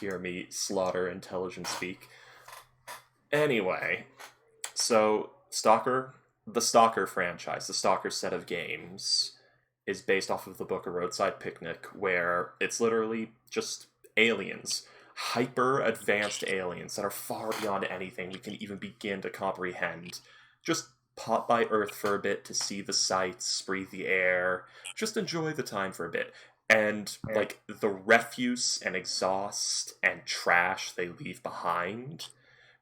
hear me slaughter intelligence speak. Anyway, so the Stalker franchise, the Stalker set of games, is based off of the book A Roadside Picnic, where it's literally just aliens. Hyper advanced aliens that are far beyond anything we can even begin to comprehend. Just pop by Earth for a bit to see the sights, breathe the air, just enjoy the time for a bit. And, like, the refuse and exhaust and trash they leave behind,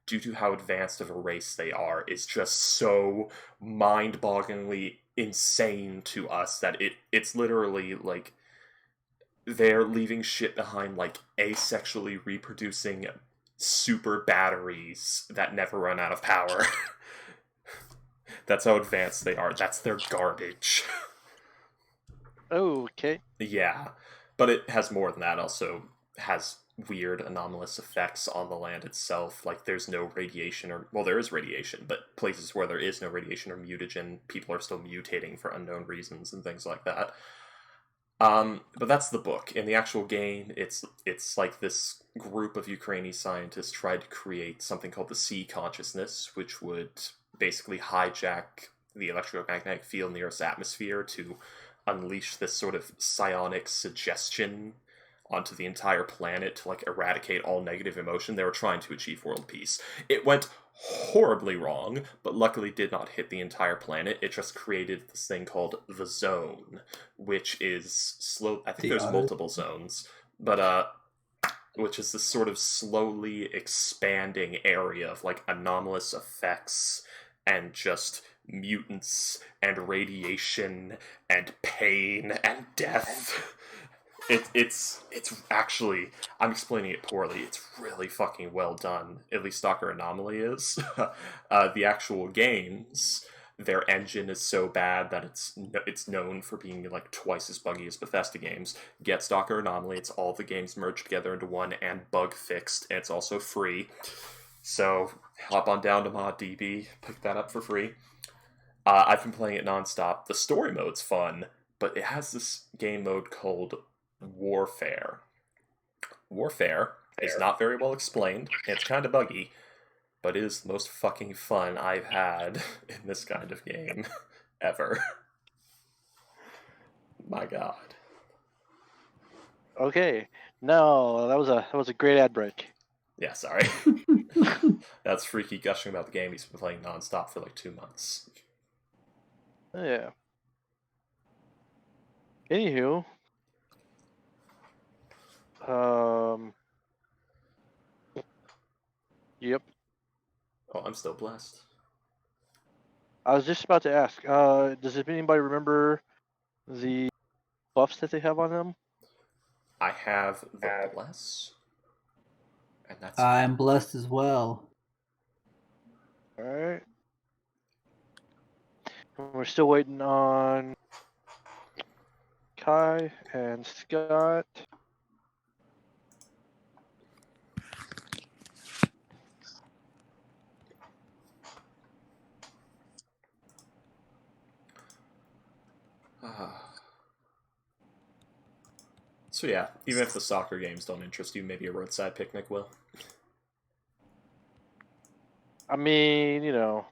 due to how advanced of a race they are, is just so mind-bogglingly insane to us that it's literally, like, they're leaving shit behind, like asexually reproducing super batteries that never run out of power. That's how advanced they are. That's their garbage. Oh, okay. Yeah, but it has more than that. Also has weird anomalous effects on the land itself. Like, there's no radiation, or, well, there is radiation, but places where there is no radiation or mutagen, people are still mutating for unknown reasons and things like that. But that's the book. In the actual game, it's like this group of Ukrainian scientists tried to create something called the sea consciousness, which would basically hijack the electromagnetic field in the Earth's atmosphere to unleash this sort of psionic suggestion onto the entire planet to, like, eradicate all negative emotion. They were trying to achieve world peace. It went horribly wrong, but luckily did not hit the entire planet. It just created this thing called the Zone, which is slow. I think there's multiple zones, but which is this sort of slowly expanding area of, like, anomalous effects and just mutants and radiation and pain and death. It's actually, I'm explaining it poorly, it's really fucking well done. At least Stalker Anomaly is. The actual games, their engine is so bad that it's known for being, like, twice as buggy as Bethesda games. Get Stalker Anomaly, it's all the games merged together into one and bug fixed, and it's also free. So hop on down to ModDB, pick that up for free. I've been playing it nonstop. The story mode's fun, but it has this game mode called Warfare. Warfare is not very well explained. It's kind of buggy, but it is the most fucking fun I've had in this kind of game ever. My god. Okay. No, that was a great ad break. Yeah, sorry. That's Freaky gushing about the game he's been playing nonstop for like 2 months. Yeah. Anywho, yep. Oh, I'm still blessed. I was just about to ask. Does anybody remember the buffs that they have on them? I have the bless, and that's. I'm blessed as well. All right. We're still waiting on Kai and Scott. So yeah, even if the soccer games don't interest you, maybe a roadside picnic will. I mean, you know,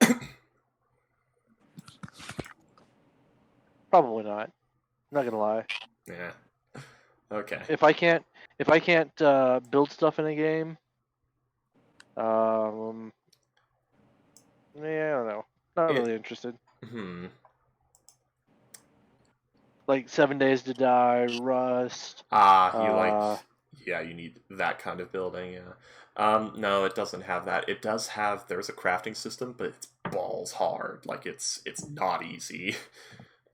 probably not. I'm not gonna lie. Yeah. Okay. If I can't build stuff in a game, yeah, I don't know. Not really interested. Like 7 Days to Die, Rust. You need that kind of building, yeah. No, it doesn't have that. It does have, there's a crafting system, but it's balls hard. Like, it's not easy.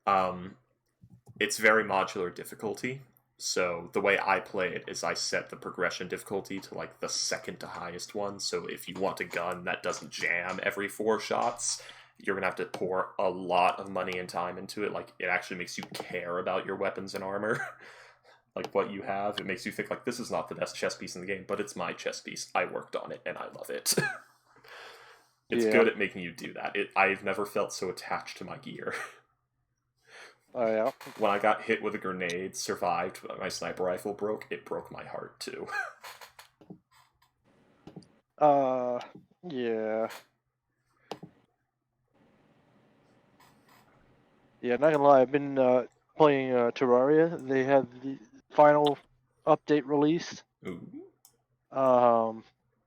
It's very modular difficulty. So the way I play it is I set the progression difficulty to, like, the second to highest one. So if you want a gun that doesn't jam every 4 shots, you're going to have to pour a lot of money and time into it. Like, it actually makes you care about your weapons and armor. Like, what you have. It makes you think, like, this is not the best chess piece in the game, but it's my chess piece. I worked on it, and I love it. It's good at making you do that. I've never felt so attached to my gear. Oh, yeah? When I got hit with a grenade, survived, but my sniper rifle broke, it broke my heart, too. Yeah. Yeah, not gonna lie, I've been playing Terraria. They had the final update released. Ooh.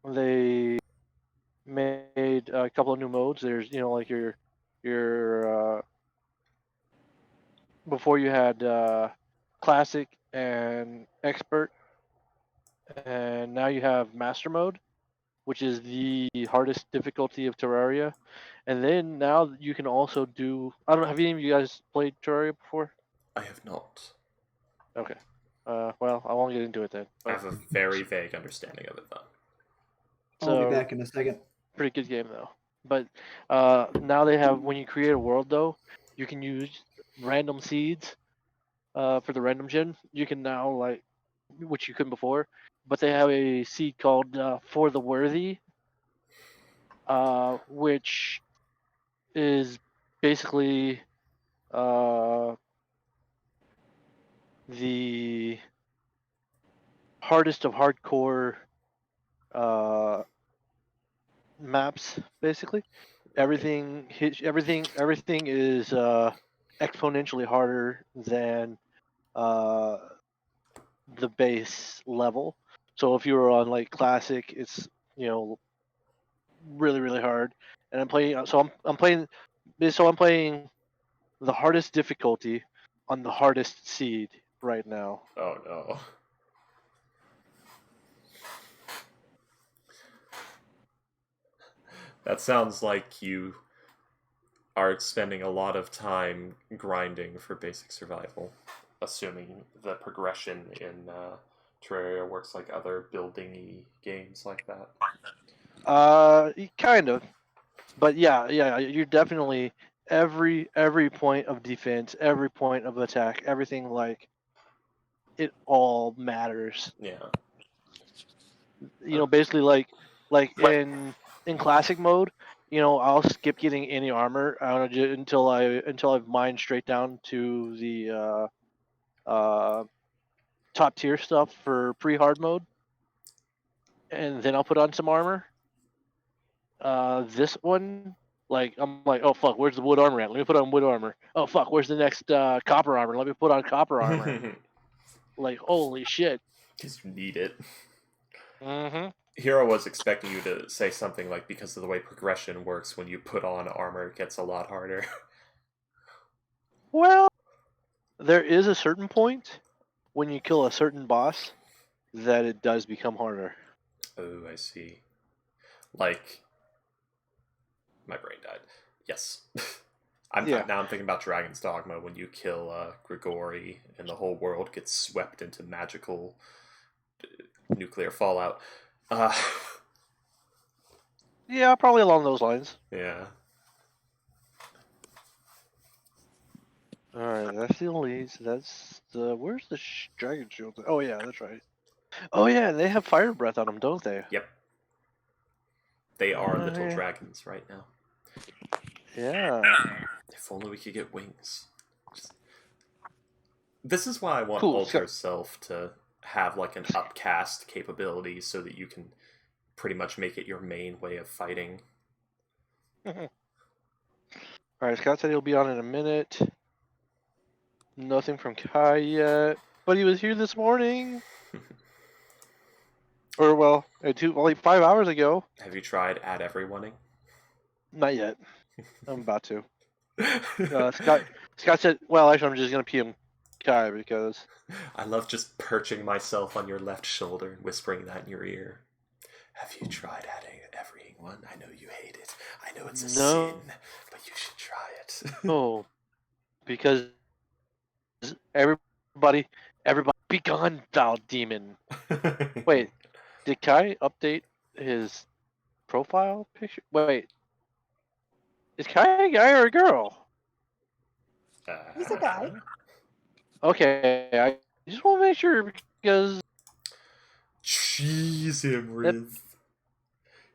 They made a couple of new modes. There's, like your before you had classic and expert, and now you have master mode, which is the hardest difficulty of Terraria. And then now you can also do. I don't know. Have any of you guys played Terraria before? I have not. Okay. Well, I won't get into it then. I But have a very vague understanding of it, though. I'll be so back in a second. pretty good game though. But now they have, when you create a world though, you can use random seeds for the random gen. You can now, like, which you couldn't before, but they have a seed called For the Worthy, which is basically the hardest of hardcore maps. Basically, everything is exponentially harder than uh, the base level. So if you were on like classic, it's really really hard. And I'm playing. I'm playing the hardest difficulty on the hardest seed right now. Oh no. That sounds like you are spending a lot of time grinding for basic survival, assuming the progression in Terraria works like other building-y games like that. Kind of, but yeah, you're definitely every point of defense, every point of attack, everything, like, it all matters. Yeah. Basically, like in classic mode, I'll skip getting any armor until I've mined straight down to the top tier stuff for pre-hard mode, and then I'll put on some armor. This one, like, I'm like, oh fuck, where's the wood armor at? Let me put on wood armor. Oh fuck, where's the next copper armor? Let me put on copper armor. Like, holy shit. Because you need it. Mm-hmm. Hero was expecting you to say something like, because of the way progression works, when you put on armor, it gets a lot harder. Well, there is a certain point when you kill a certain boss that it does become harder. Oh, I see. Like, my brain died. Yes. Yeah. Now I'm thinking about Dragon's Dogma, when you kill Grigori and the whole world gets swept into magical nuclear fallout. Yeah, probably along those lines. Yeah. Alright, that's the elites. That's the. Where's the dragon shield? Oh, yeah, that's right. Oh, yeah, they have fire breath on them, don't they? Yep. They are little yeah. dragons right now. Yeah. If only we could get wings. This is why I want Cool. Alter Self to have like an upcast capability so that you can pretty much make it your main way of fighting. Alright, Scott said he'll be on in a minute. Nothing from Kai yet. But he was here this morning. Or, well, like 5 hours ago. Have you tried add everyoneing? Not yet. I'm about to. Scott said, well, actually, I'm just going to PM Kai because. I love just perching myself on your left shoulder and whispering that in your ear. Have you tried adding everyone? I know you hate it. I know it's a sin, but you should try it. No. Because everybody, be gone, thou demon. Wait, did Kai update his profile picture? Wait, is Kai a guy or a girl? He's a guy. Okay, I just want to make sure because. Jeez, Imriz.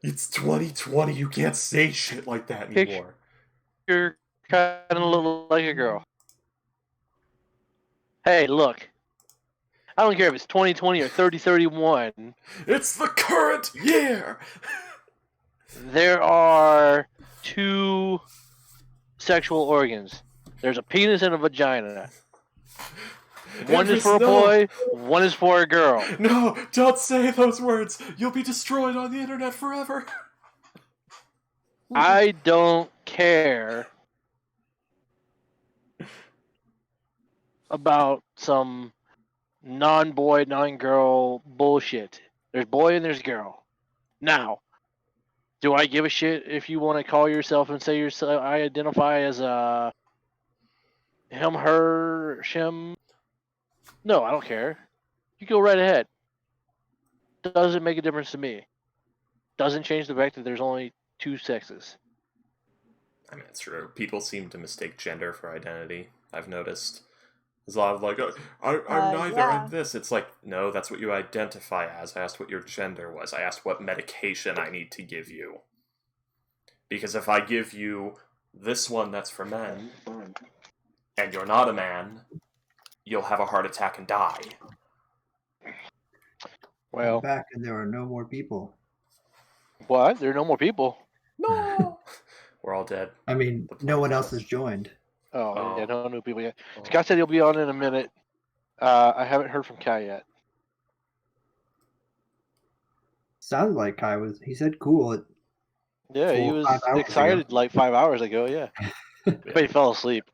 It's 2020. You can't say shit like that anymore. You're kind of look like a girl. Hey, look. I don't care if it's 2020 or 3031. It's the current year! there are 2 sexual organs. There's a penis and a vagina. One is for a boy, one is for a girl. No, don't say those words. You'll be destroyed on the internet forever. I don't care about some non-boy, non-girl bullshit. There's boy and there's girl. Now, do I give a shit if you want to call yourself and say yourself? I identify as a him, her, shim. No, I don't care. You go right ahead. Doesn't make a difference to me. Doesn't change the fact that there's only 2 sexes. I mean, it's true. People seem to mistake gender for identity. I've noticed. There's a lot of like, I'm neither, yeah. I'm this. It's like, no, that's what you identify as. I asked what your gender was. I asked what medication I need to give you. Because if I give you this one that's for men, and you're not a man, you'll have a heart attack and die. Well, Back and there are no more people. what? There are no more people. No! We're all dead. I mean, no one else has joined. Oh, yeah, no new people yet. Oh. Scott said he'll be on in a minute. I haven't heard from Kai yet. Sounded like Kai was. He said cool. Yeah, he was 5 hours excited ago. like 5 hours ago, yeah. But he fell asleep.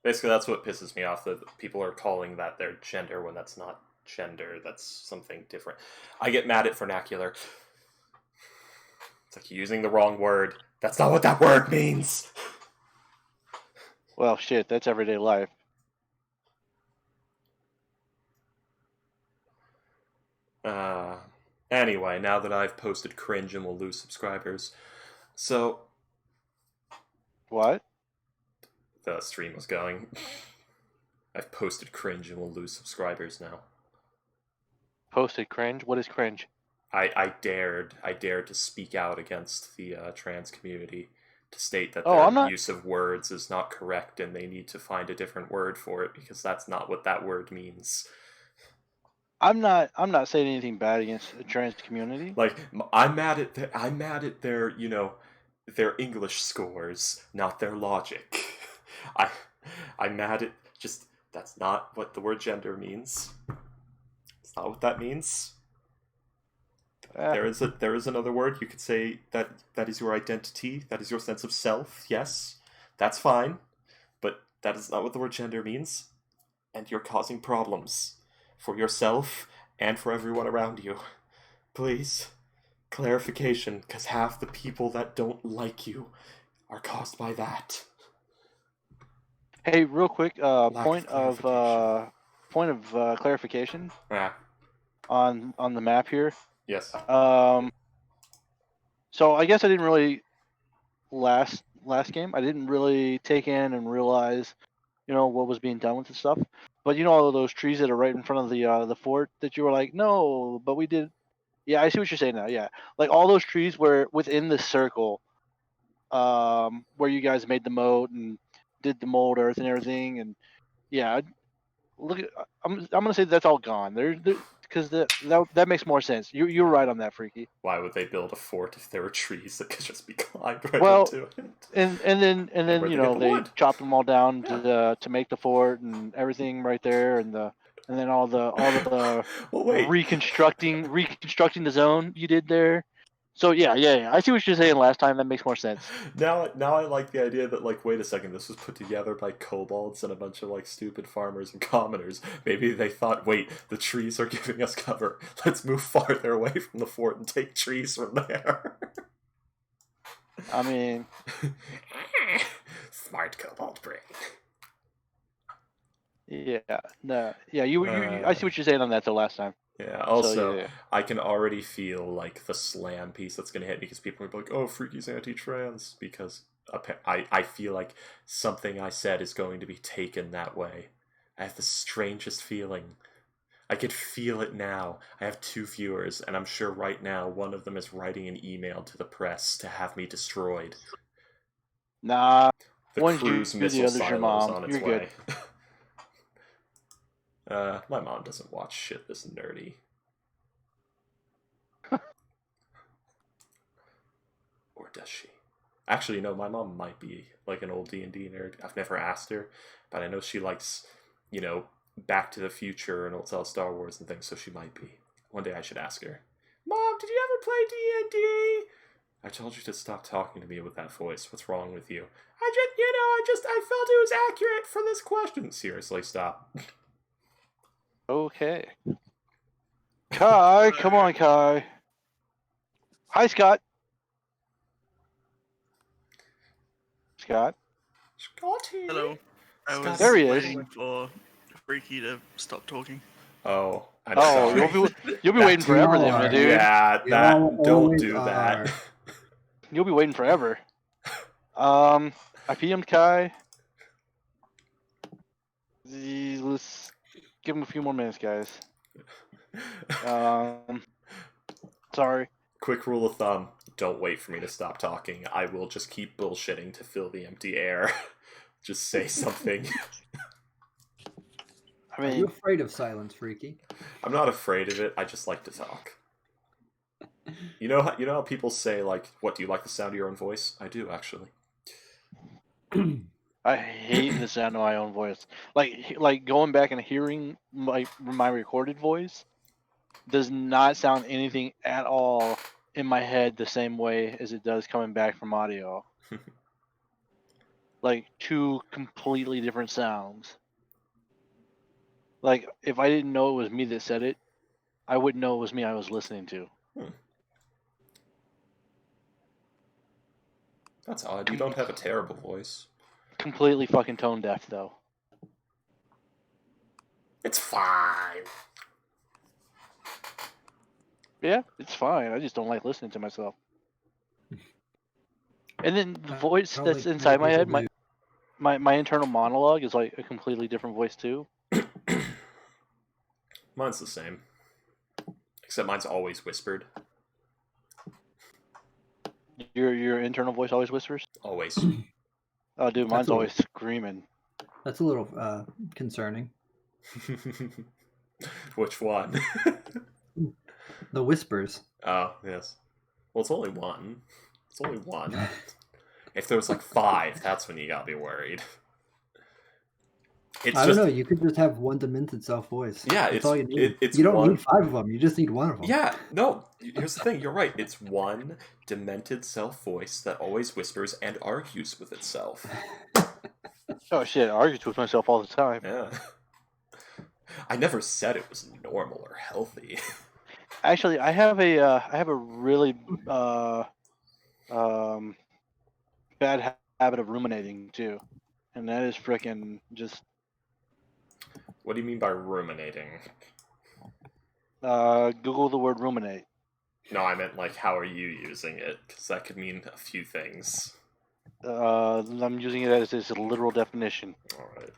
Basically, that's what pisses me off, that people are calling that their gender when that's not gender. That's something different. I get mad at vernacular. It's like using the wrong word. That's not what that word means! Well, shit, that's everyday life. Anyway, now that I've posted cringe and will lose subscribers. So, What? the stream was going. I've posted cringe and will lose subscribers now. Posted cringe? What is cringe? I dared to speak out against the trans community, to state that Oh, their use of words is not correct and they need to find a different word for it, because that's not what that word means. I'm not saying anything bad against the trans community. Like, I'm mad at their, their English scores, not their logic. I'm mad at just, that's not what the word gender means. It's not what that means. There is another word. You could say that is your identity, that is your sense of self. Yes, that's fine, but that is not what the word gender means, and you're causing problems for yourself and for everyone around you. Please, clarification, because half the people that don't like you are caused by that. Hey, real quick, point of clarification Yeah. on the map here. Yes. So I guess I didn't really last game. I didn't really take in and realize, what was being done with the stuff. But all of those trees that are right in front of the fort that you were like, no, but we did. Yeah, I see what you're saying now. Yeah, like all those trees were within the circle, where you guys made the moat and did the mold earth and everything, and yeah, look, I'm gonna say that's all gone. Because that makes more sense. You're right on that, Freaky. Why would they build a fort if there were trees that could just be climbed right Well, into it? and then where'd they get the they wood? chopped them all down Yeah. to make the fort and everything right there, and then all the Well, wait. reconstructing the zone you did there. So yeah. I see what you're saying last time. That makes more sense. Now I like the idea that, like, wait a second, this was put together by kobolds and a bunch of, like, stupid farmers and commoners. Maybe they thought, wait, the trees are giving us cover. Let's move farther away from the fort and take trees from there. I mean, smart kobold brain. yeah, no, yeah. I see what you're saying on that. The last time. Yeah, also, So, yeah. I can already feel, like, the slam piece that's going to hit me, because people are like, oh, Freaky's anti-trans, because I feel like something I said is going to be taken that way. I have the strangest feeling. I could feel it now. I have 2 viewers, and I'm sure right now one of them is writing an email to the press to have me destroyed. Nah. The One's cruise you, missile the other's your silo's mom. on its You're way. good. My mom doesn't watch shit this nerdy. she? Actually, no, my mom might be like an old D&D nerd. I've never asked her, but I know she likes, Back to the Future and old Star Wars and things, so she might be. One day I should ask her. Mom, did you ever play D&D? I told you to stop talking to me with that voice. What's wrong with you? I felt it was accurate for this question. Seriously, stop. Okay. Kai, come on, Kai. Hi, Scott. Scott. Scotty. Hello. I was There he is. waiting for Freaky to stop talking. Oh, I'm Oh, sorry. you'll be waiting forever You then, my are. dude. Yeah, You that all don't always do are. that. You'll be waiting forever. I PM'd Kai. Let's give him a few more minutes, guys. Sorry. Quick rule of thumb, don't wait for me to stop talking. I will just keep bullshitting to fill the empty air. Just say something. I Are you mean, afraid of silence, Freaky? I'm not afraid of it, I just like to talk. You know how people say, like, what, do you like the sound of your own voice? I do, actually. I hate the sound of my own voice. Like going back and hearing my recorded voice does not sound anything at all in my head the same way as it does coming back from audio. Like two completely different sounds. Like if I didn't know it was me that said it, I wouldn't know it was me I was listening to. That's odd. You don't have a terrible voice. Completely fucking tone deaf though. It's fine. Yeah, it's fine. I just don't like listening to myself. And then the voice I don't that's think inside my many head, people my internal monologue is like a completely different voice too. Mine's the same. Except mine's always whispered. Your internal voice always whispers? Always. Oh, dude, mine's That's always screaming. That's a little concerning. Which one? The whispers. Oh, yes. Well, it's only one. It's only one. If there was like 5, that's when you gotta be worried. It's I just, don't know. You could just have one demented self voice. Yeah, That's all you need. it's You don't one. need 5 of them. You just need one of them. Yeah, no, here's the thing, you're right. It's one demented self voice that always whispers and argues with itself. Oh shit, I argue with myself all the time. Yeah. I never said it was normal or healthy. Actually, I have a really bad habit of ruminating too, and that is freaking just What do you mean by ruminating? Google the word ruminate. No, I meant like, how are you using it? Because that could mean a few things. I'm using it as a literal definition. Alright.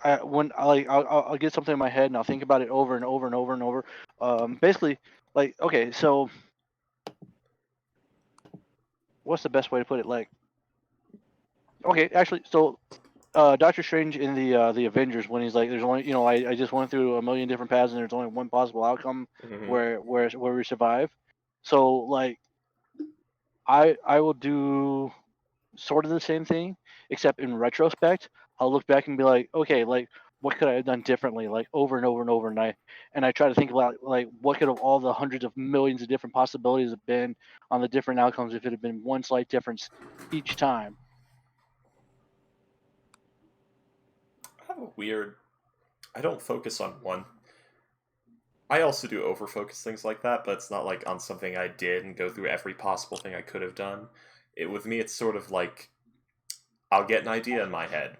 I'll get something in my head and I'll think about it over and over and over and over. Basically, like, okay, so what's the best way to put it? Like, okay, actually, so Doctor Strange in the Avengers, when he's like, there's only, I just went through a million different paths and there's only one possible outcome where we survive. So like, I will do sort of the same thing, except in retrospect, I'll look back and be like, okay, like what could I have done differently, like over and over and over, and I try to think about like what could have all the hundreds of millions of different possibilities have been on the different outcomes if it had been one slight difference each time. I have a weird... I don't focus on one. I also do over-focus things like that, but it's not like on something I did and go through every possible thing I could have done. With me, it's sort of like, I'll get an idea in my head.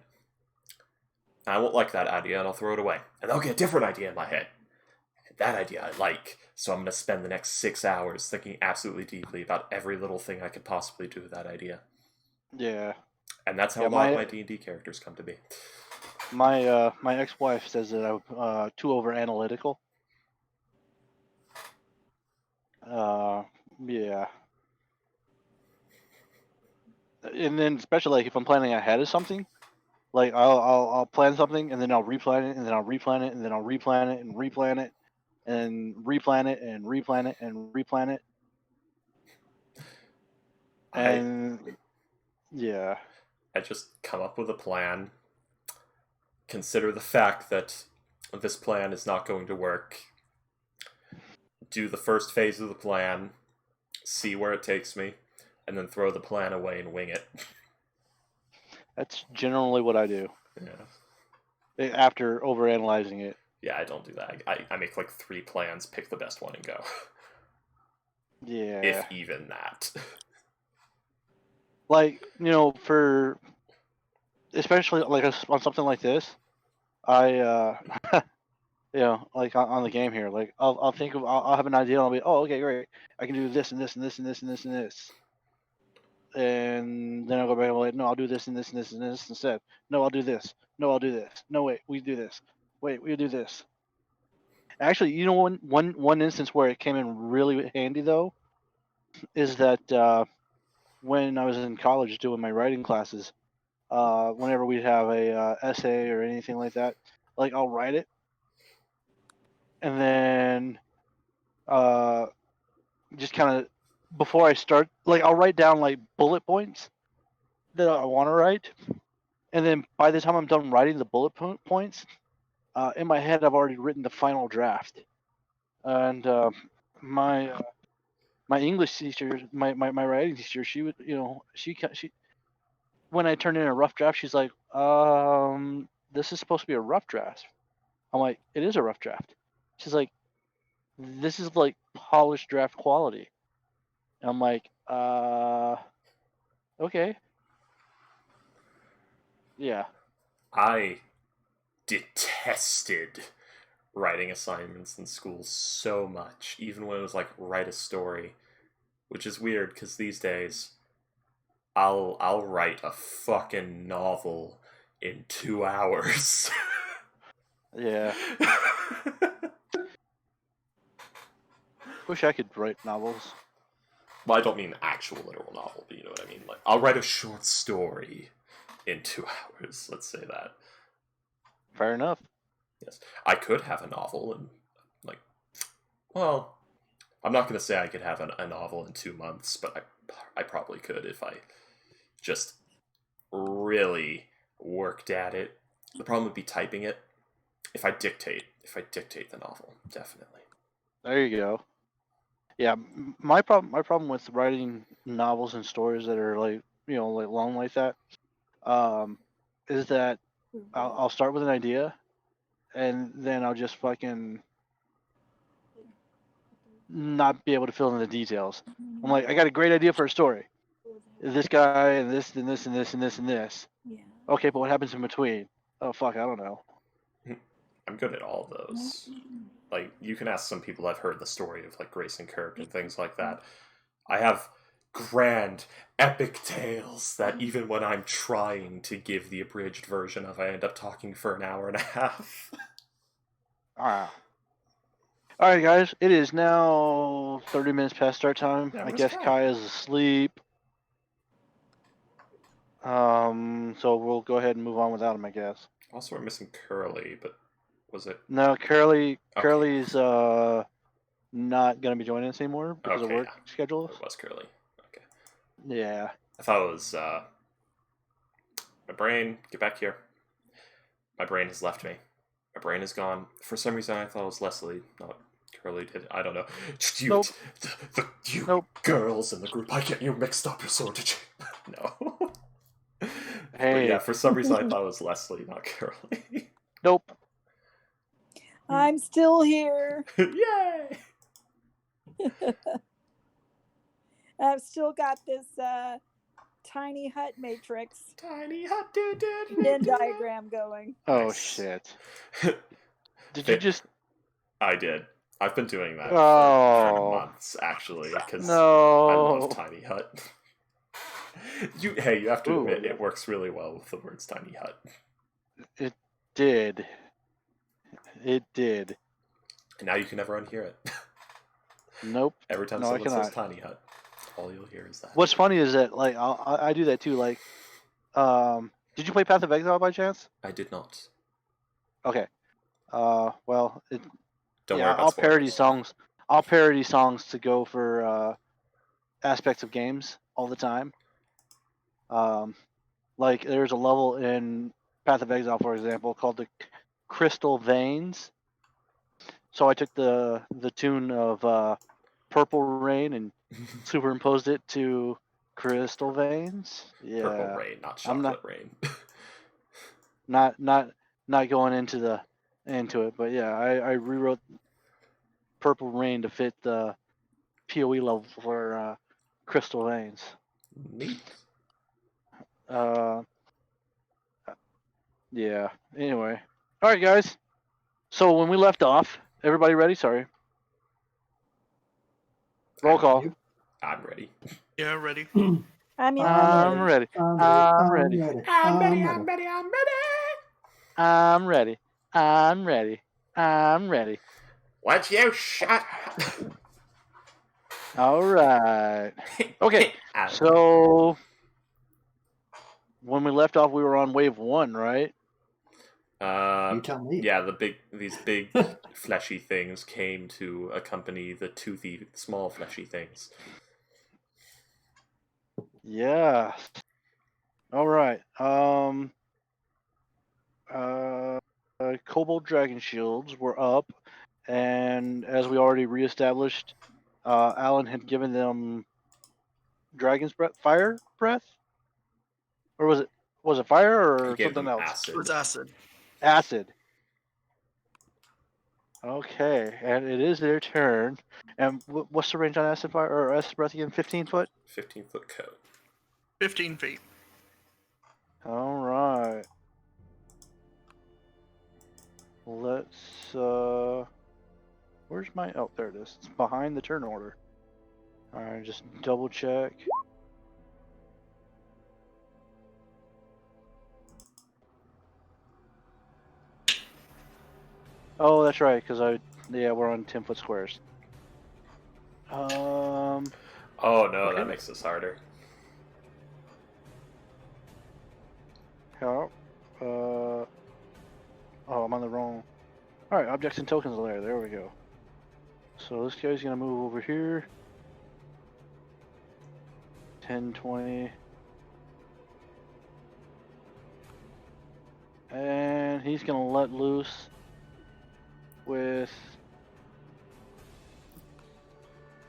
And I won't like that idea, and I'll throw it away. And I'll get a different idea in my head. And that idea I like, so I'm going to spend the next 6 hours thinking absolutely deeply about every little thing I could possibly do with that idea. Yeah. And that's how a lot of my D&D characters come to be. My ex-wife says that I'm too over analytical. Yeah. And then especially like if I'm planning ahead of something, Like I'll plan something and then I'll replan it and then I'll replan it and then I'll replan it and replan it and replan it and replan it and replan it. And yeah. I just come up with a plan, consider the fact that this plan is not going to work, do the first phase of the plan, see where it takes me, and then throw the plan away and wing it. That's generally what I do. Yeah. After overanalyzing it. Yeah, I don't do that. I make like 3 plans, pick the best one, and go. Yeah. If even that. Like, for especially like on something like this, I like on the game here, like I'll think of I'll have an idea and I'll be, oh, okay, great, I can do this and this and this and this and this and this, and then I'll go back and be like, no, I'll do this and this and this and this instead. No, I'll do this. No, I'll do this. No, wait, we do this. Wait, we do this. Actually, one instance where it came in really handy though is that when I was in college doing my writing classes, whenever we'd have a essay or anything like that, like I'll write it, and then just kind of before I start, like I'll write down like bullet points that I want to write, and then by the time I'm done writing the bullet points, in my head I've already written the final draft, and my English teacher, my writing teacher, she would, she when I turned in a rough draft, she's like, this is supposed to be a rough draft. I'm like, it is a rough draft. She's like, this is like polished draft quality. And I'm like, okay. Yeah. I detested writing assignments in school so much, even when it was like write a story, which is weird because these days I'll write a fucking novel in 2 hours. Yeah. Wish I could write novels. Well, I don't mean actual literal novel, but you know what I mean. Like, I'll write a short story in 2 hours. Let's say that. Fair enough. Yes, I could have a novel in, like, well, I'm not going to say I could have a novel in 2 months, but I probably could if I just really worked at it. The problem would be typing it. If I dictate the novel, definitely. There you go. Yeah, my problem with writing novels and stories that are like like long like that, is that I'll start with an idea, and then I'll just fucking not be able to fill in the details. I'm like, I got a great idea for a story. This guy and this and this and this and this and this. Yeah. Okay, but what happens in between? Oh fuck, I don't know. I'm good at all those. Like, you can ask some people I've heard the story of, like, Grace and Kirk and things like that. I have grand, epic tales that even when I'm trying to give the abridged version of, I end up talking for an hour and a half. Alright guys, it is now 30 minutes past start time. Yeah, I where's guess Kai? Kai is asleep. So we'll go ahead and move on without him, I guess. Also, we're missing Curly, but was it... No, Curly's not gonna be joining us anymore because of Okay, work yeah. schedules. It was Curly. Okay. Yeah. I thought it was, my brain, get back here. My brain has left me. My brain is gone. For some reason, I thought it was Leslie, not Curly did. I don't know. You, Nope. you Nope. girls in the group, I get you mixed up, so did you? No. Hey. But yeah, for some reason, I thought it was Leslie, not Curly. Nope. I'm still here. Yay! I've still got this tiny hut matrix Tiny hut, do. Venn diagram going. Oh Nice. shit. Did you just? I did. I've been doing that Oh. for months, actually, because No. I love Tiny Hut. You have to Ooh. admit, it works really well with the words Tiny Hut. It did. It did. And now you can never unhear it. Nope. Every time No, I someone says cannot. Tiny Hut, all you'll hear is that. What's funny is that like I do that too. Like, Did you play Path of Exile by chance? I did not. Okay. Well, Don't yeah, worry about I'll parody spoilers. songs. I'll parody songs to go for aspects of games all the time. Like there's a level in Path of Exile, for example, called the Crystal Veins. So I took the tune of Purple Rain and superimposed it to Crystal Veins. Yeah, Purple rain, not I'm chocolate rain. not going into it, but yeah, I rewrote Purple Rain to fit the PoE level for Crystal Veins. Neat. Yeah. Anyway, all right, guys. So when we left off, everybody ready? Sorry. Roll call. Yep. I'm ready. Yeah, ready. I'm in I'm the ready. I'm I'm ready. ready. I'm ready. I'm I'm ready. ready. I'm ready. I'm ready. I'm ready. I'm ready. Would you shut All right. Okay. up? So when we left off, we were on wave 1, right? You tell me. Yeah, these big fleshy things came to accompany the toothy small fleshy things. Yeah. All right. Cobalt Dragon Shields were up, and as we already reestablished, Alan had given them Dragon's Breath, Fire Breath, or was it fire He or gave something them else? acid. It was acid. Acid. Okay, and it is their turn. And what's the range on acid fire or acid breath again? 15 foot. 15-foot cone. 15 feet. All right. Let's. Where's my? Oh, there it is. It's behind the turn order. All right, just double check. Oh, that's right, because we're on 10-foot squares. Oh no, Okay. that makes this harder. Yeah. Oh, I'm on the wrong. All right, objects and tokens layer. There we go. So this guy's gonna move over here. 10, 20. And he's gonna let loose with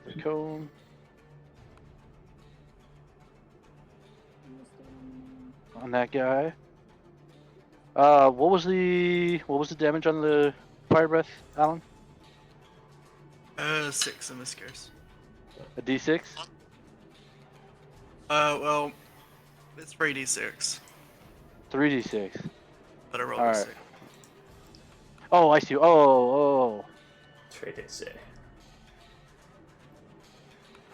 the cone. On that guy. What was the damage on the fire breath, Alan? 6 in this case. A D6? Well, it's 3d6, 3D6. but I rolled All a right. 6. Oh, I see. Oh. Trade it, say.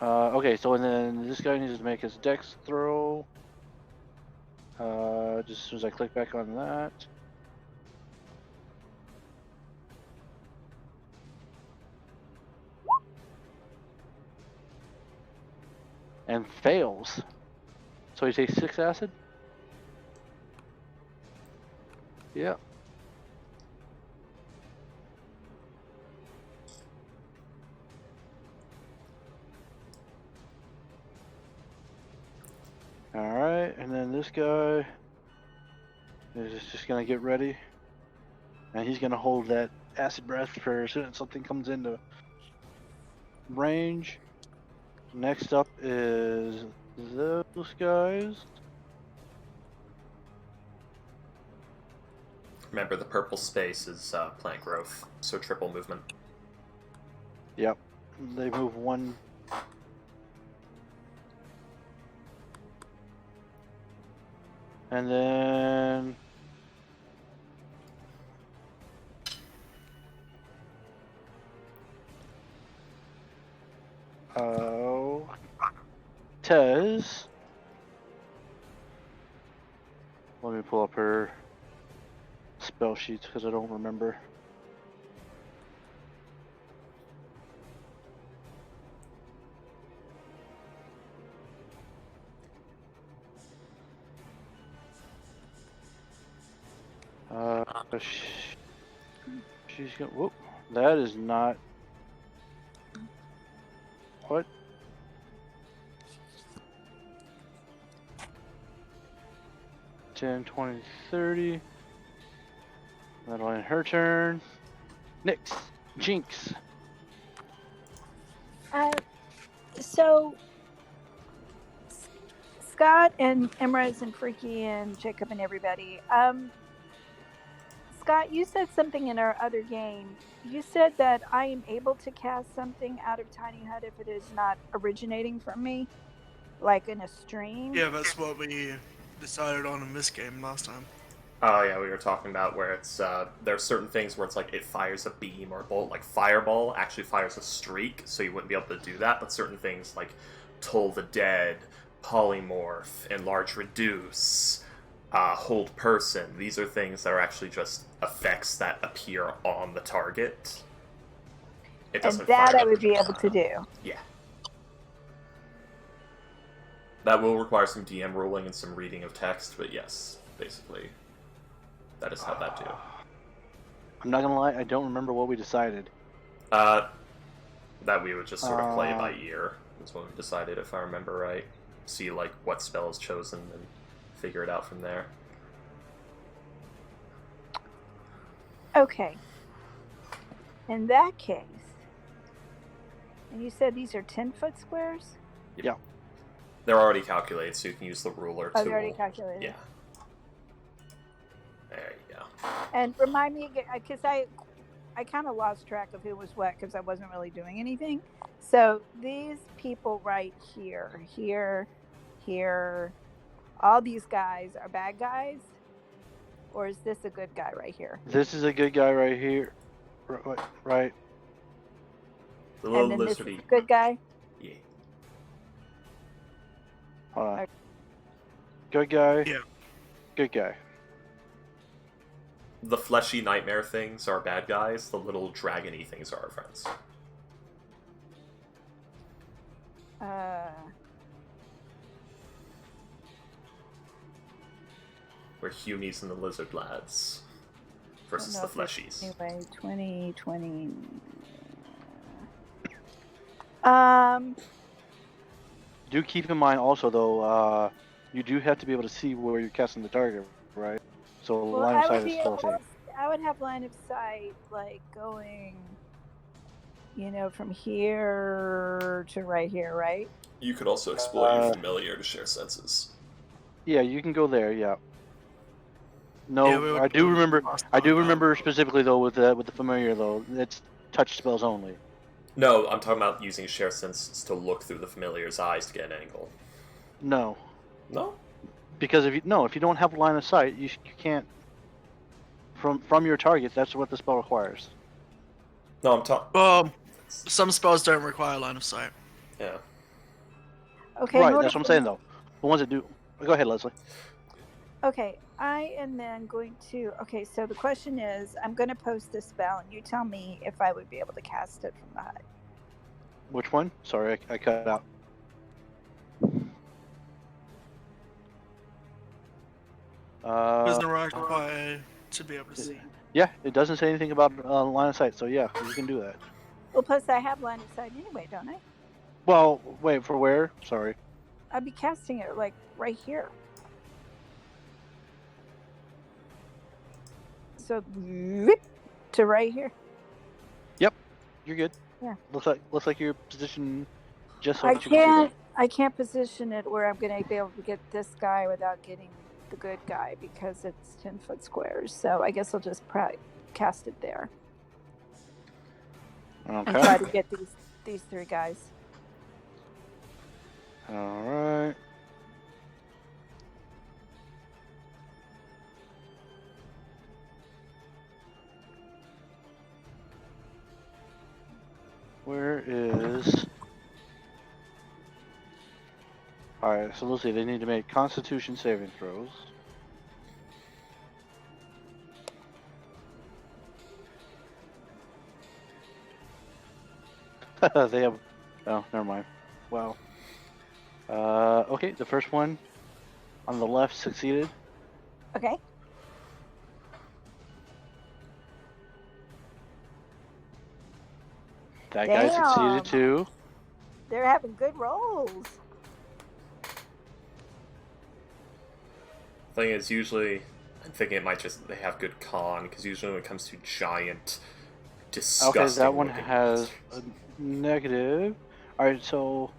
Okay, so and then this guy needs to make his dex throw. Just as soon as I click back on that. And fails. So he takes 6 acid? Yeah. Alright, and then this guy is just gonna get ready. And he's gonna hold that acid breath for as soon as something comes into range. Next up is those guys. Remember, the purple space is plant growth, so triple movement. Yep. They move 1. And then Tez. Let me pull up her spell sheets because I don't remember. She's gonna. Whoop. That is not. What? $10, $20, $30. That'll end her turn. Nyx. Jinx. So Scott and Emrys and Freaky and Jacob and everybody. Scott, you said something in our other game. You said that I am able to cast something out of Tiny Hut if it is not originating from me, like in a stream. Yeah, that's what we decided on in this game last time. Oh yeah, we were talking about where it's there are certain things where it's like it fires a beam or a bolt, like Fireball actually fires a streak, so you wouldn't be able to do that. But certain things like Toll the Dead, Polymorph, Enlarge Reduce, Hold Person, these are things that are actually just effects that appear on the target. It And doesn't that fire I would be able to do. Yeah. That will require some DM ruling and some reading of text, but yes, basically, that is how that do. I'm not gonna lie, I don't remember what we decided. That we would just sort of play by ear, is what we decided, if I remember right. See, like, what spell is chosen and figure it out from there. Okay. In that case, and you said these are 10-foot squares? Yeah. They're already calculated, so you can use the ruler Oh, tool. they're already calculated. Yeah. There you go. And remind me again, because I kind of lost track of who was what because I wasn't really doing anything. So these people right here, here, all these guys are bad guys? Or is this a good guy right here? This is a good guy right here. Right. The little And then this is lizardy. a good guy? Yeah. Hold on. Okay. Good guy. Yeah. Good guy. The fleshy nightmare things are bad guys, the little dragony things are our friends. We're Humies and the lizard lads versus the fleshies. Anyway, 20. Do keep in mind also though, you do have to be able to see where you're casting the target, right? So Well, line of sight is still safe. I would have line of sight, like going, from here to right here, right? You could also exploit your familiar to share senses. Yeah, you can go there. Yeah. No, Yeah, we would I do go remember. last I do time. remember specifically though with the familiar though. It's touch spells only. No, I'm talking about using share senses to look through the familiar's eyes to get an angle. No, No? because if you don't have line of sight, you can't. From your target, that's what the spell requires. No, I'm talking... Well, some spells don't require line of sight. Yeah. Okay. Right, that's what I'm saying though. The ones that do. Go ahead, Leslie. Okay, I am then going to. Okay, so the question is, I'm going to post this spell, and you tell me if I would be able to cast it from the hut. Which one? Sorry, I cut out. Doesn't require to be able to see. Yeah, it doesn't say anything about line of sight, so yeah, you can do that. Well, plus I have line of sight anyway, don't I? Well, wait, for where? Sorry. I'd be casting it like right here. So, whip to right here. You're good. Yeah. Looks like you're positioned just so I that you can see can't position it where I'm going to be able to get this guy without getting the good guy because it's 10-foot squares. So I guess I'll just cast it there that. and try Okay. to get these three guys. All right. Where is... Alright, so let's see, they need to make Constitution saving throws. They have... Oh, never mind. Wow. Okay, the first one on the left succeeded. Okay. That guy succeeded Damn. too. They're having good rolls. Thing is, usually, I'm thinking it might just they have good con because usually when it comes to giant, disgusting. Okay, that one looking has monsters- a negative. All right, so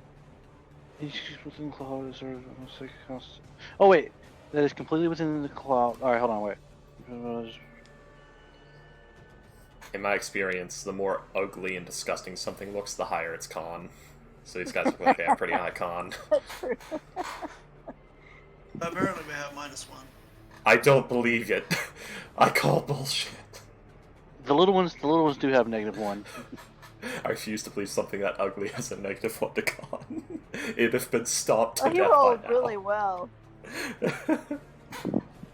within cloud is oh wait, that is completely within the cloud. All right, hold on, wait. In my experience, the more ugly and disgusting something looks, the higher its con. So these guys look like they have pretty high con. True. Apparently we have -1. I don't believe it. I call bullshit. The little ones do have -1. I refuse to believe something that ugly has a -1 to con. It'd have been stopped to Well, he death rolled by now. really well.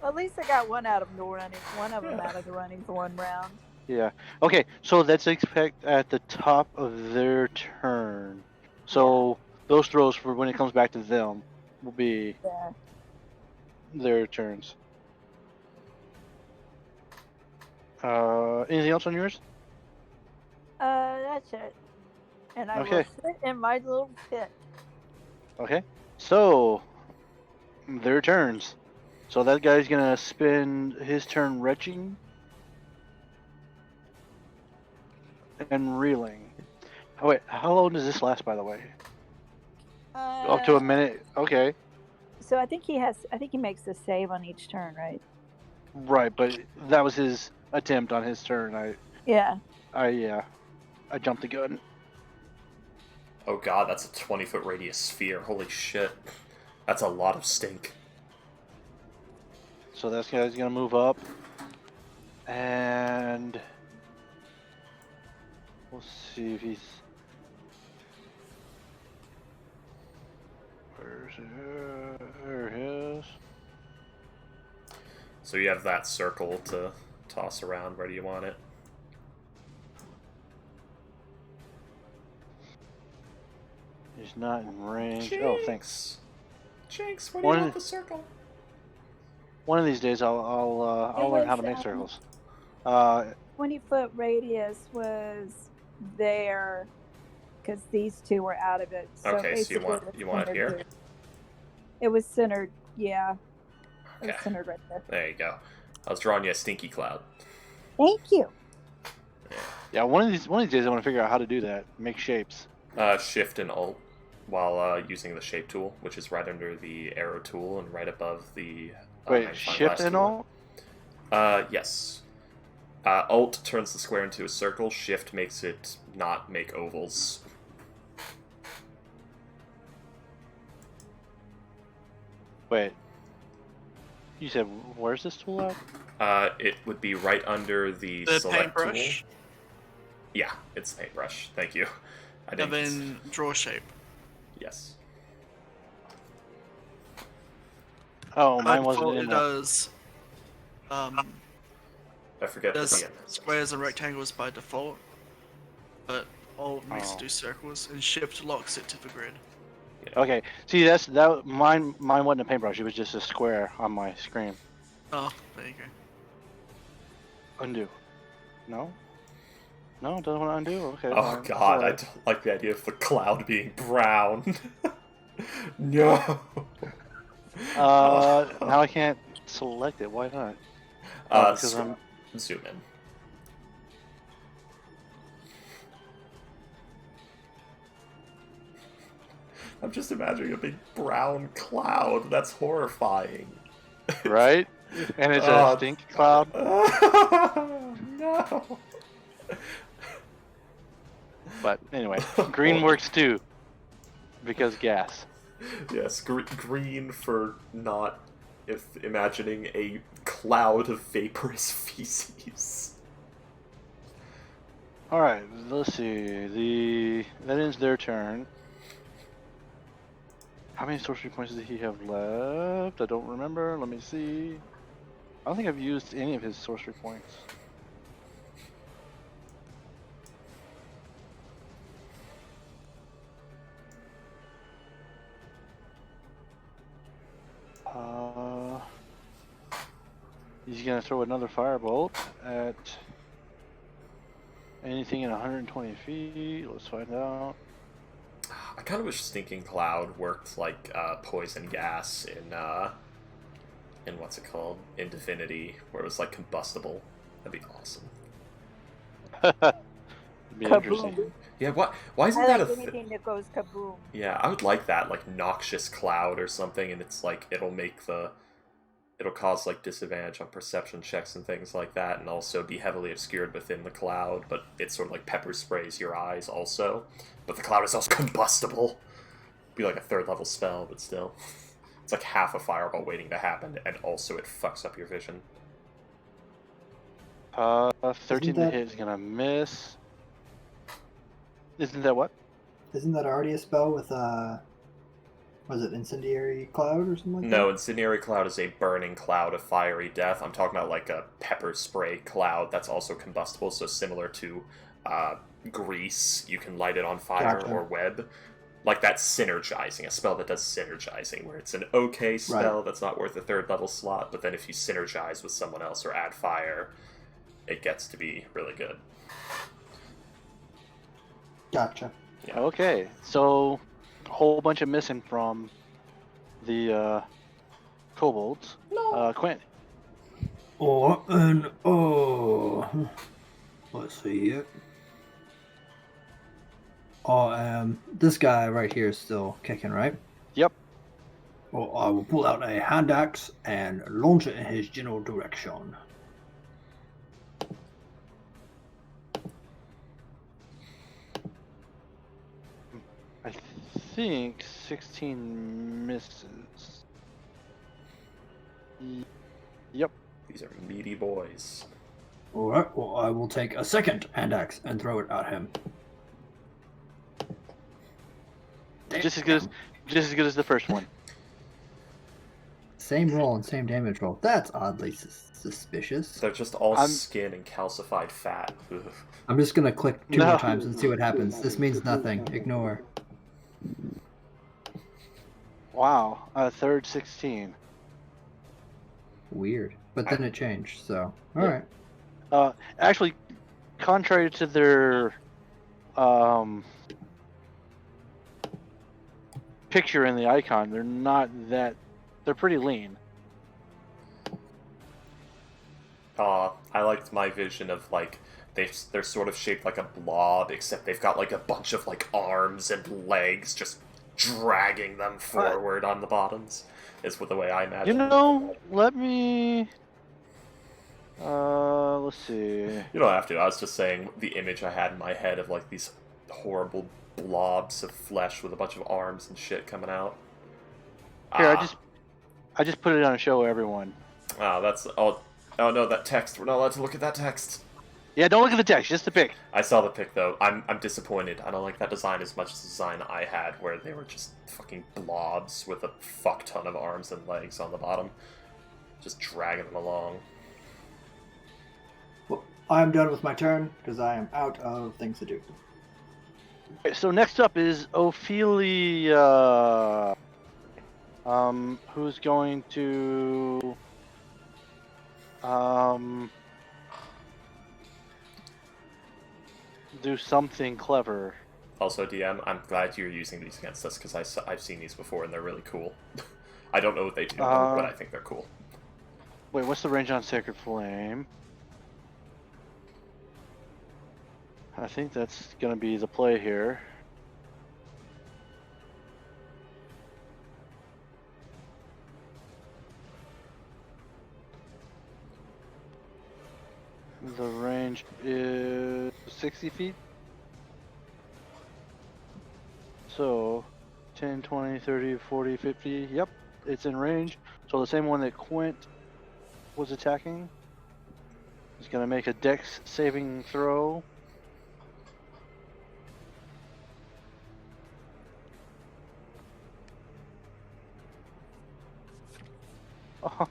At least I got one out of the running. One of them out of the running for one round. Yeah. Okay, so that's expect at the top of their turn. So those throws for when it comes back to them will be Yeah. their turns. Anything else on yours? That's it. And I Okay. will sit in my little pit. Okay. So their turns. So that guy's gonna spend his turn retching and reeling. Oh wait, how long does this last, by the way? Up to a minute. Okay. So I think he makes a save on each turn, right? Right, but that was his attempt on his turn. Yeah. I jumped the gun. Oh god, that's a 20-foot radius sphere. Holy shit. That's a lot of stink. So this guy's gonna move up, and we'll see if he's. Where's his? So you have that circle to toss around. Where do you want it? He's not in range. Oh, thanks. Jinx, where do One- you want the circle? One of these days, I'll learn how to make circles. 20-foot radius was there because these two were out of it. So Okay, so you want it centered here? It was centered, yeah. It was Okay. centered right there. There you go. I was drawing you a stinky cloud. Thank you. Yeah, one of these days, I want to figure out how to do that. Make shapes. Shift and Alt while using the shape tool, which is right under the arrow tool and right above the. Wait, magnifying shift glass and tool. all? Yes. Alt turns the square into a circle. Shift makes it not make ovals. Wait. You said where's this tool at? It would be right under the The select paintbrush, tool. Yeah, it's the paintbrush. Thank you. I and didn't. then draw shape. Yes. Oh, By mine wasn't default, in it there. does. I forget the Does DM. squares and rectangles by default, but Alt makes it do circles, and Shift locks it to the grid. Okay, see mine wasn't a paintbrush. It was just a square on my screen. Oh, there you go. Undo. No. No, it doesn't want to undo. Okay. Oh fine. god, I Alright. don't like the idea of the cloud being brown. No. Now I can't select it. Why not? Because I'm. Zoom in. I'm just imagining a big brown cloud. That's horrifying. Right? And it's Oh. a stink cloud. No. But anyway, green works too. Because gas. Yes, green for not imagining a cloud of vaporous feces. Alright, let's see. That ends their turn. How many sorcery points did he have left? I don't remember. Let me see. I don't think I've used any of his sorcery points. He's gonna throw another firebolt at Anything in 120 feet? Let's find out. I kind of wish Stinking Cloud worked like poison gas in what's it called? In Divinity, where it was like combustible. That'd be awesome. Be Kaboom. interesting. Yeah, why isn't I that like a thing? anything that goes kaboom. Yeah, I would like that, like noxious cloud or something, and it's like it'll cause like disadvantage on perception checks and things like that, and also be heavily obscured within the cloud, but it sort of like pepper sprays your eyes also. But the cloud is also combustible. Be like a 3rd level spell, but still. It's like half a fireball waiting to happen, and also it fucks up your vision. 13 to hit is gonna miss. Isn't that what? Isn't that already a spell with was it Incendiary Cloud or something like that? No, Incendiary Cloud is a burning cloud of fiery death. I'm talking about like a pepper spray cloud that's also combustible, so similar to grease. You can light it on fire Gotcha. or web. Like that's synergizing, a spell that does synergizing, where it's an okay spell that's not worth a 3rd level slot, but then if you synergize with someone else or add fire, it gets to be really good. Gotcha. Yeah. Okay, so a whole bunch of missing from the kobolds. Quint. Let's see here. This guy right here is still kicking, right? Yep. Well, I will pull out a hand axe and launch it in his general direction. I think 16 misses. Yep. These are meaty boys. Alright, well, I will take a second hand axe and throw it at him. Just as good as the first one. Same roll and same damage roll. That's oddly suspicious. They're just all skin and calcified fat. Ugh. I'm just gonna click 2 No. more times and see what happens. This means nothing. Ignore. Wow, a third 16. Weird. But then it changed, so. Alright. Actually, contrary to their picture in the icon, they're not that. They're pretty lean. I liked my vision of like they're sort of shaped like a blob, except they've got like a bunch of like arms and legs just dragging them forward on the bottoms. Is what the way I imagine. You know, let me. Let's see. You don't have to. I was just saying the image I had in my head of like these horrible blobs of flesh with a bunch of arms and shit coming out. Here, I just put it on a show everyone. That's oh no, that text. We're not allowed to look at that text. Yeah, don't look at the text, just the pic. I saw the pic though. I'm disappointed. I don't like that design as much as the design I had, where they were just fucking blobs with a fuck ton of arms and legs on the bottom, just dragging them along. Well, I'm done with my turn, because I am out of things to do. Okay, so next up is Ophelia. Who's going to do something clever. Also, DM, I'm glad you're using these against us, because I've seen these before and they're really cool. I don't know what they do, but I think they're cool. Wait, what's the range on Sacred Flame? I think that's gonna be the play here. The range is 60 feet. So 10, 20, 30, 40, 50. Yep, it's in range. So the same one that Quint was attacking is going to make a dex saving throw.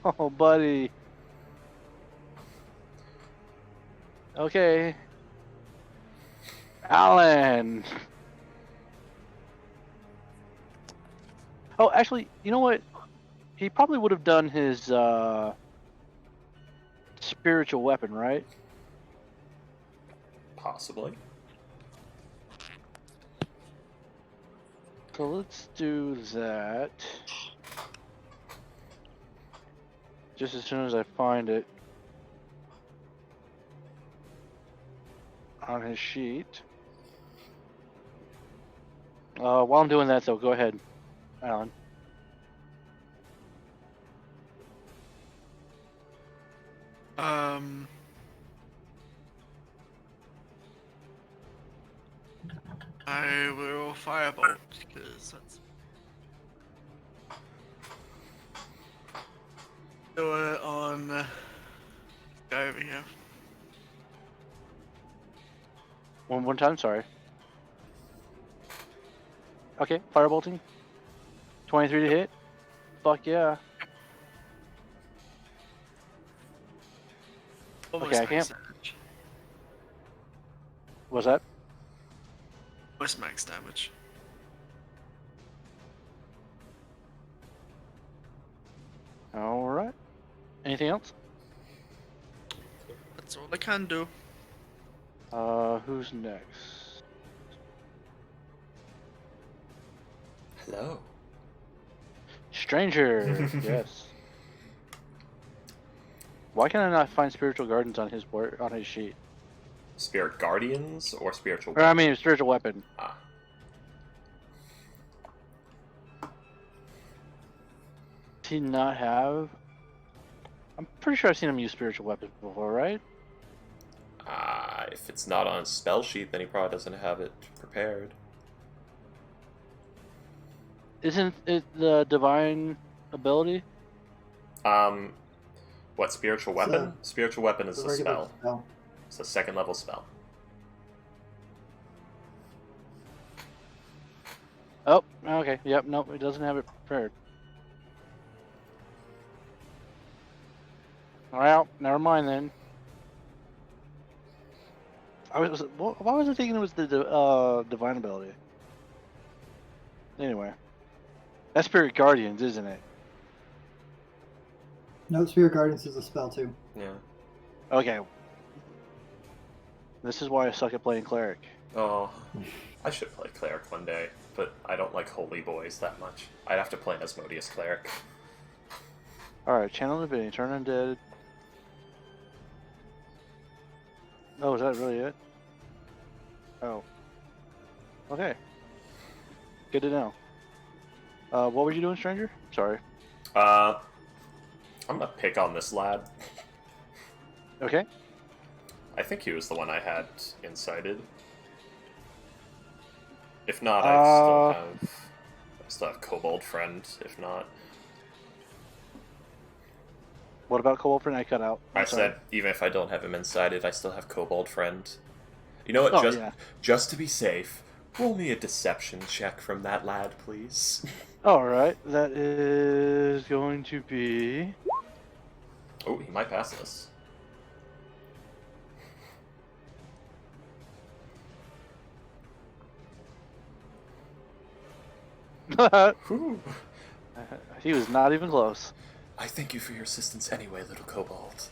Oh, buddy. Okay. Alan. Oh, actually, you know what? He probably would have done his spiritual weapon, right? Possibly. So let's do that. Just as soon as I find it on his sheet. While I'm doing that, though, go ahead, Alan. I will firebolt because that's. Do it on this guy over here. One time, sorry. Okay, firebolting. 23 to hit. Fuck yeah. Almost Okay, I max can't. damage. What's that? Almost max damage. Alright. Anything else? That's all I can do. Who's next? Hello. Stranger. Yes. Why can I not find spiritual gardens on his board on his sheet? Spirit guardians or spiritual? Or I mean, spiritual weapon. Ah. Does he not have? I'm pretty sure I've seen him use spiritual weapons before, right? If it's not on a spell sheet, then he probably doesn't have it prepared. Isn't it the divine ability? What, spiritual It's weapon? Spiritual weapon is It's a regular spell. It's a second level spell. Oh, okay. Yep, nope, it doesn't have it prepared. Well, never mind then. Why was I thinking it was the divine ability? Anyway. That's Spirit Guardians, isn't it? No, Spirit Guardians is a spell too. Yeah. Okay. This is why I suck at playing Cleric. Oh, I should play Cleric one day, but I don't like Holy Boys that much. I'd have to play Asmodeus Cleric. Alright, Channel Divinity, turn undead. Oh, is that really it? Oh. Okay. Good to know. What were you doing, stranger? Sorry. I'm gonna pick on this lad. Okay. I think he was the one I had incited. If not, I still have Cobalt Friend. If not, What about Cobalt Friend? I cut out. I Sorry. said even if I don't have him incited, I still have Cobalt Friend. You know what? Oh, Just to be safe, roll me a deception check from that lad, please. Alright, that is going to be... Oh, he might pass this. Whew. He was not even close. I thank you for your assistance anyway, little Cobalt.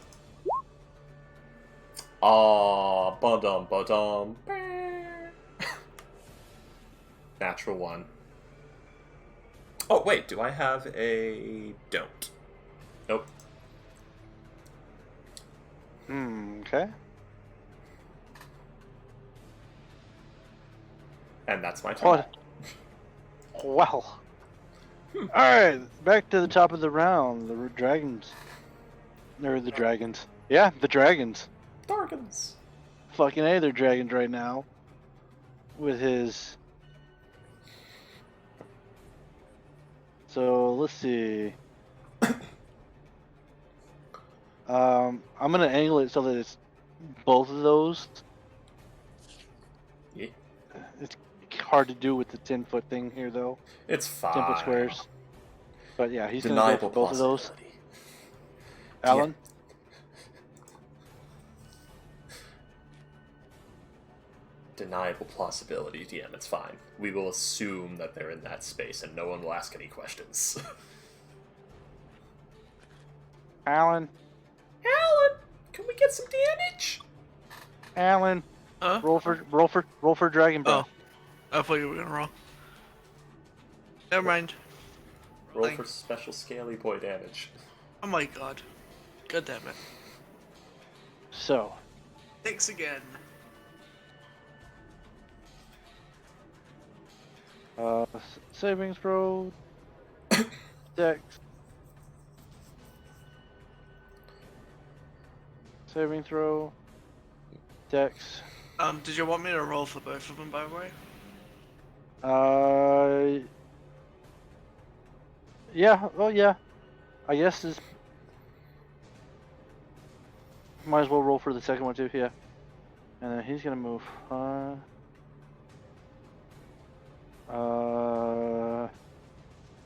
Aw, ba-dum, ba-dum. Natural one. Oh, wait, do I have a... Don't. Nope. Okay. And that's my turn. Well. Alright, back to the top of the round. The dragons. Or the dragons. Yeah, the dragons. Darkins. Fucking A, they're dragons right now. With his... So, let's see. I'm gonna angle it so that it's both of those. Yeah. It's hard to do with the 10-foot thing here, though. It's fine. 10-foot squares. But yeah, he's gonna Deniable go for both of those. possibility. Alan? Deniable plausibility, DM, it's fine. We will assume that they're in that space and no one will ask any questions. Alan? Alan, can we get some damage? Alan? Huh? Roll for dragon breath. Oh, I thought you were gonna roll. Never mind. Roll Rolling. for special scaly boy damage. Oh my god. God damn it. So, 6 again. saving throw, dex. Saving throw, dex. Did you want me to roll for both of them, by the way? Yeah. Oh, yeah. I guess this. Might as well roll for the second one too. Yeah. And then he's gonna move.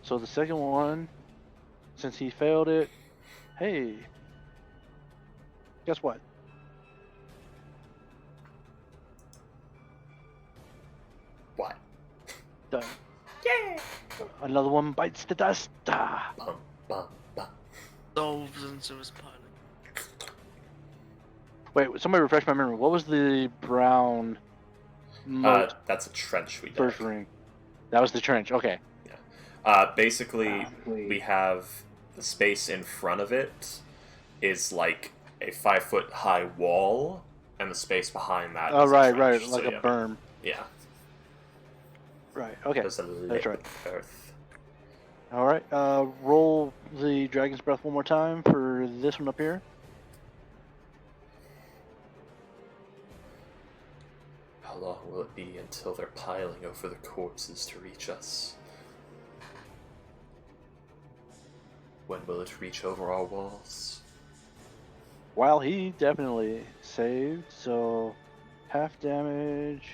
So the second one, since he failed it, hey, guess what? What? Done. Yeah! Another one bites the dust. Ah. Bum, bum, bum. Dissolves into his pilot. Wait, somebody refresh my memory. What was the brown moat That's a trench we did. first ring? That was the trench. Okay. Basically, we have the space in front of it is like a 5-foot high wall, and the space behind that Oh, is right, a trench. right, like So, a berm. Yeah. Right. Okay. There's a That's right. earth. All right. Roll the dragon's breath one more time for this one up here. How long will it be until they're piling over the corpses to reach us? When will it reach over our walls? While he definitely saved, so half damage.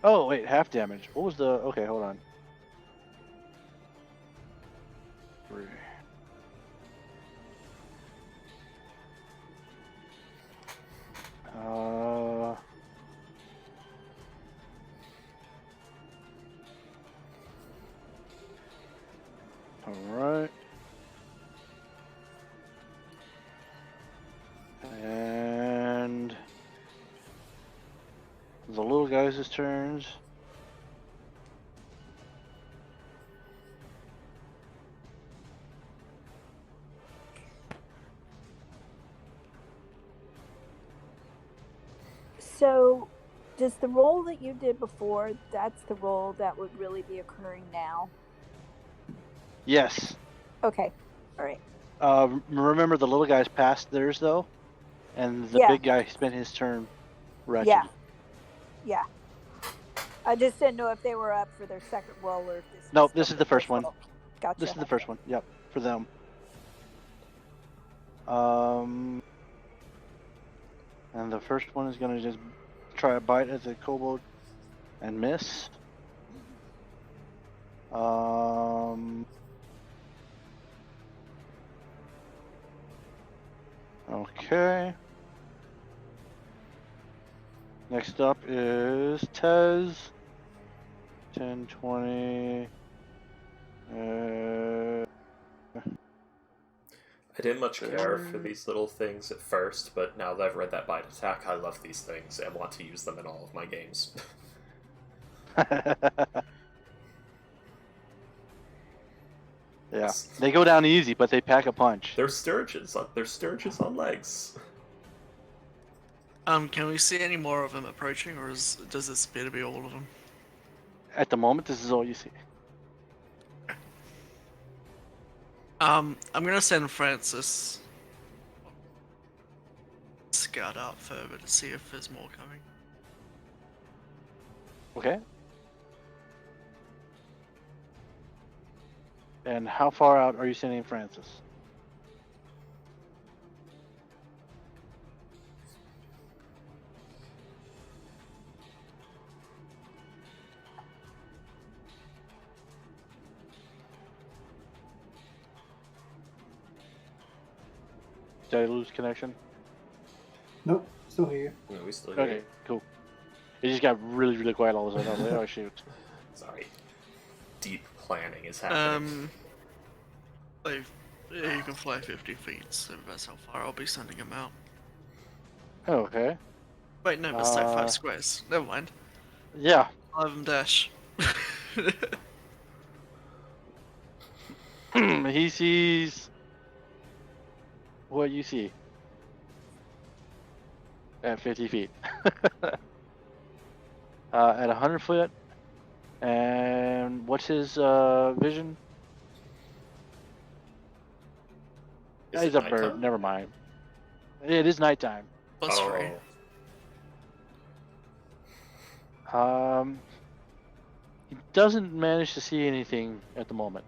Oh wait, half damage. What was the? Okay, hold on. 3. All right. And the little guys' turns. So, does the roll that you did before, that's the roll that would really be occurring now? Yes. Okay. All right. Remember the little guys passed theirs though, and the Yeah. big guy spent his turn. Wretched. Yeah. Yeah. I just didn't know if they were up for their second roll or if this. Nope, was this still is the their first one. roll. Gotcha. This is the first one. Yep, for them. And the first one is gonna just try a bite at the kobold and miss. Okay. Next up is Tez. 10, 20. I didn't much care for these little things at first, but now that I've read that bite attack, I love these things and want to use them in all of my games. Yeah, they go down easy, but they pack a punch. They're sturges. They're sturges on legs. Can we see any more of them approaching, or does this appear to be all of them? At the moment, this is all you see. I'm gonna send Francis scout out further to see if there's more coming. Okay. And how far out are you sending Francis? Did I lose connection? Nope, still here. No, we still Okay, here. cool. It just got really, really quiet all of a sudden. I was like, oh shoot. Sorry. Deep planning is happening. Like, yeah, you can fly 50 feet, so that's how far I'll be sending him out. Okay. Wait, no, it's like 5 squares. Never mind. Yeah. 5 of them dash. He sees what you see at 50 feet. At 100 foot. And what's his vision? Is He's it a bird. nighttime? Never mind. It is nighttime. Plus 3. He doesn't manage to see anything at the moment.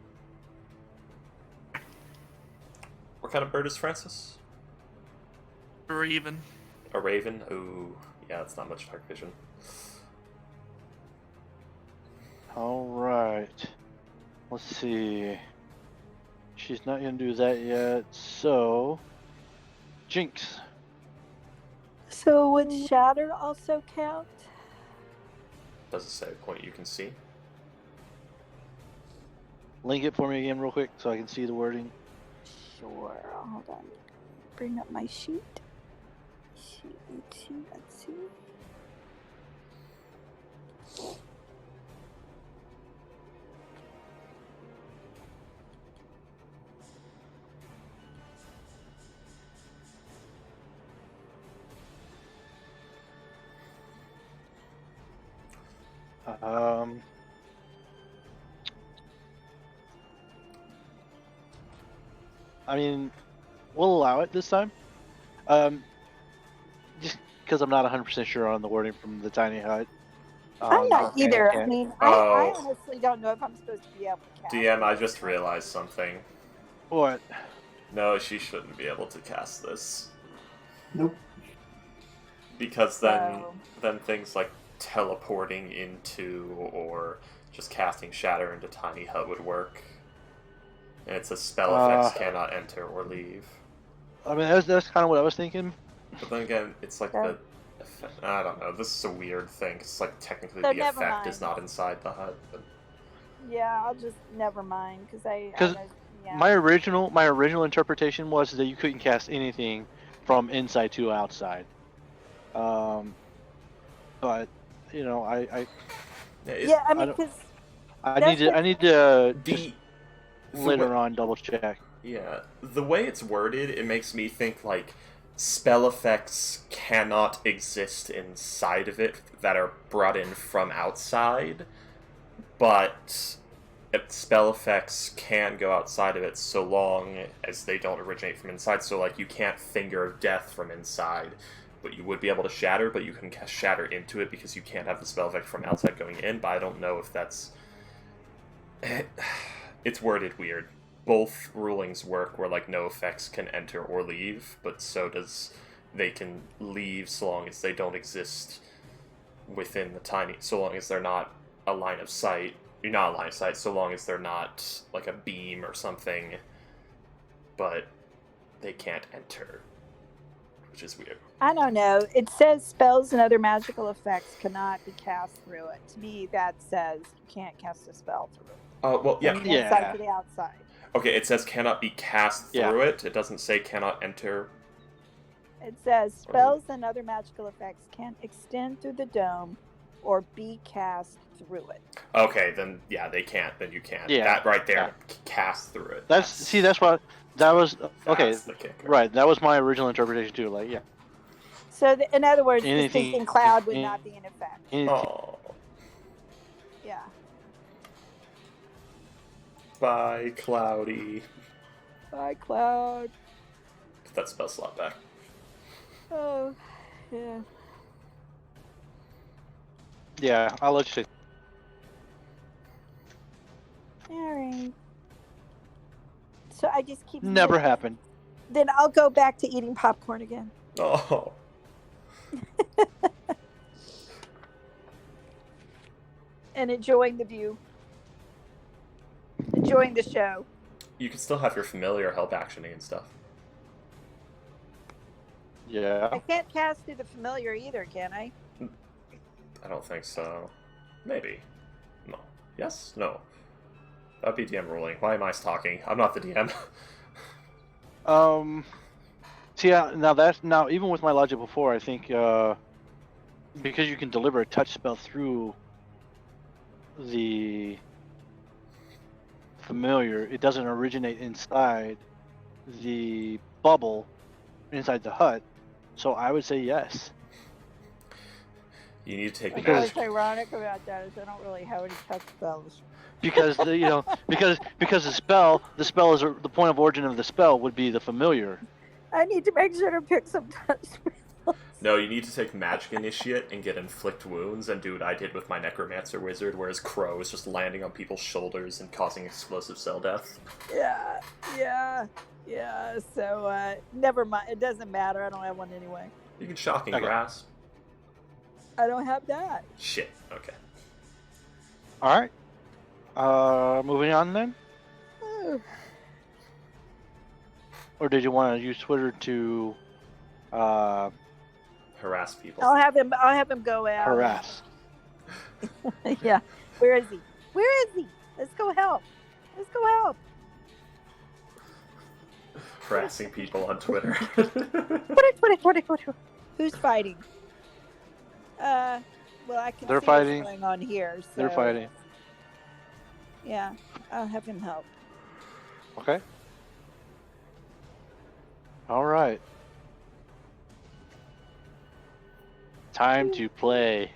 What kind of bird is Francis? Or even. A raven? Ooh, yeah, that's not much dark vision. All right. Let's see. She's not gonna do that yet. So, Jinx. So would shatter also count? Does it say a point you can see? Link it for me again, real quick, so I can see the wording. Sure. Hold on. Bring up my sheet. Let's see. I mean, we'll allow it this time. Just because I'm not 100% sure on the wording from the tiny hut. I'm not either. I okay. mean, I honestly don't know if I'm supposed to be able to cast. DM, I just realized something. What? No, she shouldn't be able to cast this. Nope. Because then, So- then things like teleporting into or just casting Shatter into Tiny Hut would work. And it says spell effects cannot enter or leave. I mean, that's kind of what I was thinking. But then again, it's like Okay. the effect. I don't know. This is a weird thing. It's like technically So the never effect is mind. not inside the hut. But Yeah, I'll just never mind because I 'Cause yeah. My original interpretation was that you couldn't cast anything from inside to outside. But you know, I Yeah, I mean, don't- because I That's need to the later on double check. Yeah, the way it's worded, it makes me think like spell effects cannot exist inside of it that are brought in from outside, but spell effects can go outside of it so long as they don't originate from inside. So like you can't finger of death from inside, but you would be able to shatter, but you can cast shatter into it because you can't have the spell effect from outside going in. But I don't know if that's it's worded weird. Both rulings work where like no effects can enter or leave, but so does they can leave so long as they don't exist within the tiny, so long as they're not a line of sight. You're not a line of sight so long as they're not like a beam or something, but they can't enter, which is weird. I don't know. It says spells and other magical effects cannot be cast through it. To me, that says you can't cast a spell through it. Well, yeah. From the Yeah. inside to the outside. Okay, it says cannot be cast Yeah. through it. It doesn't say cannot enter. It says spells and other magical effects can extend through the dome or be cast through it. Okay, then yeah, they can't. Then you can't. Yeah. That right there, Yeah. cast through it. That's what that was. Okay, That's the kicker. right. That was my original interpretation too. Like, yeah, So, in other words, Anything- the stinking cloud would any- not be in effect. anything- Oh, Yeah. bye, Cloudy. Bye, cloud. Put that spell slot back. Oh, yeah. yeah. I'll let you say. All right. So I just keep Never sitting. happened. Then I'll go back to eating popcorn again. Oh, And enjoying the view. Enjoying the show. you can still have your familiar help actioning and stuff. Yeah. I can't cast through the familiar either, can I? I don't think so. Maybe. No. Yes? No. That'd be DM ruling. Why am I talking? I'm not the DM. See, now even with my logic before, I think because you can deliver a touch spell through the familiar, it doesn't originate inside the bubble inside the hut. So I would say yes. You need to take What's magic. ironic about that is I don't really have any touch spells. Because because the spell is the point of origin of the spell would be the familiar. I need to make sure to pick some touch spells. No, you need to take Magic Initiate and get Inflict Wounds and do what I did with my Necromancer Wizard, whereas Crow is just landing on people's shoulders and causing explosive cell death. Yeah. So never mind. It doesn't matter. I don't have one anyway. You can Shocking Okay. Grasp. I don't have that. Shit, okay. All right. Moving on then. Or did you want to use Twitter to Harass people. I'll have him go out. harass? Yeah. Where is he? Let's go help. Harassing people on Twitter. What? Who's fighting? Well, I can They're see fighting. what's going on here. So, They're fighting. Yeah, I'll have him help. Okay. All right. Time to play.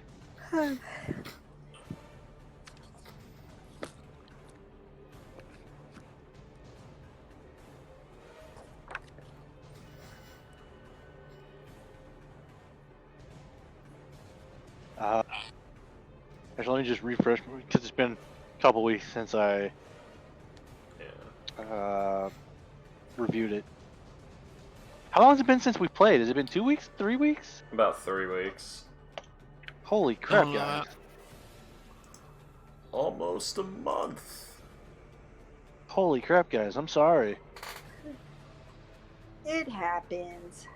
Actually, let me just refresh because it's been a couple weeks since I reviewed it. How long has it been since we played? Has it been 2 weeks? 3 weeks? About 3 weeks. Holy crap, Oh, guys. Almost a month. Holy crap, guys. I'm sorry. It happens.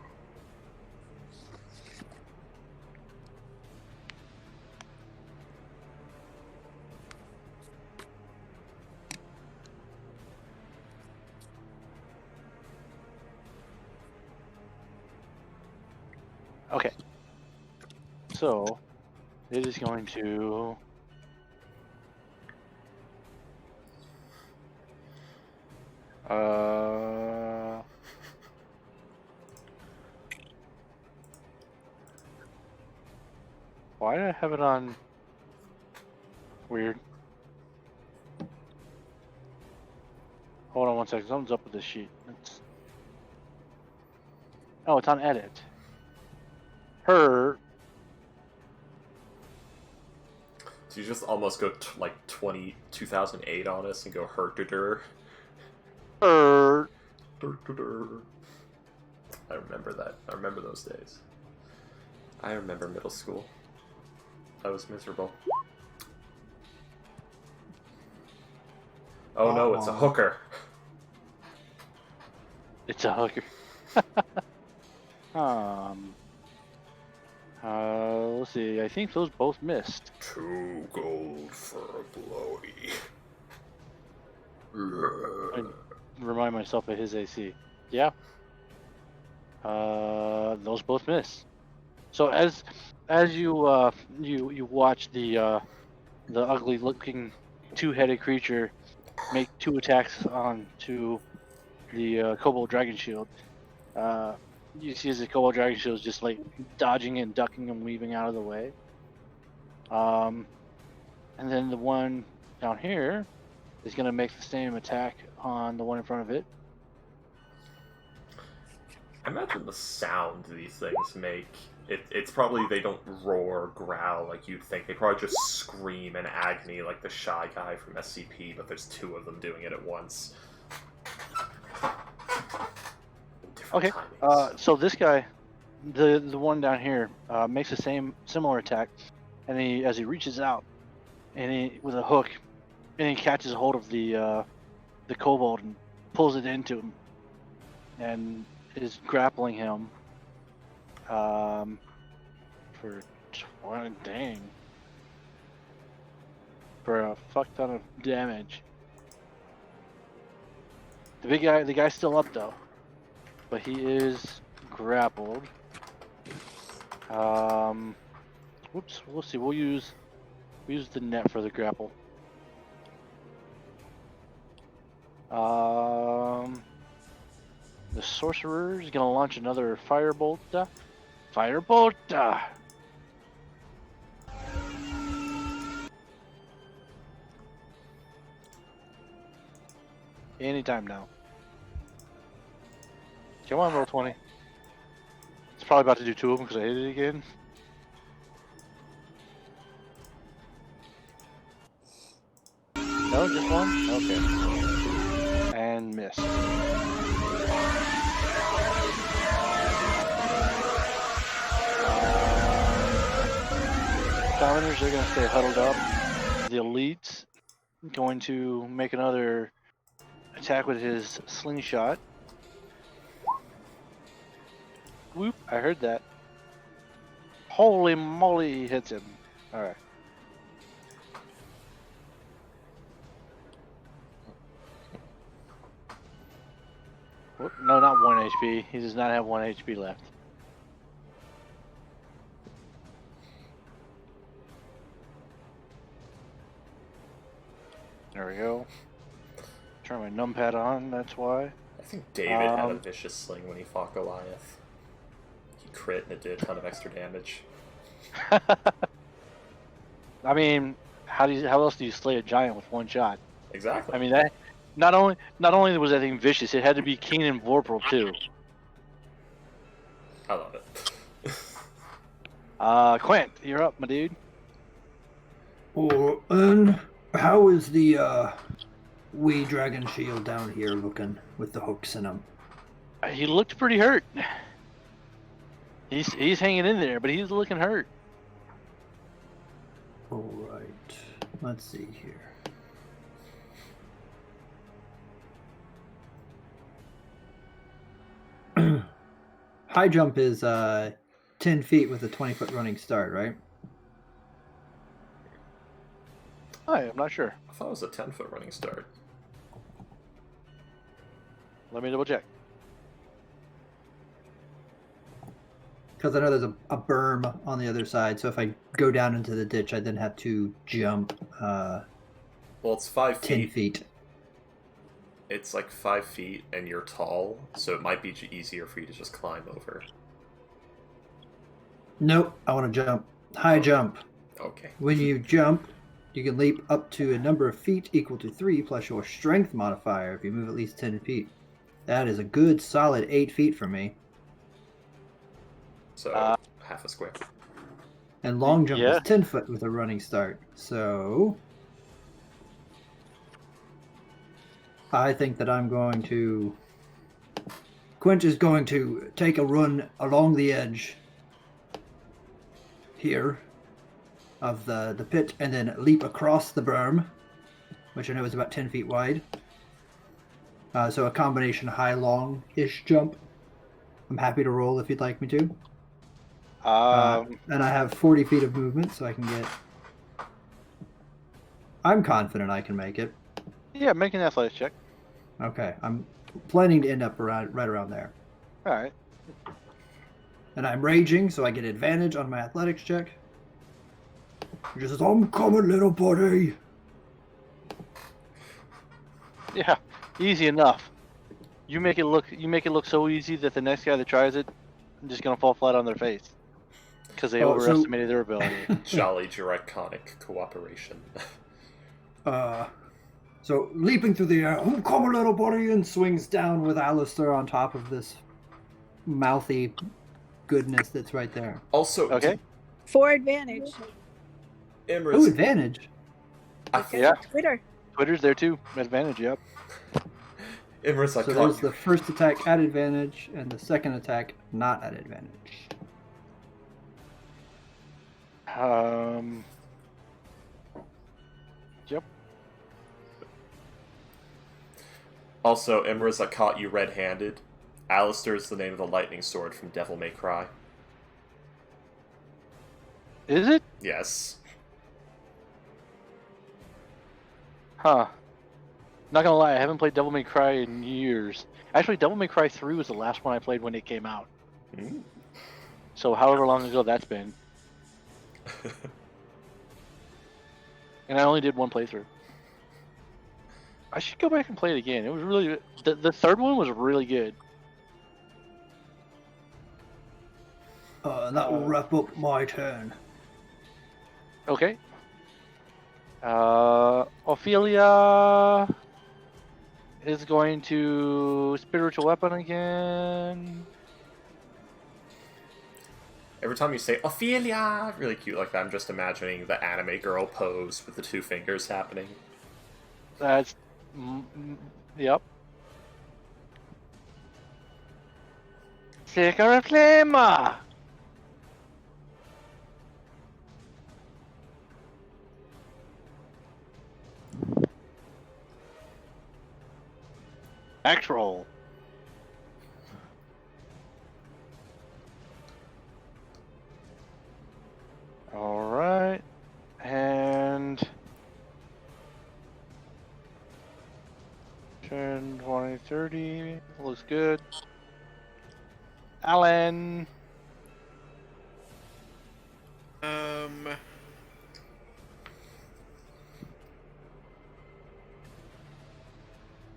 Okay. So, it is going to... Why did I have it on... Weird. Hold on one second. Something's up with this sheet. Oh, it's on edit. Her... So you just almost go like 2008 on us and go Herder. Her... I remember that. I remember those days. I remember middle school. I was miserable. Oh no, it's a hooker. It's a hooker. Let's see. I think those both missed. 2 gold for a blowy. Remind myself of his AC. Yeah. Those both miss. So as you you watch the ugly-looking 2-headed creature make 2 attacks onto the Cobalt Dragon Shield, you see as the Cobalt Dragon Shield is just like dodging and ducking and weaving out of the way. And then the one down here is going to make the same attack on the one in front of it. I imagine the sound these things make. It's probably they don't roar, growl like you'd think. They probably just scream in agony like the Shy Guy from SCP, but there's 2 of them doing it at once. Okay. So this guy, the one down here, makes the similar attack, and as he reaches out, and with a hook, and he catches hold of the kobold and pulls it into him, and is grappling him. For 20, dang, for a fuck ton of damage. The guy's still up though, but he is grappled. Whoops. We'll see. We'll use the net for the grapple. The Sorcerer is gonna launch another firebolt. Firebolt. Anytime now. Come on, roll 20. It's probably about to do 2 of them because I hit it again. No, just one? Okay. And miss. Dominers are going to stay huddled up. The Elites going to make another attack with his slingshot. Whoop, I heard that. Holy moly, he hits him. Alright. Whoop, no, not 1 HP. He does not have 1 HP left. There we go. Turn my numpad on, that's why. I think David had a vicious sling when he fought Goliath. He crit and it did a ton of extra damage. I mean, how else do you slay a giant with 1 shot? Exactly. I mean, that not only was that thing vicious, it had to be keen and vorpal too. I love it. Quint, you're up, my dude. Oh, and how is the wee dragon shield down here looking with the hooks in them? He looked pretty hurt. He's hanging in there, but he's looking hurt. All right, let's see here. High jump is 10 feet with a 20-foot running start, right? I'm not sure. I thought it was a 10-foot running start. Let me double check. Because I know there's a berm on the other side, so if I go down into the ditch, I then have to jump Well, it's 5 10 feet. feet. It's like 5 feet, and you're tall, so it might be easier for you to just climb over. Nope, I want to jump. High jump. Okay. When you jump, you can leap up to a number of feet equal to 3 plus your strength modifier if you move at least 10 feet. That is a good solid 8 feet for me. So, half a square. And long jump Yeah. is 10 foot with a running start. So I think that I'm going to... Quint is going to take a run along the edge here of the pit and then leap across the berm, which I know is about 10 feet wide. So a combination high-long-ish jump. I'm happy to roll if you'd like me to. And I have 40 feet of movement, so I can get... I'm confident I can make it. Yeah, make an athletics check. Okay, I'm planning to end up right around there. All right. And I'm raging, so I get advantage on my athletics check. He just says, "I'm coming, little buddy." Yeah, easy enough. You make it look so easy that the next guy that tries it, is just gonna fall flat on their face because they overestimated their ability. Jolly draconic cooperation. So leaping through the air, "I'm coming, little buddy," and swings down with Alistair on top of this mouthy goodness that's right there. Also, Okay. For advantage. Oh, Imra's, advantage. Yeah. Twitter. Twitter's there too. Advantage, yep. Imra's, I So caught there's you. the first attack at advantage and the second attack not at advantage. Yep. Also, Imra's, I caught you red-handed. Alistair's the name of the lightning sword from Devil May Cry. Is it? Yes. Huh. Not gonna lie, I haven't played Devil May Cry in years. Actually, Devil May Cry 3 was the last one I played when it came out. Mm. So however long ago that's been. And I only did one playthrough. I should go back and play it again. It was really the third one was really good. And that will wrap up my turn. Okay. Ophelia is going to spiritual weapon again. Every time you say Ophelia, really cute like that, I'm just imagining the anime girl pose with the two fingers happening. That's yep. Secret Flame. Axe roll. All right, and 10, 20, 30 looks good. Alan.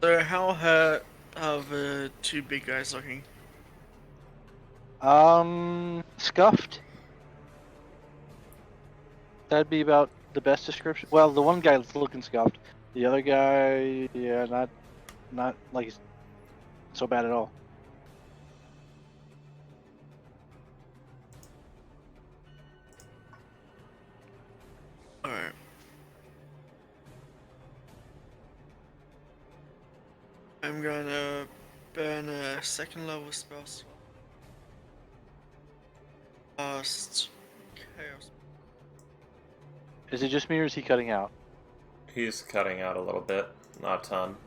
So how hurt are the two big guys looking? Scuffed. That'd be about the best description. Well, the one guy's looking scuffed. The other guy, yeah, not like so bad at all. Alright. I'm gonna burn a second level spell slot. Cast Chaos. Is it just me or is he cutting out? He's cutting out a little bit, not a ton.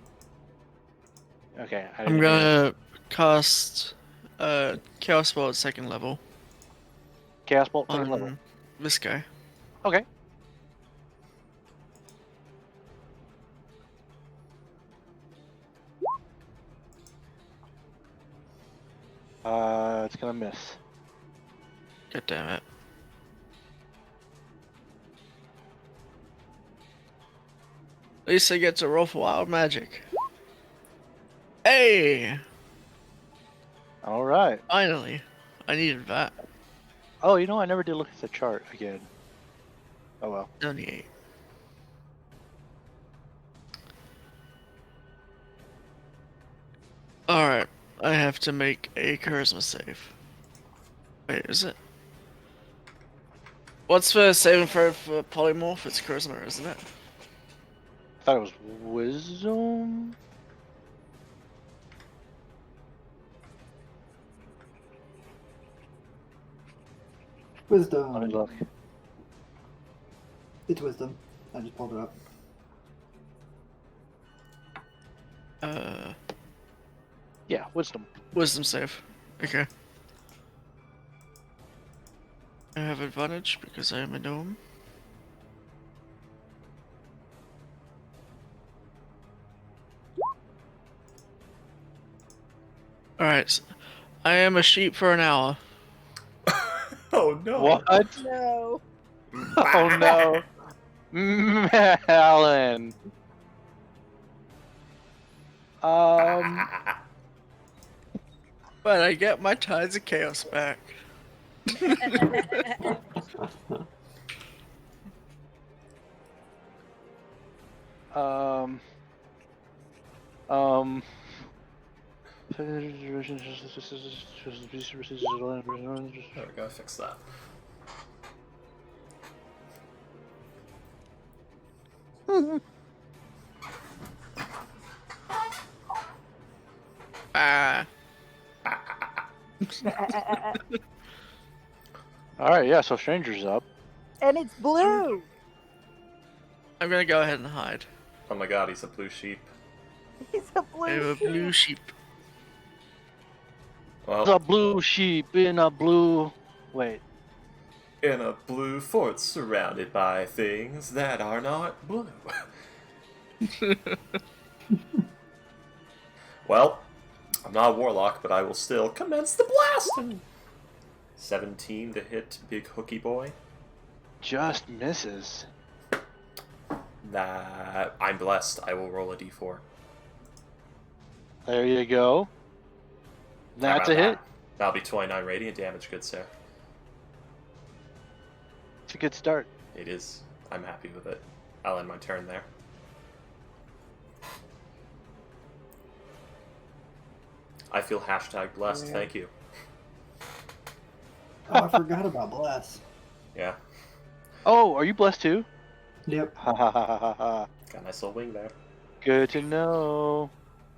Okay. I'm gonna cast Chaos Ball at second level Chaos Bolt on second level. this guy. Okay. It's gonna miss. God damn it. At least I get to roll for wild magic. Hey! All right. Finally. I needed that. Oh, you know, I never did look at the chart again. Oh well. Only 8. Alright, I have to make a charisma save. Wait, is it? What's the saving throw for polymorph? It's charisma, isn't it? I thought it was wisdom. Wisdom. Let me look. It's wisdom. I just pulled it up. Yeah, wisdom. Wisdom save. Okay. I have advantage because I am a gnome. Alright, I am a sheep for an hour. Oh no! What? No. Oh no. Alan. But I get my Tides of Chaos back. There we go, fix that. Ah. Alright, yeah, so Stranger's up. And it's blue. I'm gonna go ahead and hide. Oh my god, he's a blue sheep. He's a I have blue a blue sheep. sheep. It's Well, a blue sheep in a blue... Wait. in a blue fort surrounded by things that are not blue. Well, I'm not a warlock, but I will still commence the blasting. 17 to hit Big Hooky Boy. just misses. That I'm blessed. I will roll a d4. There you go. How That's about a hit. that? That'll be 29 radiant damage, good sir. It's a good start. It is. I'm happy with it. I'll end my turn there. I feel #blessed. Yeah. Thank you. Oh, I forgot about bless. Yeah. Oh, are you blessed too? Yep. Ha ha ha ha ha. Got a nice little wing there. Good to know.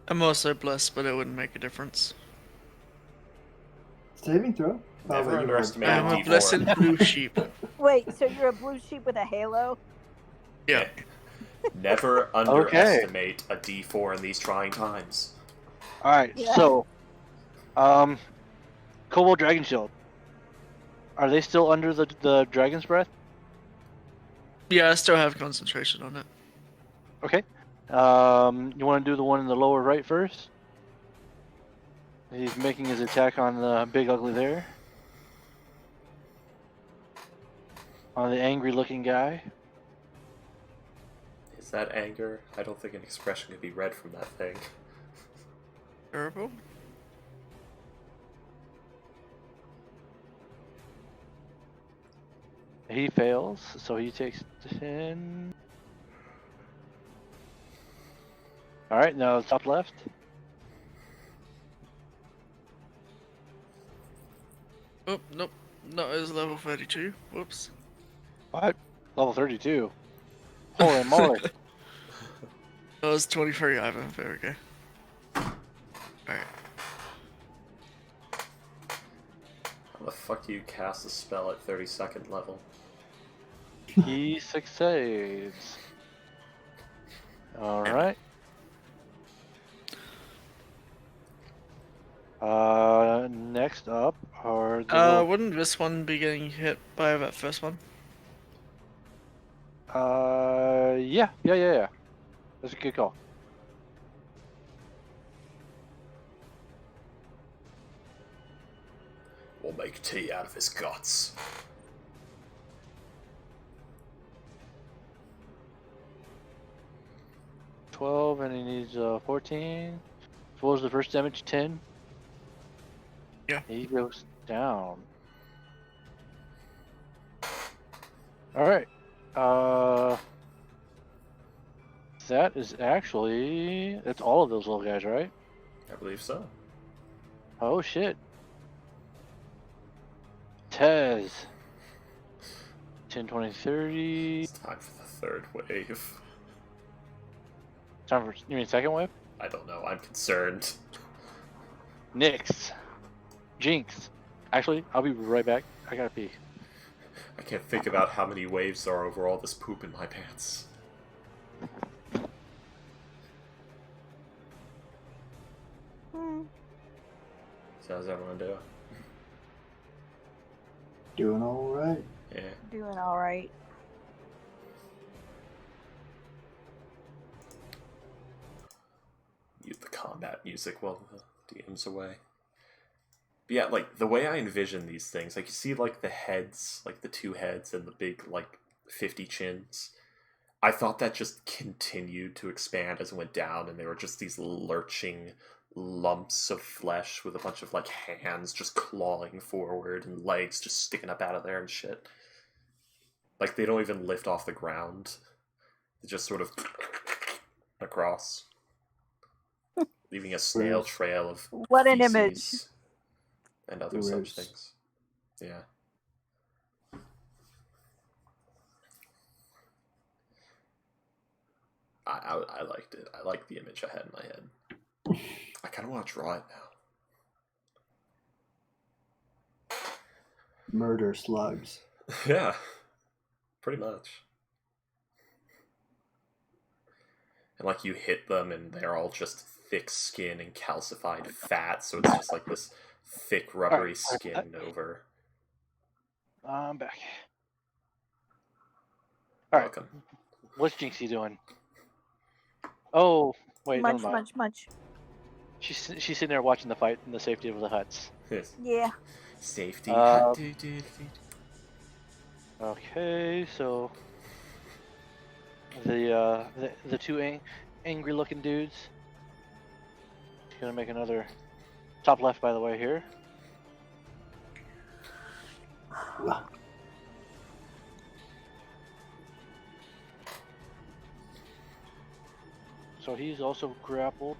I'm also blessed, but it wouldn't make a difference. Saving throw. Never wait, you underestimate rolled- I'm a D4. blessed blue sheep. Wait, so you're a blue sheep with a halo? Yeah. Never underestimate a D4 in these trying times. All right. Yeah. So, Cobalt Dragon Shield. Are they still under the Dragon's Breath? Yeah, I still have concentration on it. Okay. You want to do the one in the lower right first? He's making his attack on the big ugly there. On the angry looking guy. Is that anger? I don't think an expression could be read from that thing. Terrible. He fails, so he takes 10. Alright, now top left. Oh, nope. Not as level 32. Whoops. What? Level 32. Holy moly. That was 23, Ivan. There we go. Alright. How the fuck do you cast a spell at 32nd level? He succeeds. Alright. Next up are the Wouldn't this one be getting hit by that first one? yeah. That's a good call. We'll make tea out of his guts. $12 and he needs 14. What was the first damage? 10? Yeah. He goes down. Alright. That is actually... That's all of those little guys, right? I believe so. Oh shit. Tez. 10, 20, 30. It's time for the third wave. Time for... You mean second wave? I don't know, I'm concerned. Nyx. Jinx. Actually, I'll be right back. I gotta pee. I can't think about how many waves there are over all this poop in my pants. So how's everyone doing? Doing all right. Yeah. Doing all right. Mute the combat music while the DM's away. But yeah, like, the way I envision these things, like, you see, like, the heads, like, the two heads and the big, like, 50 chins. I thought that just continued to expand as it went down, and they were just these lurching lumps of flesh with a bunch of, like, hands just clawing forward and legs just sticking up out of there and shit. Like, they don't even lift off the ground. They just sort of across. Leaving a snail trail of What an image. feces and other Gross. such things. Yeah. I liked it. I liked the image I had in my head. I kind of want to draw it now. Murder slugs. Yeah. Pretty much. And like you hit them and they're all just thick skin and calcified fat, so it's just like this thick rubbery skin over. I'm back. Alright. Welcome. What's Jinxie doing? Oh, wait, Much, never mind. much, much. She's sitting there watching the fight in the safety of the huts. Yes. Yeah. Safety. Uh, Okay, so the two angry looking dudes. He's gonna make another top left, by the way, here. So he's also grappled.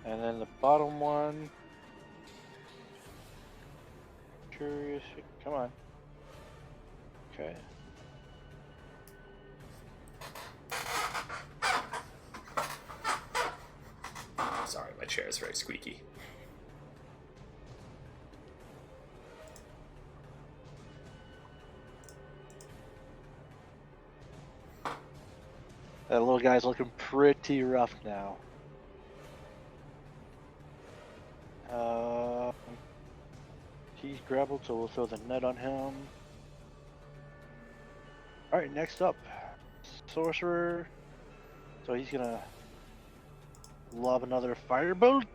And then the bottom one. Curious. Come on. Okay. Sorry, my chair is very squeaky. That little guy's looking pretty rough now. He's grappled, so we'll throw the net on him. Alright, next up, Sorcerer. So he's gonna lob another firebolt.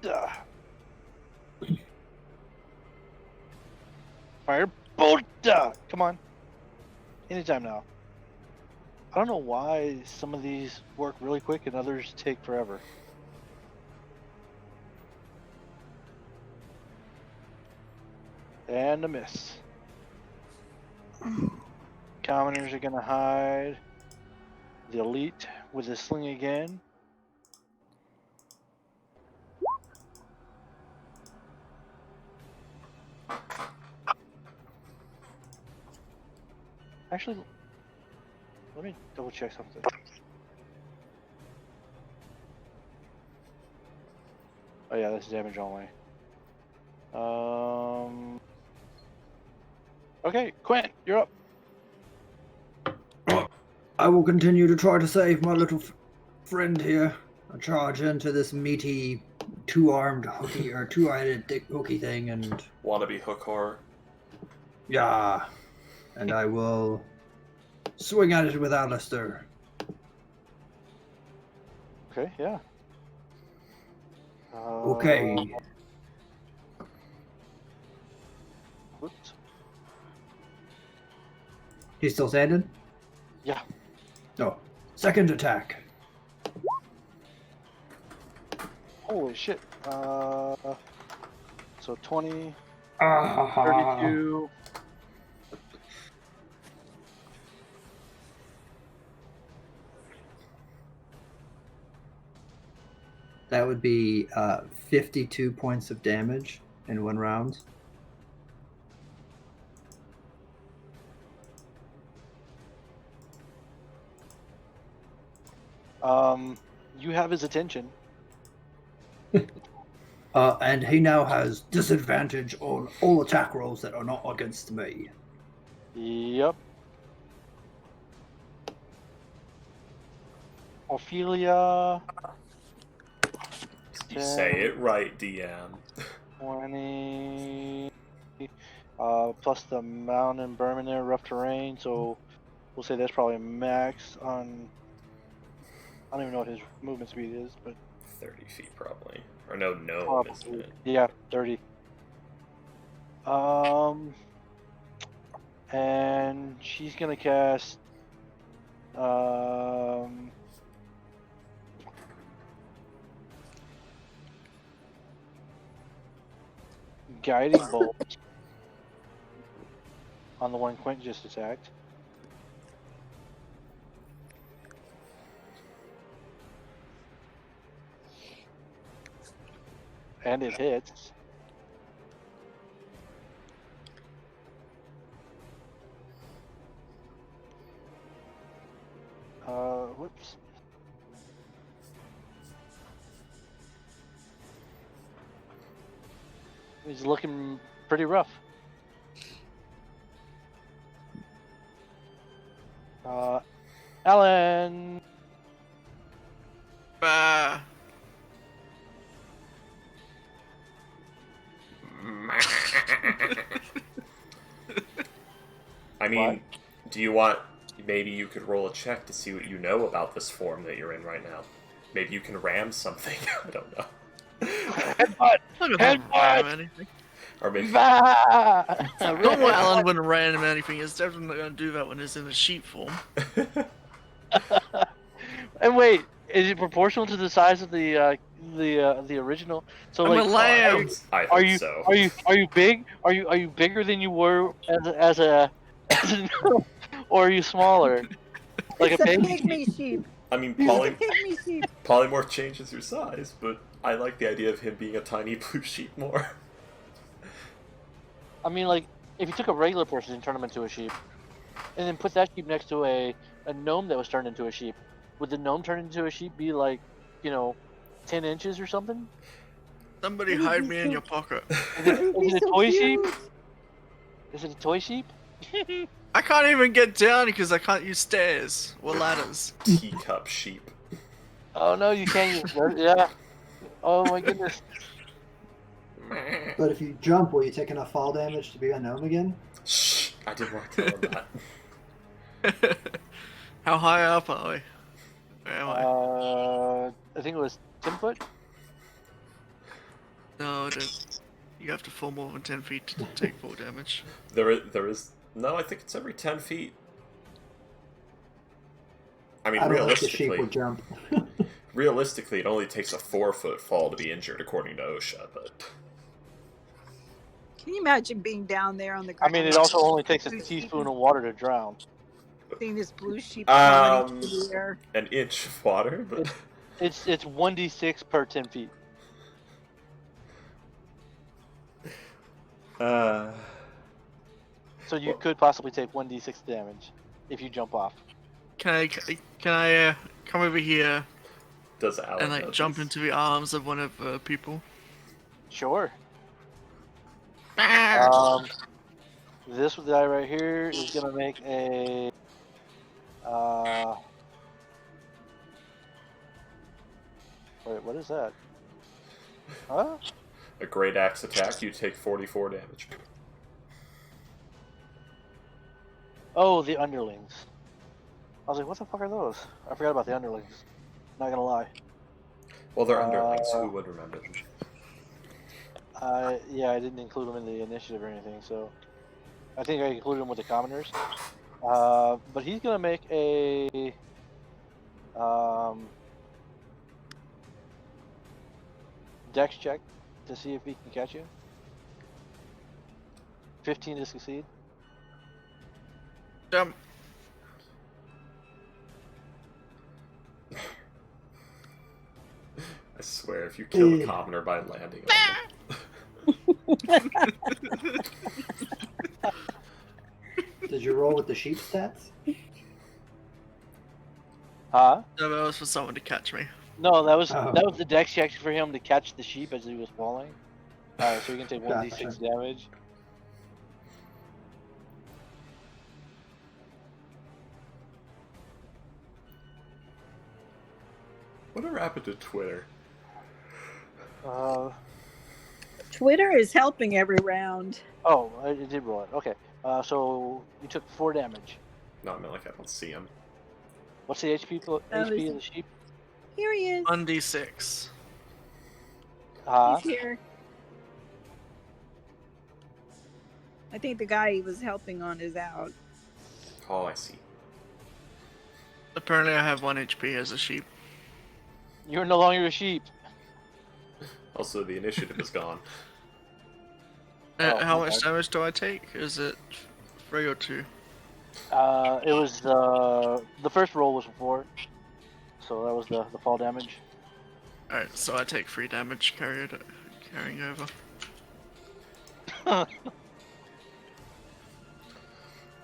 Firebolt! Come on. Anytime now. I don't know why some of these work really quick and others take forever. And a miss. Commoners are gonna hide. The elite with a sling again. Actually, let me double check something. Oh yeah, that's damage only. Okay, Quint, you're up. I will continue to try to save my little friend here. I charge into this meaty, two-armed hooky or two-eyed hooky thing, and Wannabe hook horror. yeah, and I will swing at it with Alistair. Okay, yeah. Okay. Whoops. He's still standing? Yeah. Oh, second attack. Holy shit. So 20, Ah. 32. That would be 52 points of damage in one round. You have his attention. And he now has disadvantage on all attack rolls that are not against me. Yep. Ophelia. You say it right, DM. 20. Plus the mountain and berm in there, rough terrain, so we'll say that's probably max on. I don't even know what his movement speed is, but 30 feet probably. Or no, probably. isn't it? Yeah, 30. And she's gonna cast Guiding Bolt on the one Quint just attacked. And it hits. Whoops. He's looking pretty rough. Alan. Bah. I mean, do you want... Maybe you could roll a check to see what you know about this form that you're in right now. Maybe you can ram something. I don't know. Headbutt! I'm not gonna Headbutt! ram anything. Or maybe Bah! Normal Alan wouldn't ram anything. He's definitely not gonna do that when he's in the sheep form. And wait, is it proportional to the size of the original? So I'm like, a lamb. I are hope you so. are you big? Are you bigger than you were as a or are you smaller? Like It's a a pig? pygmy sheep. I mean, It's a pygmy sheep. polymorph changes your size, but I like the idea of him being a tiny blue sheep more. I mean, like, if you took a regular person and turned him into a sheep, and then put that sheep next to a gnome that was turned into a sheep, would the gnome turned into a sheep be like, 10 inches or something? Somebody It would hide be me in so- your pocket. Is It would be it a so toy sheep? cute. Is it a toy sheep? I can't even get down because I can't use stairs or ladders. Teacup sheep. Oh no, you can't use yeah. Oh my goodness. But if you jump, will you take enough fall damage to be a gnome again? Shh! I didn't want to tell him that. How high up are we? Where am I? I think it was 10 foot. No, you have to fall more than 10 feet to take full damage. There is. No, I think it's every 10 feet. I mean, I don't think the sheep realistically, will jump. realistically, it only takes a 4-foot fall to be injured, according to OSHA. But Can you imagine being down there on the I ground? mean, it also only takes a Blue teaspoon sheep of water to drown. Seeing this blue sheep coming into the air. an inch of water. But It's 1d6 per 10 feet. So you could possibly take 1d6 damage if you jump off. Can I come over here does Alan and know like jump this? into the arms of one of the people? Sure. Ah! This guy right here is gonna make a. Wait, what is that? Huh? A great axe attack, you take 44 damage. Oh, the underlings. I was like, what the fuck are those? I forgot about the underlings. Not gonna lie. Well, they're underlings. Who would remember them? Yeah, I didn't include them in the initiative or anything, so I think I included them with the commoners. But he's gonna make a dex check to see if he can catch you. 15 to succeed. Jump. I swear, if you kill a commoner by landing on them. Did you roll with the sheep stats? Huh? No, that was for someone to catch me. No, that was Oh. the dex check for him to catch the sheep as he was falling. So he can take 1d6 Gotcha. damage. Whatever happened to Twitter? Twitter is helping every round. Oh, I did roll it. Okay. So you took 4 damage. No, I mean, like, I don't see him. What's the HP HP of the sheep? Here he is. 1d6. He's here. I think the guy he was helping on is out. Oh, I see. Apparently I have 1 HP as a sheep. You're no longer a sheep. Also, the initiative is gone. Oh, How okay. much damage do I take? Is it 3 or 2? It was the first roll was 4, so that was the fall damage. Alright, so I take 3 damage carrying over.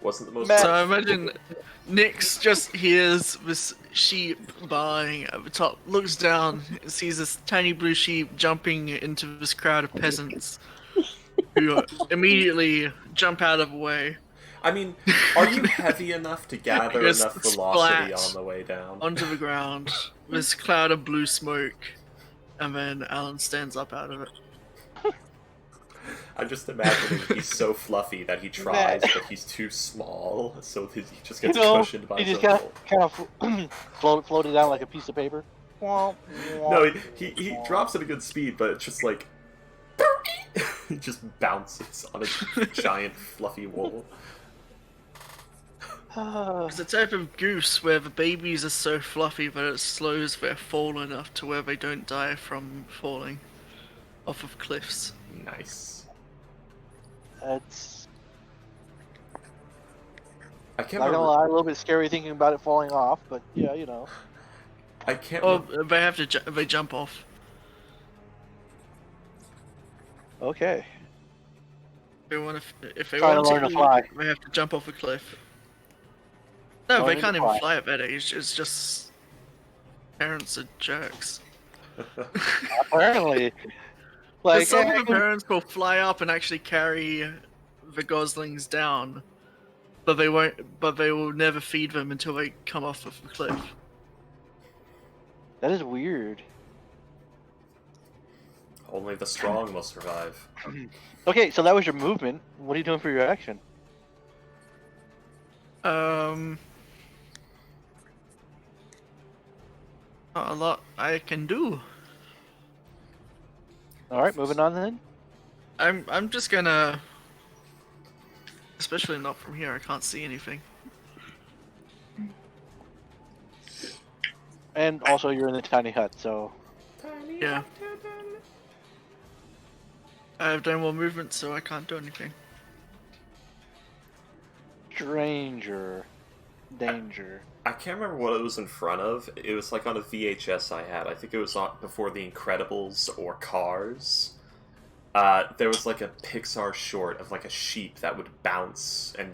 Wasn't the most. Matt- So I imagine Nyx just hears this sheep buying at the top, looks down, sees this tiny blue sheep jumping into this crowd of peasants who immediately jump out of the way I mean, are you heavy enough to gather Just enough velocity splat on the way down? onto the ground, this cloud of blue smoke, and then Alan stands up out of it. I'm just imagining he's so fluffy that he tries, but he's too small, so he just gets cushioned by he his just own kind of floated down like a piece of paper. No, he drops at a good speed, but it's just like he just bounces on a giant fluffy wool. It's a type of goose where the babies are so fluffy that it slows their fall enough to where they don't die from falling off of cliffs. Nice. It's I can't not gonna remember. lie, a little bit scary thinking about it falling off, but yeah, you know. I can't. Oh, remember. they have to. They jump off. Okay. If they Trying to want learn to fly. they have to jump off a cliff. No, they Learning to can't even fly. fly at that age. It's just parents are jerks. Apparently. Like, Like, some yeah, of the parents will fly up and actually carry the goslings down, but they won't. But they will never feed them until they come off of the cliff. that is weird. Only the strong will survive. Okay, so that was your movement. What are you doing for your action? Not a lot I can do. Alright, moving on then. I'm just gonna, especially not from here. I can't see anything. And also, you're in the tiny hut, so. Yeah. I have no more movement, so I can't do anything. Stranger. Danger. I can't remember what it was in front of. It was like on a VHS I had. I think it was on before The Incredibles or Cars. There was like a Pixar short of like a sheep that would bounce, and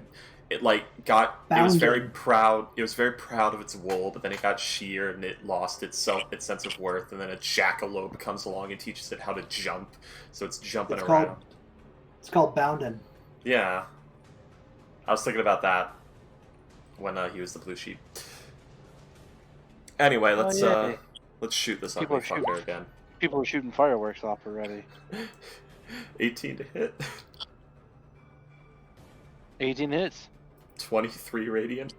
it like got. It was very proud. It was very proud of its wool, but then it got sheared and it lost its sense of worth. And then a jackalope comes along and teaches it how to jump, so it's jumping around. It's called Boundin'. Yeah, I was thinking about that when he was the blue sheep. Anyway, let's shoot this ugly fucker again. People are shooting fireworks off already. 18 to hit. 18 hits. 23 radiant.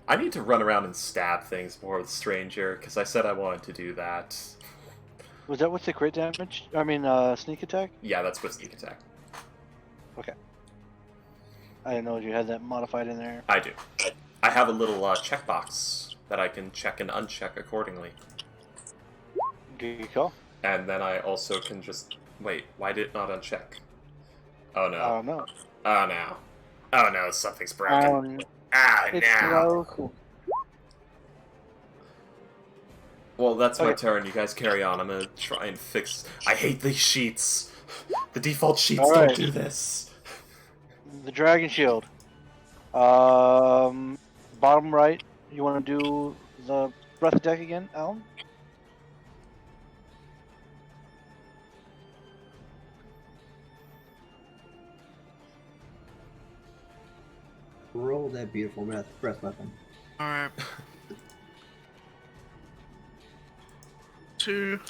I need to run around and stab things more with Stranger, because I said I wanted to do that. Was that what's the crit damage? I mean, sneak attack? Yeah, that's with sneak attack. Okay. I didn't know you had that modified in there. I do. I have a little checkbox that I can check and uncheck accordingly. Good call. And then I also can just... Wait, why did it not uncheck? Oh no. Oh no. Oh no. Oh no, something's broken. It's no. broken. Well, that's my Okay. turn. You guys carry on. I'm gonna try and fix... I hate these sheets. The default sheets Alright. don't do this. The dragon shield. Bottom right. You want to do the breath attack again, Alan? Roll that beautiful breath weapon. Alright. 2.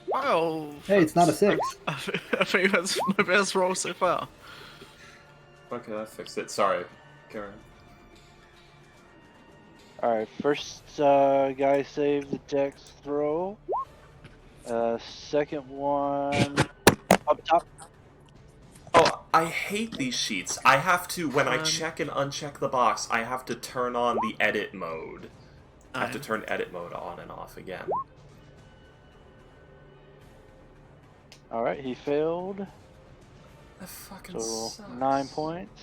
Wow. Hey, it's not a 6. I think that's my best roll so far. Okay, I fixed it. Sorry, Karen. Alright, first guy saved the dex throw. Second one up top. Oh, I hate these sheets. I have to, when I check and uncheck the box, I have to turn on the edit mode. I have to turn edit mode on and off again. Alright, he failed. That fucking So sucks. 9 points.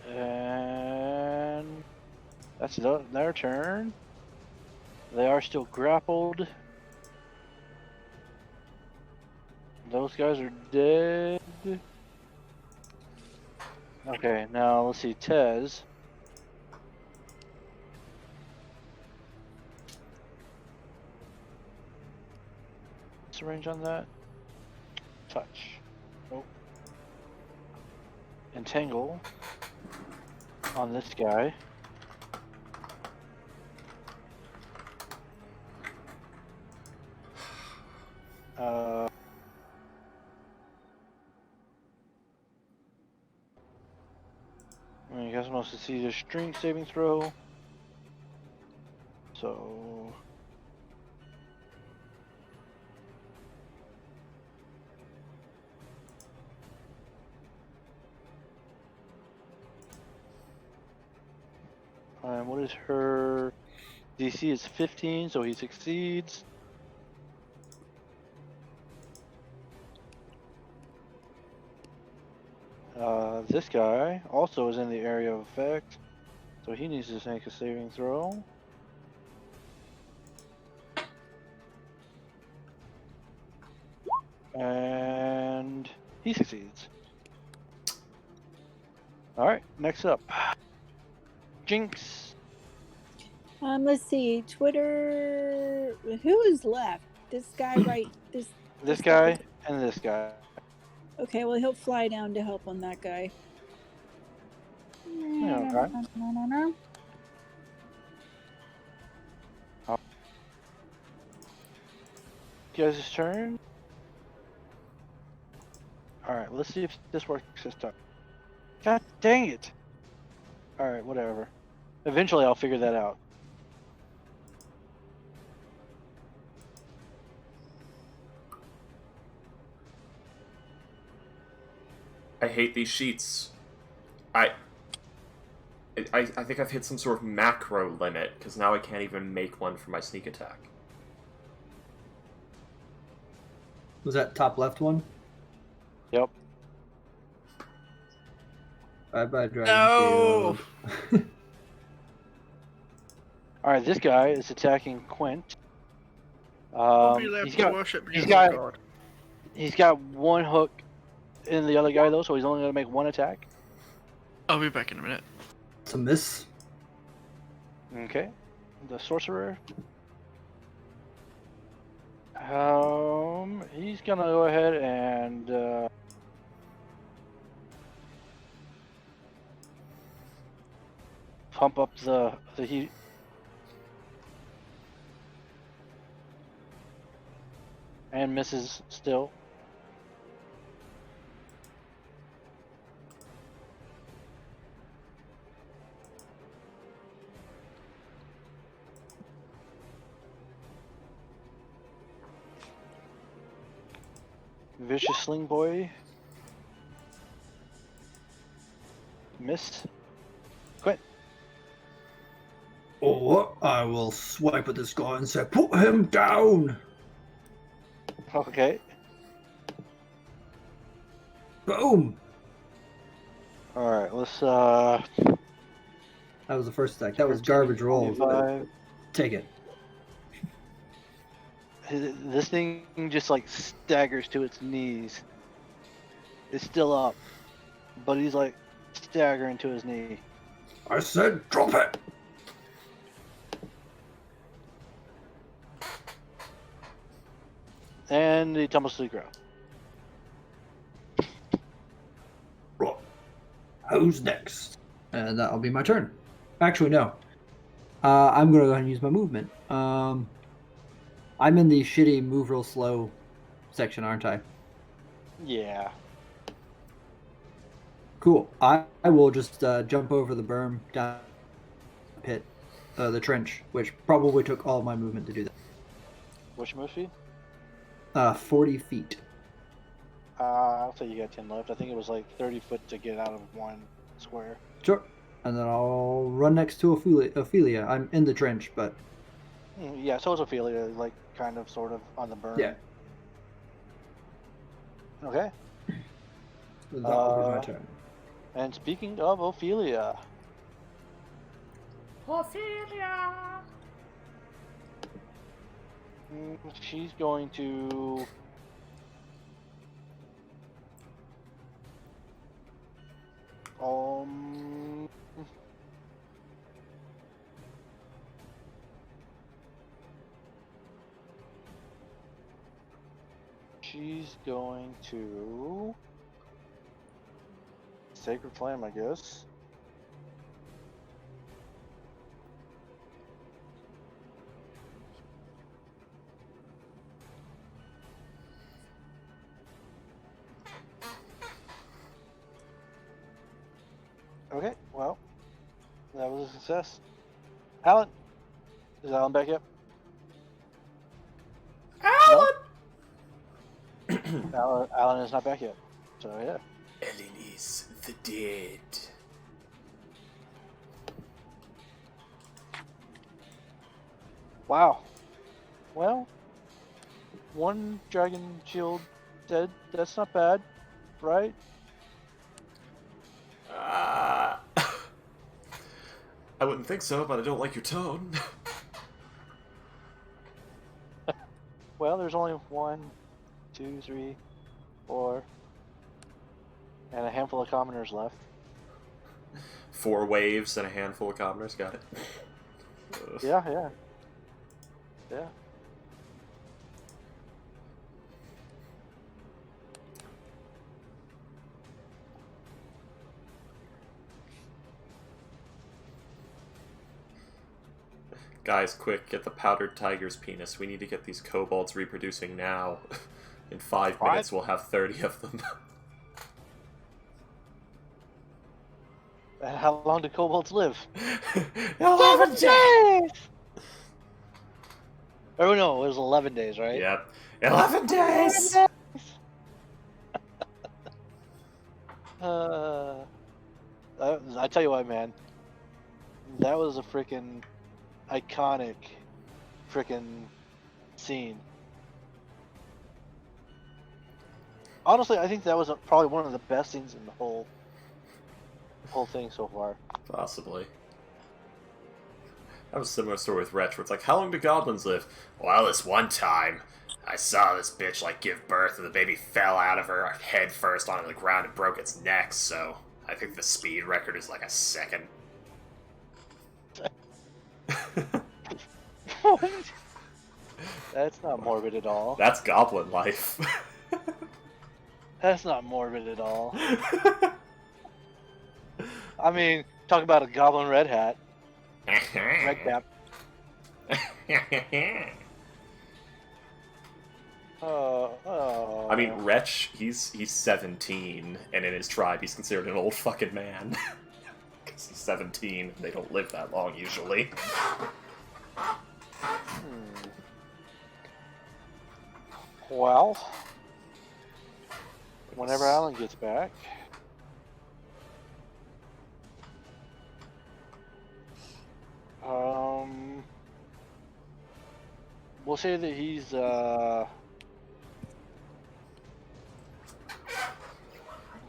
And that's their turn. They are still grappled. Those guys are dead. Okay, now let's see, Tez. What's the range on that? Touch. Nope. Entangle on this guy. guys want to see the strength saving throw. So. And what is her DC? Is 15, so he succeeds. This guy also is in the area of effect, so he needs to make a saving throw. And he succeeds. Alright, next up. Jinx. Let's see. Twitter. Who is left? This guy, right? This guy and this guy. Okay, well, he'll fly down to help on that guy. Yeah, okay. Guys' turn. Alright, let's see if this works this time. God dang it! Alright, whatever. Eventually I'll figure that out. I hate these sheets. I think I've hit some sort of macro limit, because now I can't even make one for my sneak attack. Was that top left one? Yep. Bye-bye, Dragon No! Shield. Alright, this guy is attacking Quint. He's got one hook in the other guy though, so he's only gonna make one attack. I'll be back in a minute. It's a miss. Okay. The Sorcerer. He's gonna go ahead and pump up the heat. And misses still. Vicious Sling Boy. Missed. Quit. Oh, I will swipe at this guy and say, put him down! Okay. Boom! Alright, let's That was the first attack. That was garbage rolls. but 25. Take it. This thing just like staggers to its knees. It's still up, but he's like staggering to his knee. I said drop it! And he tumbles to the ground. Right. Who's next? And that'll be my turn. Actually, no. I'm going to go ahead and use my movement. I'm in the shitty move real slow section, aren't I? Yeah. Cool. I will just jump over the berm down the pit, the trench, which probably took all my movement to do that. What's your move speed? 40 feet. I'll say you got 10 left. I think it was like 30 foot to get out of one square. Sure. And then I'll run next to Ophelia. I'm in the trench, but... Yeah, so is Ophelia, like, kind of, sort of, on the berm. Yeah. Okay. That'll be my turn. And speaking of Ophelia... Ophelia! She's going to... She's going to... Sacred Flame, I guess. Okay, well, was a success. Alan? Is Alan back yet? No? Alan is not back yet. So, yeah. Ellen is the dead. Wow. Well, one dragon shield dead. That's not bad, right? I wouldn't think so, but I don't like your tone. Well, there's only 1, 2, 3, 4, and a handful of commoners left. 4 waves and a handful of commoners, got it. Yeah. Guys, quick, get the powdered tiger's penis. We need to get these kobolds reproducing now. In 5 minutes, we'll have 30 of them. And how long do kobolds live? 11 days! Oh no, it was 11 days, right? Yep. 11 days! I tell you what, man. That was a freaking iconic freaking scene. Honestly, I think that was probably one of the best scenes in the whole thing so far. Possibly. I have a similar story with Wretch, where it's like, how long do goblins live? Well, this one time, I saw this bitch, like, give birth, and the baby fell out of her head first onto the ground and broke its neck, so I think the speed record is like a second. What? That's not morbid at all. That's goblin life. That's not morbid at all. I mean, talk about a goblin red hat. Red cap. I mean, Wretch, he's 17, and in his tribe he's considered an old fucking man. Because he's 17, and they don't live that long usually. Well, whenever Alan gets back, we'll say that he's gonna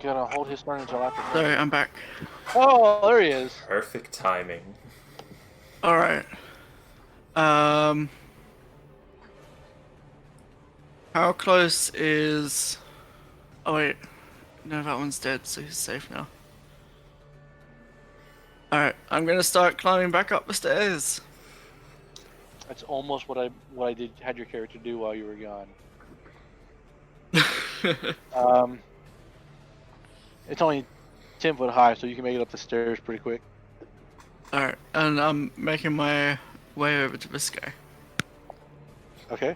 hold his turn until after. Sorry, I'm back. Oh, there he is. Perfect timing. Alright. How close is... Oh wait. No, that one's dead, so he's safe now. Alright, I'm gonna start climbing back up the stairs. That's almost what I had your character do while you were gone. It's only 10 foot high, so you can make it up the stairs pretty quick. Alright, and I'm making my way over to this guy. Okay.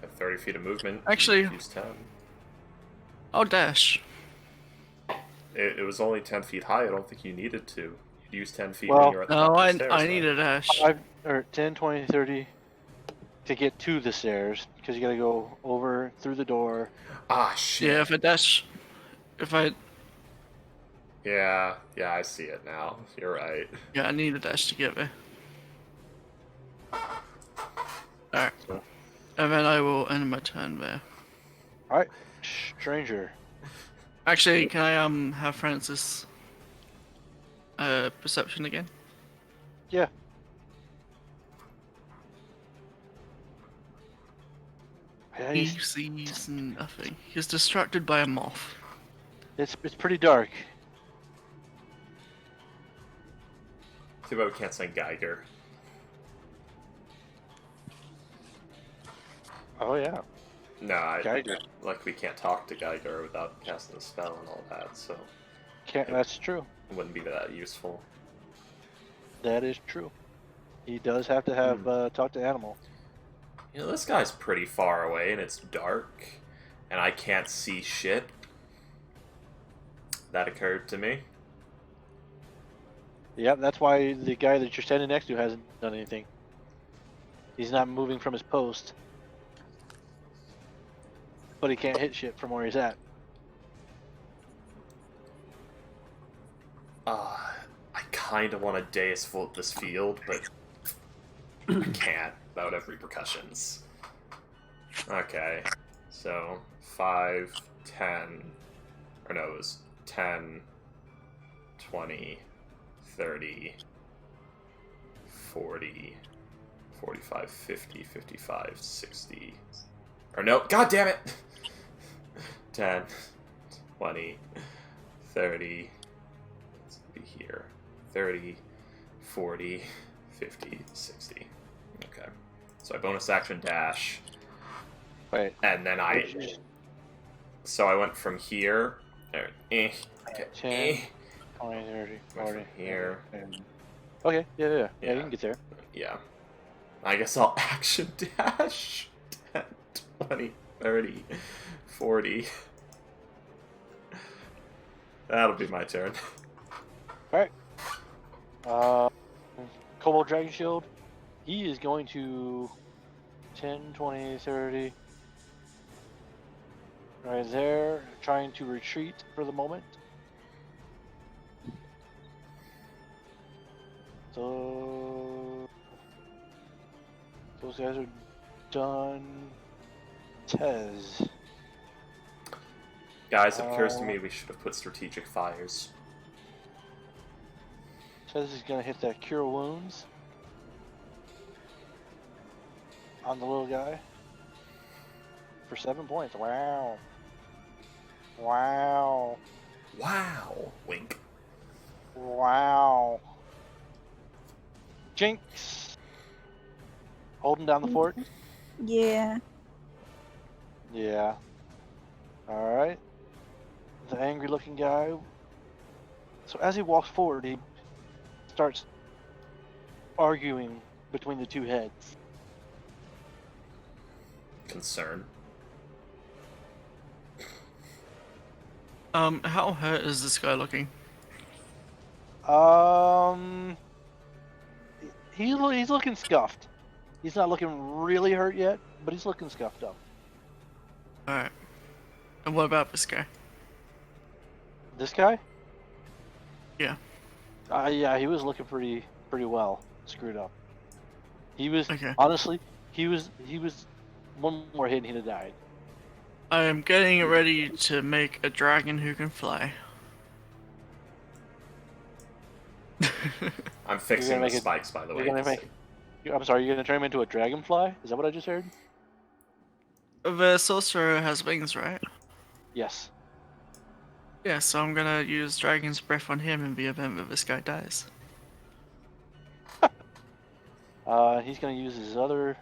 At 30 feet of movement. Actually- use 10. I'll dash. It was only 10 feet high. I don't think you needed to. You use 10 feet Well, when you're at the top No, of the stairs. I need a dash. 10, 20, 30 to get to the stairs, because you gotta go over through the door. Ah, shit. Yeah, if I dash... If I... Yeah, I see it now. You're right. Yeah, I need a dash to get there. Alright. And then I will end my turn there. Alright, stranger. Actually, can I have Francis perception again? Yeah. Yeah, He sees nothing. He's distracted by a moth. it's pretty dark. Too bad we can't sing Geiger. Oh yeah. No, Geiger. like we can't talk to Geiger without casting a spell and all that, so Can't. That's true. it wouldn't be that useful. That is true. He does have to have talk to animal. You know, this guy's pretty far away and it's dark, and I can't see shit. that occurred to me. Yep, that's why the guy that you're standing next to hasn't done anything. He's not moving from his post. But he can't hit shit from where he's at. I kind of want to Deus Vult this field, but I can't. That would have repercussions. Okay, so 5, 10, or no, it was 10, 20, 30, 40, 45, 50, 55, 60, or no, god damn it! 10, 20, 30, let's be here, 30, 40, 50, 60. Okay. So I bonus action dash. Wait. And then so I went from here. Okay. 10, 20, 30, 40. From here. Okay, yeah, Yeah. you can get there. Yeah. I guess I'll action dash. 10, 20, 30, 40. That'll be my turn. Alright. Cobalt Dragon Shield. He is going to 10, 20, 30. Right there, trying to retreat for the moment. So those guys are done. Tez. Guys, it occurs to me we should have put strategic fires. Tez is gonna hit that Cure Wounds on the little guy for 7 points. Wow. Wow. Wow. Wink. Wow. Jinx. Holding down the fort. Yeah. Yeah. Alright. The angry looking guy. So as he walks forward, he starts arguing between the two heads. Concern. How hurt is this guy looking? He's looking scuffed. He's not looking really hurt yet, but he's looking scuffed up. Alright. And what about this guy? This guy? Yeah. Yeah, he was looking pretty well screwed up. He was Okay. honestly, he was one more hit and he'd have died. I am getting ready to make a dragon who can fly. I'm fixing the make it- spikes, by the way. You're gonna I'm sorry, you're gonna turn him into a dragonfly? Is that what I just heard? The sorcerer has wings, right? Yes. Yeah, so I'm gonna use Dragon's Breath on him in the event that this guy dies. He's gonna use his other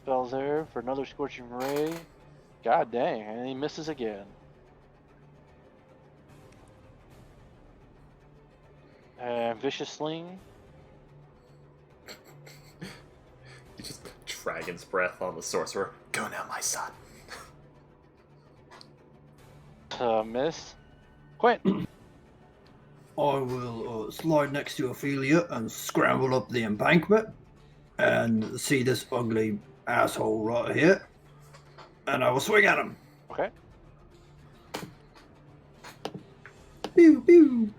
spells there for another Scorching Ray. God dang, and he misses again. And Vicious Sling. You just Dragon's Breath on the sorcerer. Go now, my son. Miss. Quint. I will slide next to Ophelia and scramble up the embankment and see this ugly asshole right here. And I will swing at him. Okay. Pew, pew.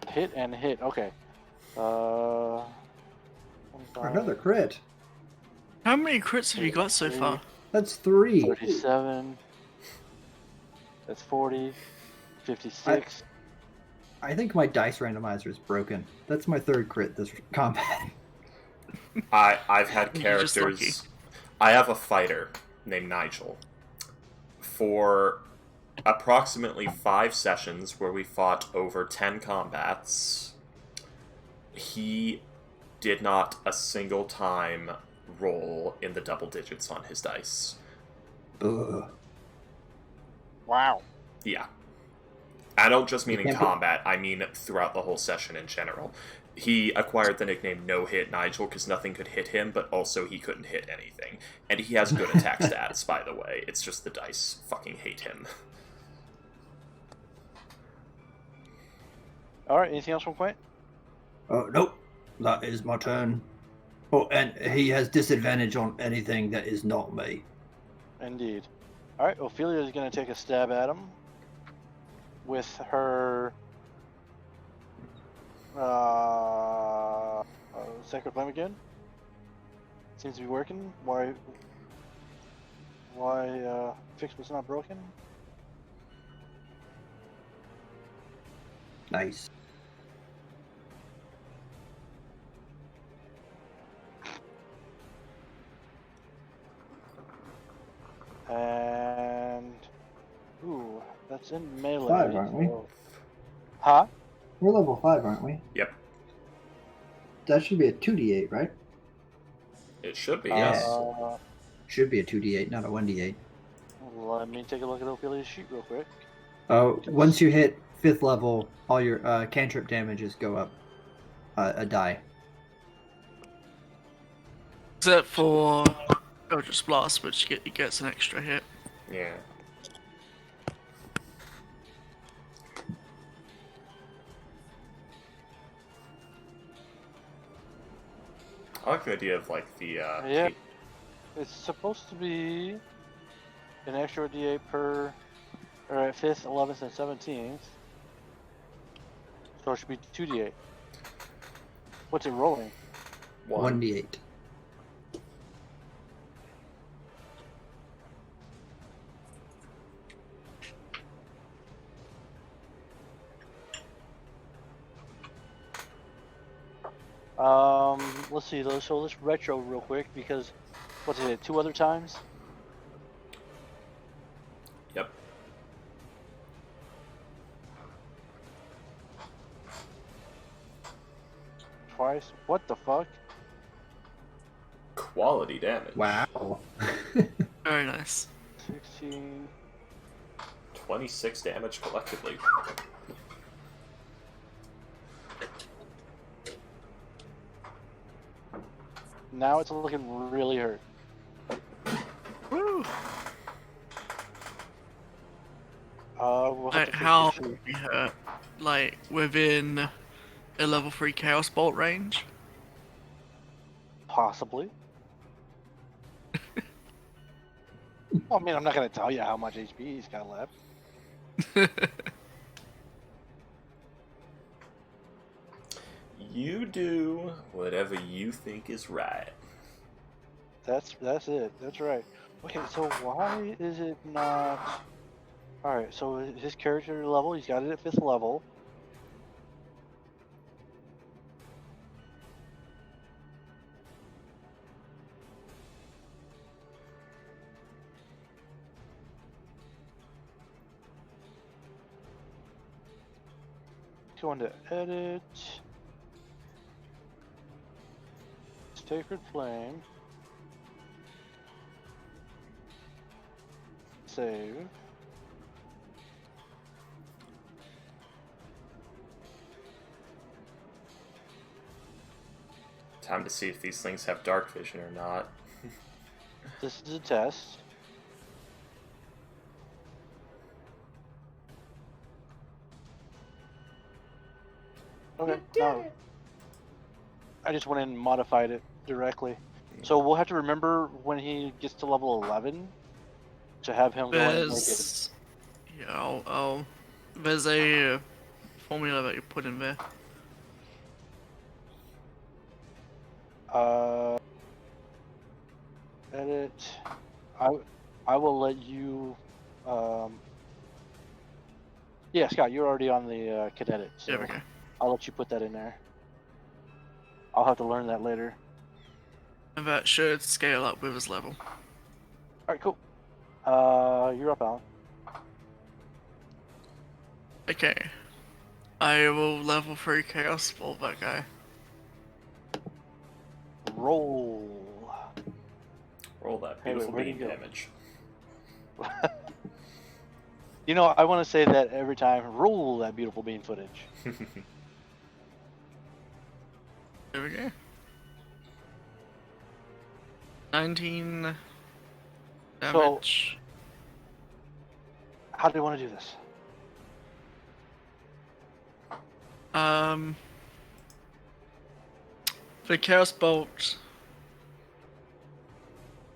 Hit and hit. Okay. 25, Another crit. How many crits have you got so far? That's 3. 37. That's 40. 56. I think my dice randomizer is broken. That's my 3rd crit this combat. I've had You're just lucky. characters. I have a fighter named Nigel. For approximately 5 sessions where we fought over 10 combats, he did not a single time roll in the double digits on his dice. Ugh. Wow. Yeah. I don't just mean in can't be- combat, I mean throughout the whole session in general. He acquired the nickname No Hit Nigel because nothing could hit him, but also he couldn't hit anything. And he has good attack stats, by the way. It's just the dice fucking hate him. All right. Anything else from Quint? Oh, nope. That is my turn. Oh, and he has disadvantage on anything that is not me. Indeed. All right. Ophelia is going to take a stab at him with her Sacred Flame again. Seems to be working. Why Fix was not broken? Nice. And ooh, that's in melee. 5, aren't we? so- Huh? We're level 5, aren't we? Yep. That should be a 2d8, right? It should be, Yeah. yes. Should be a 2d8, not a 1d8. Let me take a look at Ophelia's sheet real quick. Once you hit 5th level, all your cantrip damages go up a die. Except for Eldritch Blast, which gets an extra hit. Yeah. I like the idea of like the Yeah. It's supposed to be an extra D8 per, or at 5th, 11th, and 17th. So it should be 2D8. What's it rolling? 1d8. Let's see though. So let's retro real quick because what's it? 2 other times? Yep. Twice? What the fuck? Quality damage. Wow. Very nice. 16. 26 damage collectively. Now it's looking really hurt. Woo! We'll have Like, to fix how this sheet. we hurt? Like, within a level 3 Chaos Bolt range? Possibly. Well, I mean, I'm not gonna tell you how much HP he's got left. You do whatever you think is right. That's it. That's right. Okay, so why is it not? All right, so his character level, he's got it at 5th level. Go into edit. Sacred Flame. Save. Time to see if these things have dark vision or not. This is a test. Okay, no. I just went in and modified it directly. So we'll have to remember when he gets to level 11 to have him go in and make it. There's... Yeah, there's a formula that you put in there. Edit. I will let you. Yeah, Scott, you're already on the cadet, so There we go. I'll let you put that in there. I'll have to learn that later. And that should scale up with his level. All right, cool. You're up, Alan. Okay. I will level 3 Chaos Bolt that guy. Roll. Roll that Hey, wait, beautiful where'd he beam go? damage. You know, I want to say that every time. Roll that beautiful bean footage. There we go. 19 damage. How do you want to do this? The Chaos Bolt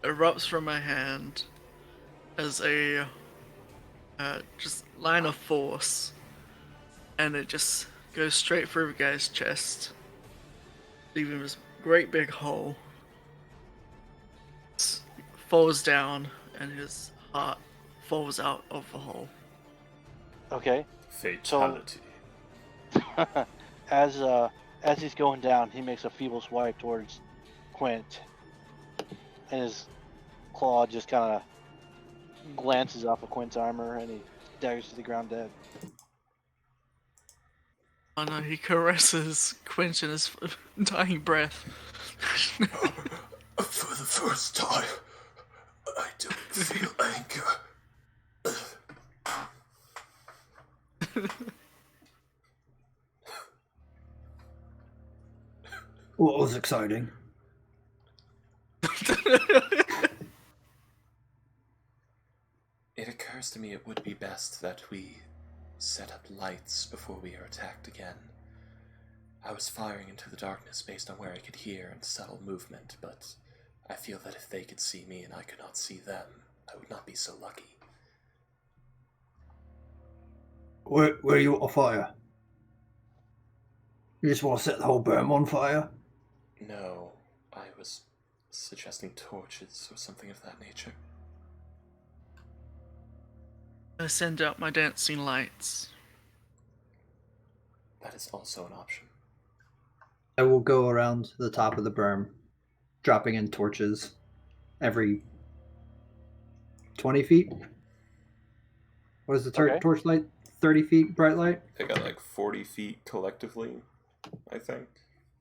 erupts from my hand as a just line of force, and it just goes straight through the guy's chest, leaving this great big hole. Falls down, and his heart falls out of the hole. Okay. Fatality. As he's going down, he makes a feeble swipe towards Quint, and his claw just kind of glances off of Quint's armor, and he staggers to the ground dead. Oh no, he caresses Quint in his dying breath. For the first time, I don't feel anger. What was exciting? It occurs to me it would be best that we set up lights before we are attacked again. I was firing into the darkness based on where I could hear and subtle movement, but I feel that if they could see me and I could not see them, I would not be so lucky. Where you on fire? You just want to set the whole berm on fire? No, I was suggesting torches or something of that nature. I send out my dancing lights. That is also an option. I will go around the top of the berm, dropping in torches every 20 feet. What is the Okay. torch light? 30 feet bright light? They got like 40 feet collectively, I think.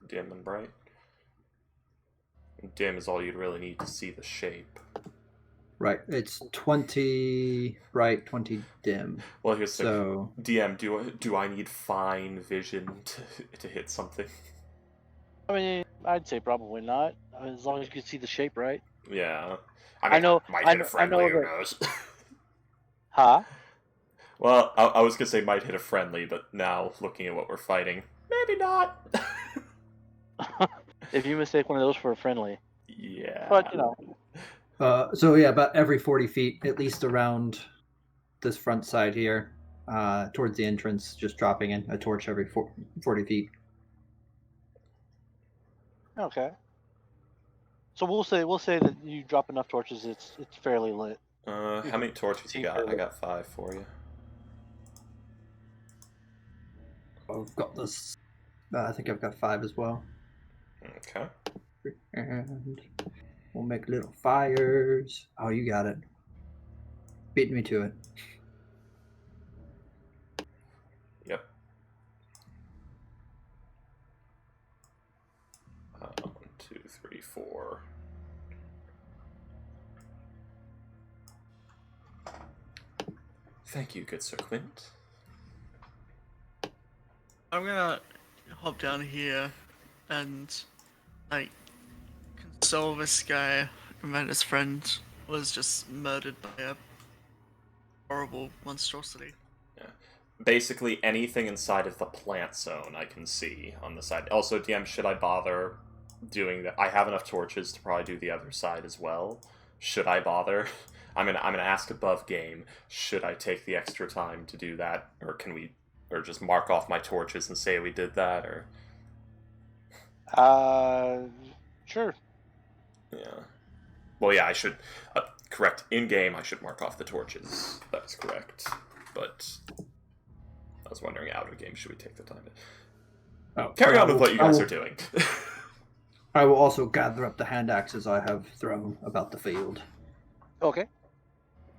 Dim and bright. And dim is all you'd really need to see the shape. Right. It's 20 bright, 20 dim. Well, here's the So DM. Do I need fine vision to hit something? I mean, I'd say probably not, as long as you can see the shape right. Yeah. I know- Might I hit a know friendly. Who that- knows? Huh? Well, I was gonna say might hit a friendly, but now looking at what we're fighting, maybe not. If you mistake one of those for a friendly. Yeah. But, you know. so yeah, about every 40 feet, at least around this front side here, towards the entrance, just dropping in a torch every 40 feet. Okay. So we'll say that you drop enough torches, it's fairly lit. How many torches you got? I got 5 for you. I've got this. I think I've got 5 as well. Okay. And we'll make little fires. Oh, you got it. Beat me to it. Yep. 1, 2, 3, 4. Thank you, good Sir Quint. I'm gonna hop down here and, like, console this guy, and then his friend was just murdered by a horrible monstrosity. Basically anything inside of the plant zone I can see on the side. Also, DM, should I bother doing that? I have enough torches to probably do the other side as well. Should I bother? I'm gonna ask above game. Should I take the extra time to do that, or can we, or just mark off my torches and say we did that, or? Sure. Yeah. Well, yeah, I should. Correct. In game, I should mark off the torches. That's correct. But I was wondering, out of game, should we take the time to carry on with what you guys are doing? I will also gather up the hand axes I have thrown about the field. Okay.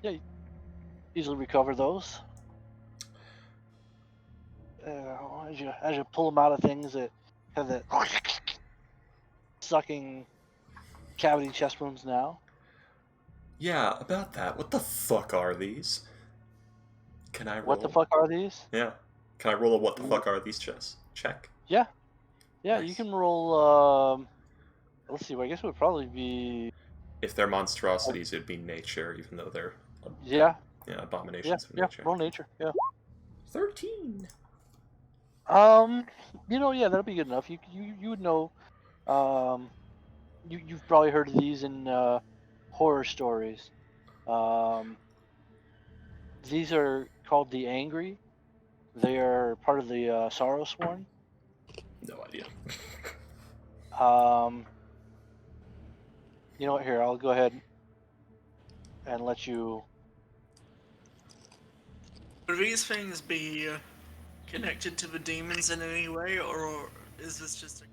Yeah, you easily recover those. As you pull them out of things that have that sucking cavity chest wounds now. Yeah, about that. What the fuck are these? Can I roll? What the fuck are these? Yeah. Can I roll a what the fuck are these check? Yeah. Yeah, Nice. you can roll, let's see, I guess it would probably be... If they're monstrosities, it'd be nature, even though they're Yeah. abominations of Yeah, nature. roll nature, yeah. 13. Yeah, that'll be good enough. You would know. You've probably heard of these in horror stories. Um, these are called the Angry. They are part of the Sorrow Sworn. No idea. You know what? Here, I'll go ahead and let you. Would these things be connected to the demons in any way, or is this just a...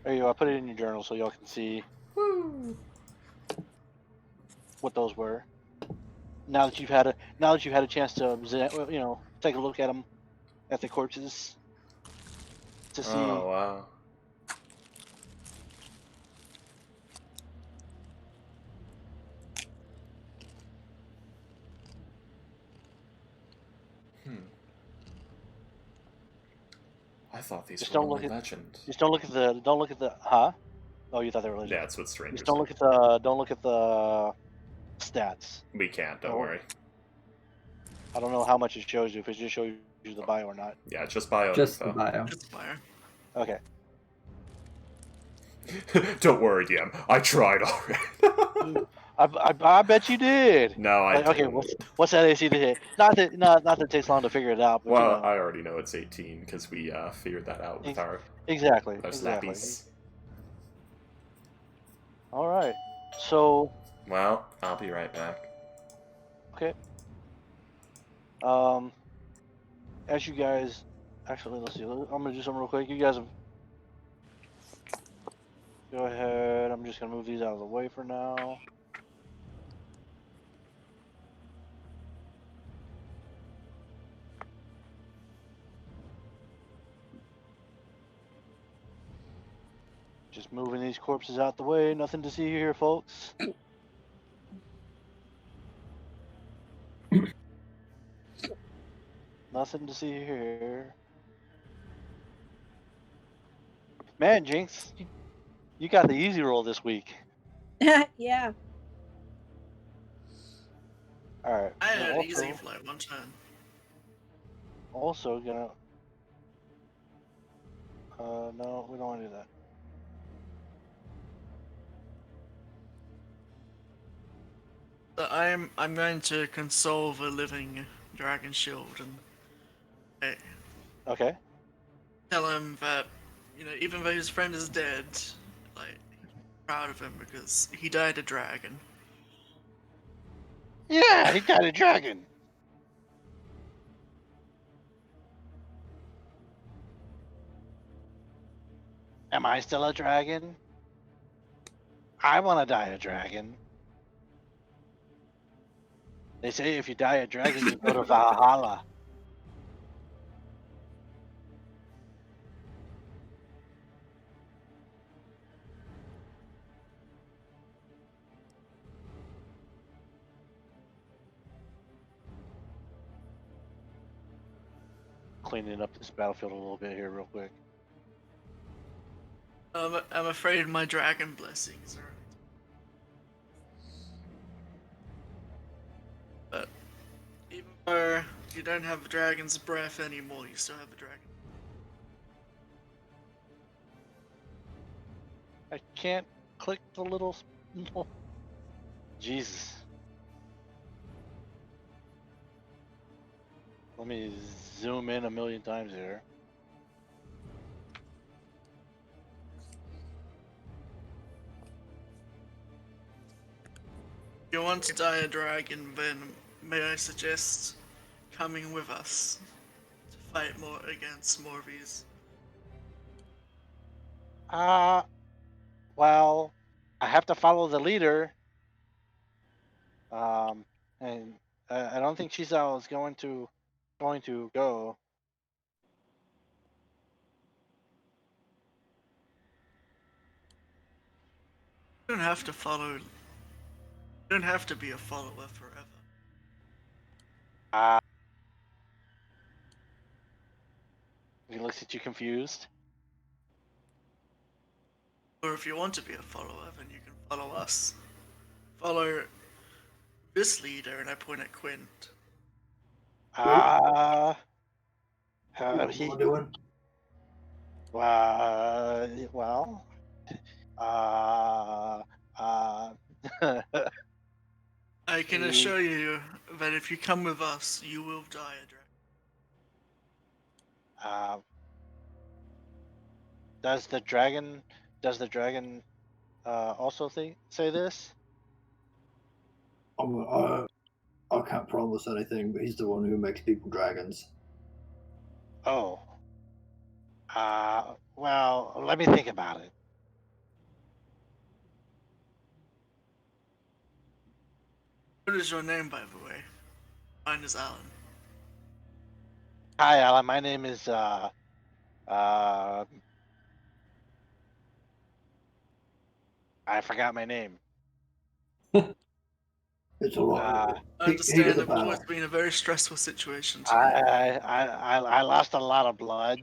There you go. I put it in your journal so y'all can see what those were. Now that you've had a chance to take a look at them, at the corpses, to see. Oh wow. I thought these Just were don't only look at- legend. Just don't look at the huh? Oh, you thought they were legit. Yeah, that's what strangers Just don't do. look at the stats. We can't, don't Oh. worry. I don't know how much it shows you, if it just shows you the bio or not. Yeah, just bio Just the info. bio. Just fire. Okay. Don't worry, DM. I tried already. I bet you did. No, I Like, okay, didn't. what's that AC to hit? Not that it takes long to figure it out, but Well, I already know it's 18 because we figured that out with our exactly. snappies. All right. So, Well, I'll be right back. okay. As you guys, actually, let's see. I'm gonna do something real quick. You guys have. Go ahead. I'm just gonna move these out of the way for now. Just moving these corpses out the way. Nothing to see here, folks. Nothing to see here. Man, Jinx, you got the easy roll this week. Yeah. All right. I had also, easy for like one turn. Also gonna. No, we don't want to do that. But I'm going to console the living dragon shield and Okay. tell him that, even though his friend is dead, like, proud of him because he died a dragon. Yeah, he got a dragon. Am I still a dragon? I want to die a dragon. They say if you die a dragon, you go to Valhalla. Cleaning up this battlefield a little bit here, real quick. I'm afraid my dragon blessings are. But even though you don't have a dragon's breath anymore, you still have a dragon. I can't click the little. Jesus. Let me zoom in a million times here. If you want to die a dragon, then may I suggest coming with us to fight more against more of these. Well, I have to follow the leader. And I don't think Chisao is going to go. You don't have to follow. You don't have to be a follower forever. He looks at you confused. Or if you want to be a follower, then you can follow us. Follow this leader, and I point at Quint. What What am I doing? Well, uh, uh, I can assure you that if you come with us, you will die a dragon. does the dragon also say this? I can't promise anything, but he's the one who makes people dragons. Oh. Well, let me think about it. What is your name, by the way? Mine is Alan. Hi, Alan. My name is I forgot my name. It's a lot. I Heat of the understandable. battle. It's been a very stressful situation I, tonight. I lost a lot of blood.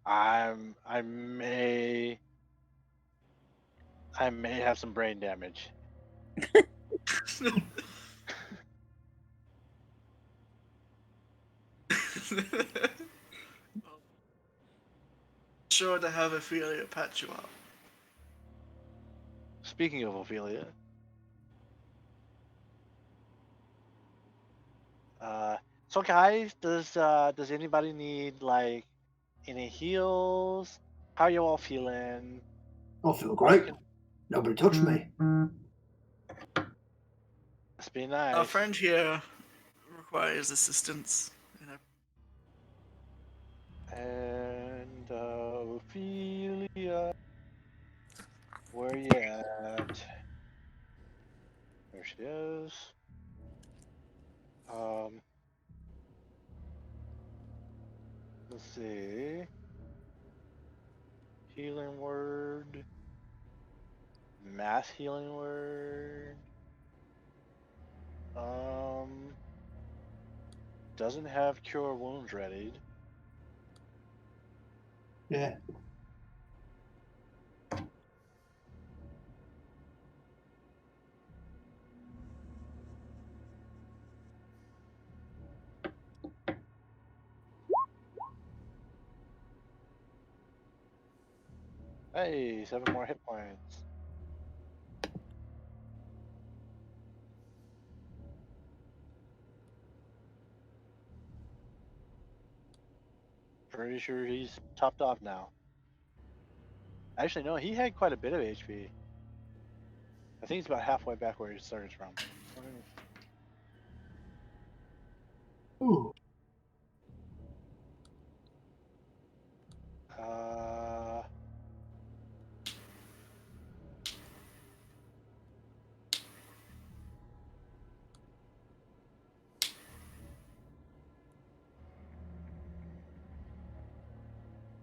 I may have some brain damage. Sure to have Ophelia patch you up. Speaking of Ophelia, so guys, does anybody need like any heals? How you all feeling? I feel great. Nobody touched me. Must be nice. Our friend here requires assistance. And Ophelia, where you at? There she is. Let's see. Healing word. Mass healing word. Doesn't have cure wounds readied. Yeah. Hey, 7 more hit points. Pretty sure he's topped off now. Actually, no, he had quite a bit of HP. I think he's about halfway back where he started from. Ooh.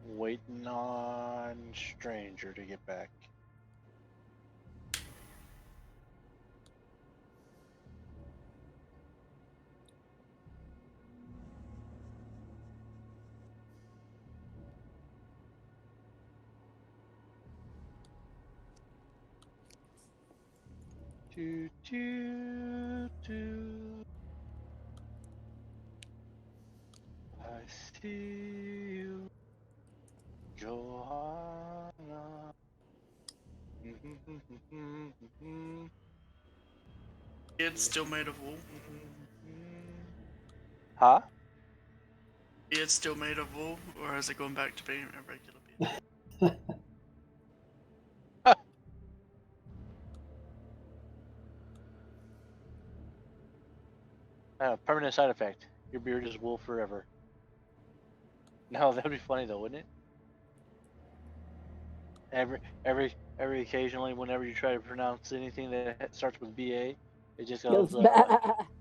Waiting on Stranger to get back. Do, do, do. I see you, Johanna. It's still made of wool. Huh? It's still made of wool, or is it going back to being a regular beard? Permanent side effect. Your beard is wool forever. No, that'd be funny though, wouldn't it? Every occasionally, whenever you try to pronounce anything that starts with BA, it just goes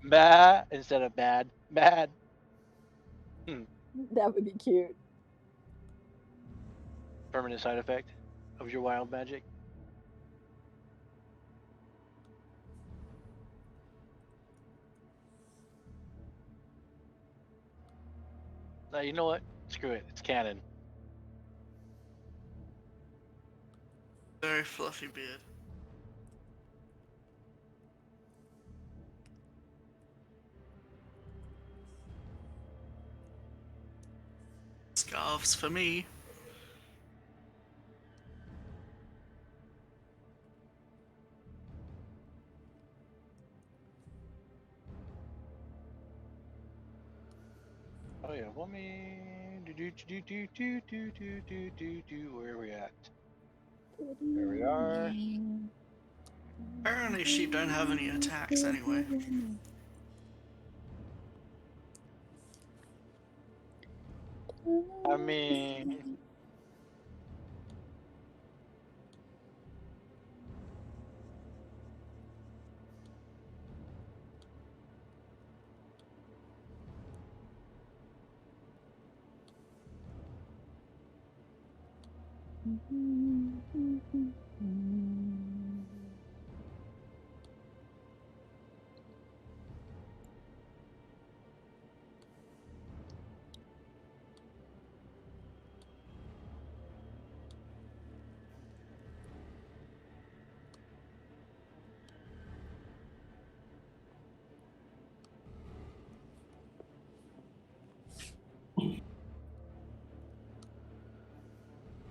bah instead of bad. Bad. That would be cute. Permanent side effect of your wild magic. Now you know what? Screw it. It's canon. Very fluffy beard. paths for me. Oh yeah, let me where are we at? There we are. Apparently sheep don't have any attacks anyway. I mean,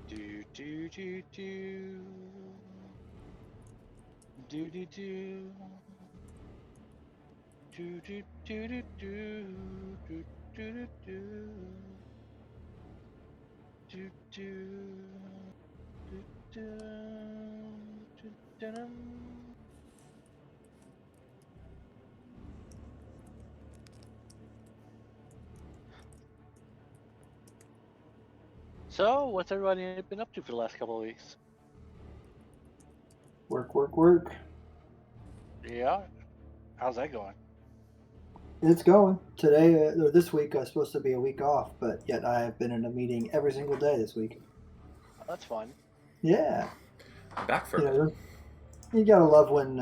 do do do do do do do do do do do do do do do. So, what's everybody been up to for the last couple of weeks? Work, work, work. Yeah, how's that going? It's going. Today, or this week, is supposed to be a week off, but yet I have been in a meeting every single day this week. Oh, that's fun. Yeah. I'm back for You a bit. know, you gotta love when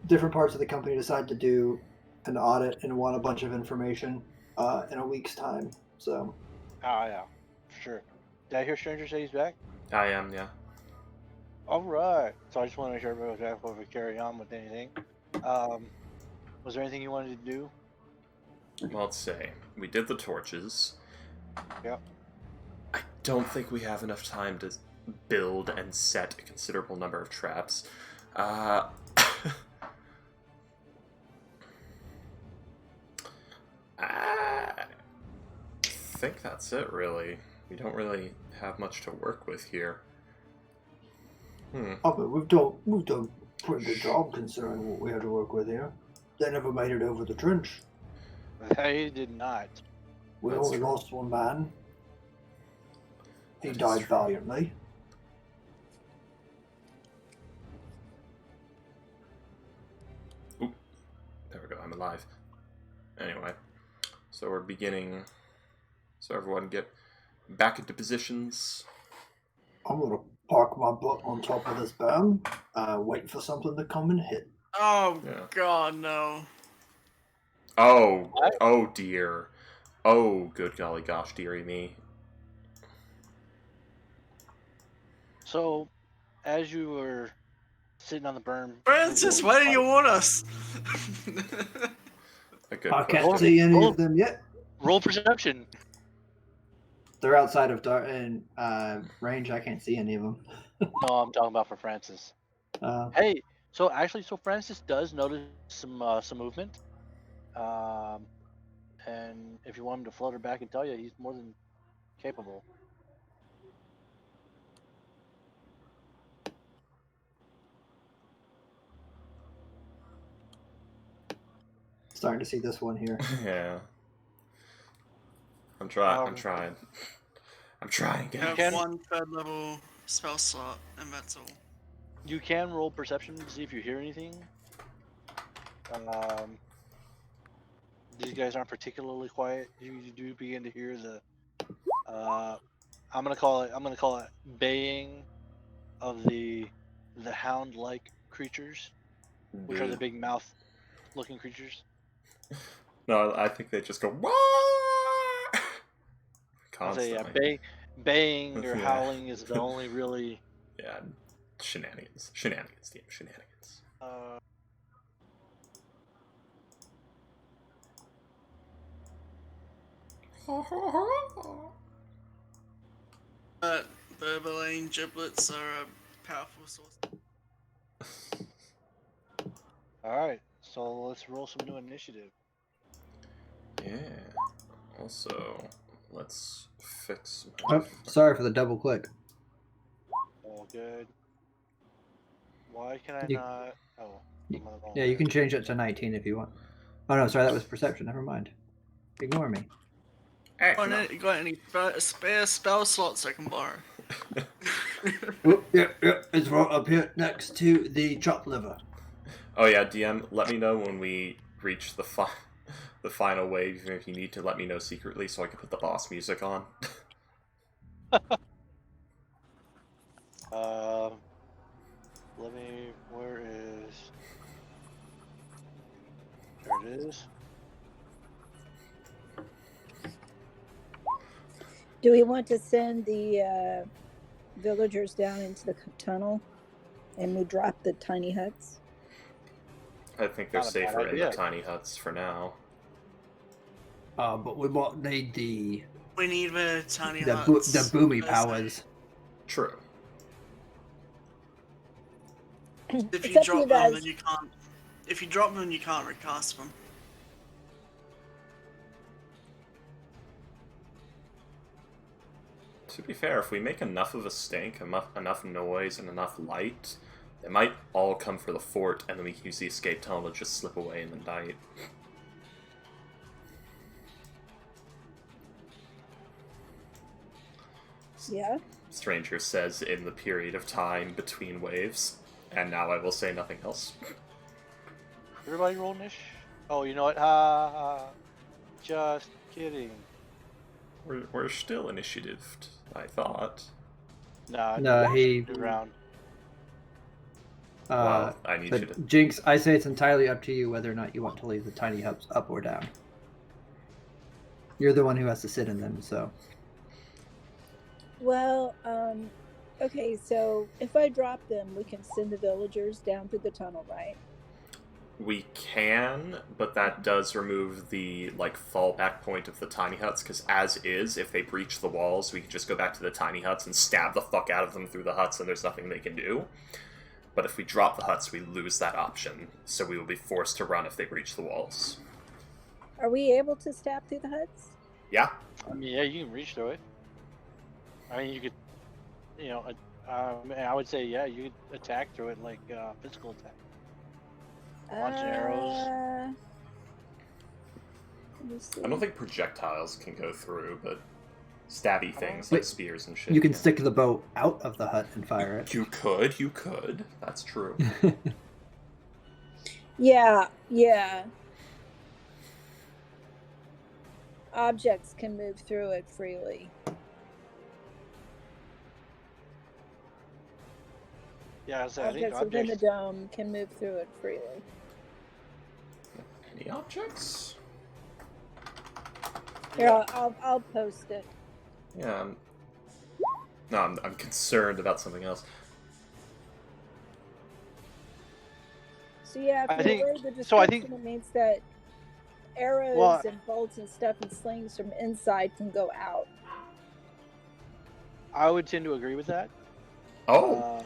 different parts of the company decide to do an audit and want a bunch of information in a week's time. So, Oh yeah, for sure. Did I hear Stranger say he's back? I am, yeah. All right. So I just want to make sure everybody was back before we carry on with anything. Was there anything you wanted to do? Well, let's say we did the torches. Yep. I don't think we have enough time to build and set a considerable number of traps. I think that's it, really. We don't really have much to work with here. oh, but we've done a pretty good job considering what we had to work with here. They never made it over the trench. They did not. We That's only true. lost one man. He That is died true. valiantly. Oop. There we go, I'm alive. Anyway, so we're beginning. So everyone get back into positions. I'm gonna park my butt on top of this berm, wait for something to come and hit. Oh Yeah. god, no. Oh, What? oh dear. Oh, good golly gosh, dearie me. So, as you were sitting on the berm, Francis, why didn't you warn us? A good I can't question. see any roll- of them yet. roll perception. They're outside of range. I can't see any of them. No, I'm talking about for Francis. Hey, so actually, Francis does notice some movement. And if you want him to flutter back and tell you, he's more than capable. Starting to see this one here. Yeah. I'm trying. I'm Um, trying. I'm trying, You guys. have one third level spell slot, and that's all. You can roll perception to see if you hear anything. These guys aren't particularly quiet. You do begin to hear the I'm gonna call it baying of the hound-like creatures, which are the big mouth-looking creatures. No, I think they just go Wah! I'll say Constantly. baying or Yeah. howling is the only really. Yeah, shenanigans, shenanigans, damn shenanigans. But Berberlane giblets are a powerful source. Alright, so let's roll some new initiative. Yeah. Also, let's fix. Oh, sorry for the double click. All good. Why can I You- not? Oh, I'm on the wrong Yeah, you way. can change it to 19 if you want. Oh no, sorry, that was perception. Never mind. Ignore me. Got any spare spell slots I can borrow? Oh, yeah, it's right up here next to the chopped liver. Oh yeah, DM, let me know when we reach the final wave, even if you need to let me know secretly so I can put the boss music on. Let me. Where is? There it is. Do we want to send the villagers down into the tunnel and we drop the tiny huts? I think they're Not a bad safer in the idea. tiny huts for now. But we won't need the We need the tiny the huts. boomy as powers. True. If It's you up to drop you them, guys. then you can't. If you drop them, you can't recast them. To be fair, if we make enough of a stink, enough noise, and enough light, they might all come for the fort, and then we can use the escape tunnel to just slip away in the night. Yeah. Stranger says in the period of time between waves, and now I will say nothing else. Everybody roll niche. Oh, you know what? Ha ha. Just kidding. We're still initiatived, I thought. Nah. No, he. New round. Well, I need you to. But Jinx, I say it's entirely up to you whether or not you want to leave the tiny hubs up or down. You're the one who has to sit in them, so. Well, okay, so if I drop them, we can send the villagers down through the tunnel, right? We can, but that does remove the fallback point of the tiny huts, because as is, if they breach the walls, we can just go back to the tiny huts and stab the fuck out of them through the huts, and there's nothing they can do. But if we drop the huts, we lose that option, so we will be forced to run if they breach the walls. Are we able to stab through the huts? Yeah. I mean, yeah, you can reach through it. I mean, you could, I would say, yeah, you could attack through it like physical attack. Launching arrows. Let me see. I don't think projectiles can go through, but stabby things Wait, like spears and shit. You can yeah. stick the bow out of the hut and fire it. You could. That's true. Yeah. Objects can move through it freely. Yeah, so I think Objects within the objects. dome can move through it freely. Any objects? Here, I'll post it. Yeah. I'm concerned about something else. So yeah, if I you think- read the description, so I think- it means that arrows Well- and bolts and stuff and slings from inside can go out. I would tend to agree with that. Oh,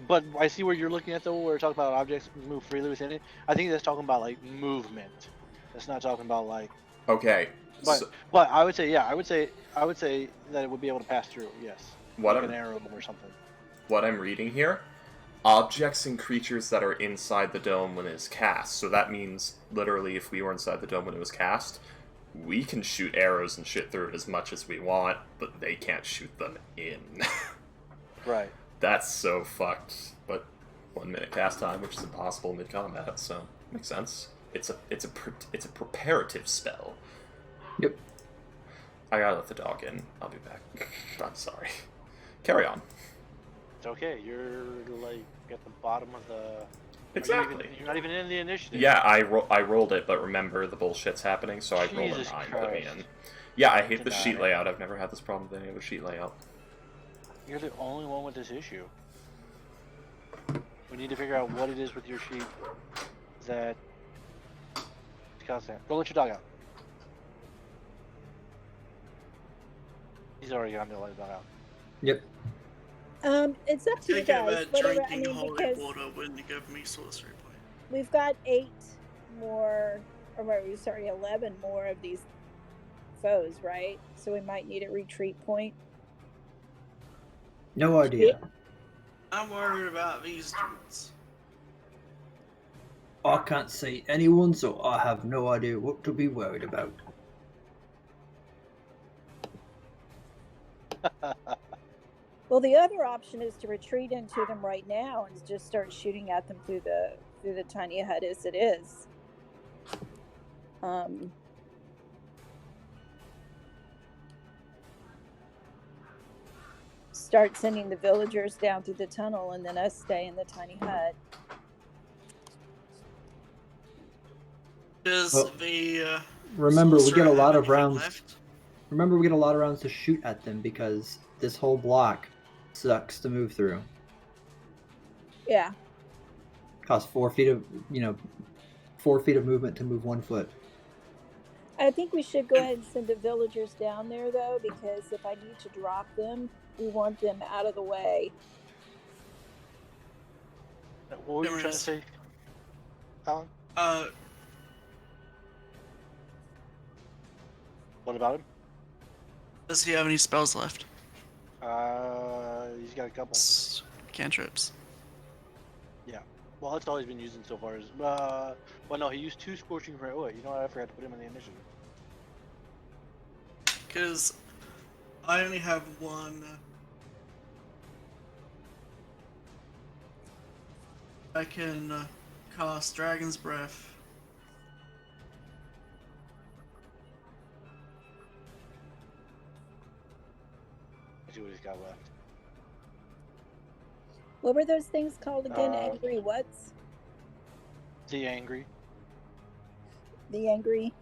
But I see where you're looking at though. Where we're talking about objects move freely within it. I think that's talking about like movement. That's not talking about like. okay. But So, but I would say yeah. I would say that it would be able to pass through. Yes. what Like I'm an arrow or something. what I'm reading here, objects and creatures that are inside the dome when it is cast. So that means literally, if we were inside the dome when it was cast, we can shoot arrows and shit through it as much as we want, but they can't shoot them in. Right. That's so fucked. But 1 minute cast time, which is impossible mid combat, so makes sense. It's a preparative spell. Yep. I gotta let the dog in. I'll be back. I'm sorry. Carry on. It's okay. You're like at the bottom of the. Exactly. You're not even in the initiative. Yeah, I rolled it, but remember the bullshit's happening, so I rolled a Jesus 9 to put me Christ. in. Yeah, I hate the Deny sheet it. layout. I've never had this problem with any other sheet layout. You're the only one with this issue. We need to figure out what it is with your sheet that. Go let your dog out. He's already on the light about out. Yep. It's up to you Take it guys. about Whatever. I drinking mean, holy because water wouldn't give me sorcery point. we've got 8 more, or sorry, 11 more of these foes, right? So we might need a retreat point. No idea. I'm worried about these dudes. I can't see anyone, so I have no idea what to be worried about. Well, the other option is to retreat into them right now and just start shooting at them through the tiny hut as it is. Start sending the villagers down through the tunnel, and then us stay in the tiny hut. Does Well, the Remember, we sorcerer get a lot have of anything rounds. left? Remember, we get a lot of rounds to shoot at them because this whole block sucks to move through. Yeah. Costs 4 feet of 4 feet of movement to move 1 foot. I think we should go ahead and send the villagers down there, though, because if I need to drop them, we want them out of the way. What were you trying to say, Alan? What about him? Does he have any spells left? He's got a couple. Cantrips. Yeah. Well, that's all he's been using so far. Well, no, he used 2 Scorching Ray. Oh, wait, you know what? I forgot to put him in the initiative. Because I only have 1. I can cast Dragon's Breath. Let's see what he's got left. What were those things called again? Angry what's? The Angry. The angry.